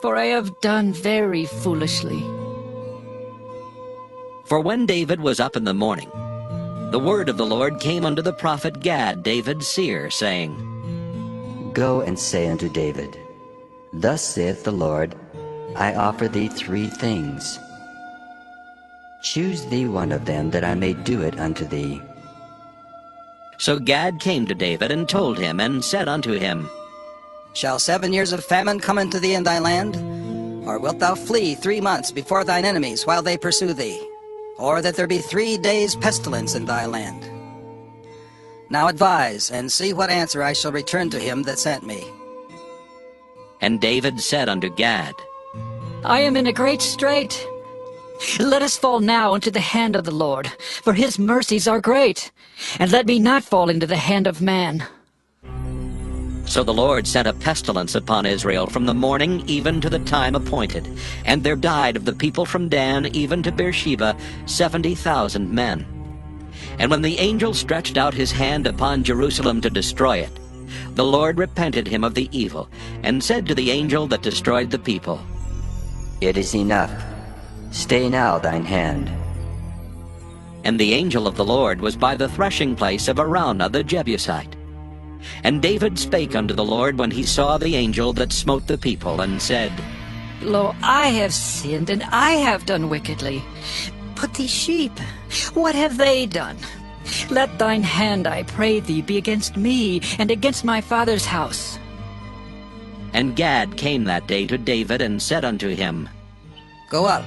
for I have done very foolishly. For when David was up in the morning, the word of the Lord came unto the prophet Gad, David's seer, saying, Go and say unto David, Thus saith the Lord, I offer thee 3 things. Choose thee one of them, that I may do it unto thee. So Gad came to David and told him, and said unto him, Shall 7 years of famine come into thee in thy land? Or wilt thou flee 3 months before thine enemies while they pursue thee? Or that there be 3 days' pestilence in thy land? Now advise, and see what answer I shall return to him that sent me. And David said unto Gad, I am in a great strait. Let us fall now into the hand of the Lord, for his mercies are great, and let me not fall into the hand of man. So the Lord sent a pestilence upon Israel from the morning even to the time appointed, and there died of the people from Dan even to Beersheba 70,000 men. And when the angel stretched out his hand upon Jerusalem to destroy it, the Lord repented him of the evil, and said to the angel that destroyed the people, It is enough. Stay now thine hand. And the angel of the Lord was by the threshing place of Araunah the Jebusite. And David spake unto the Lord when he saw the angel that smote the people, and said, Lo, I have sinned, and I have done wickedly. But these sheep, what have they done? Let thine hand, I pray thee, be against me, and against my father's house. And Gad came that day to David, and said unto him, Go up,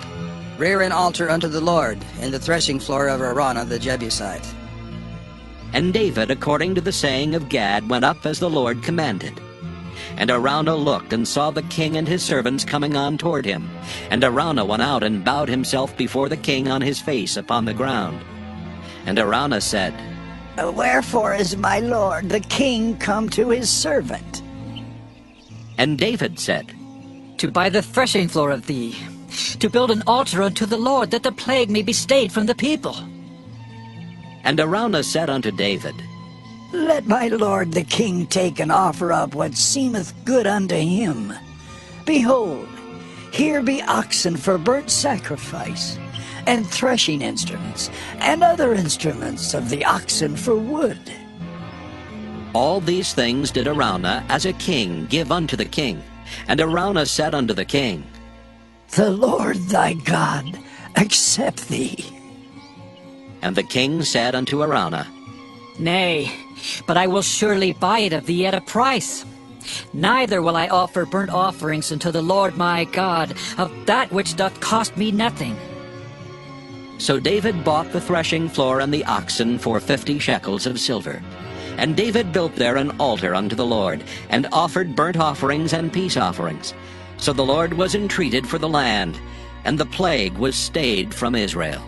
rear an altar unto the Lord in the threshing floor of Araunah the Jebusite. And David, according to the saying of Gad, went up as the Lord commanded. And Araunah looked, and saw the king and his servants coming on toward him. And Araunah went out, and bowed himself before the king on his face upon the ground. And Araunah said, Wherefore is my lord the king come to his servant? And David said, To buy the threshing floor of thee, to build an altar unto the Lord, that the plague may be stayed from the people. And Araunah said unto David, Let my lord the king take and offer up what seemeth good unto him. Behold, here be oxen for burnt sacrifice, and threshing instruments, and other instruments of the oxen for wood. All these things did Araunah as a king give unto the king. And Araunah said unto the king, The Lord thy God accept thee. And the king said unto Araunah, Nay, but I will surely buy it of thee at a price. Neither will I offer burnt offerings unto the Lord my God of that which doth cost me nothing. So David bought the threshing floor and the oxen for 50 shekels of silver. And David built there an altar unto the Lord, and offered burnt offerings and peace offerings. So the Lord was entreated for the land, and the plague was stayed from Israel.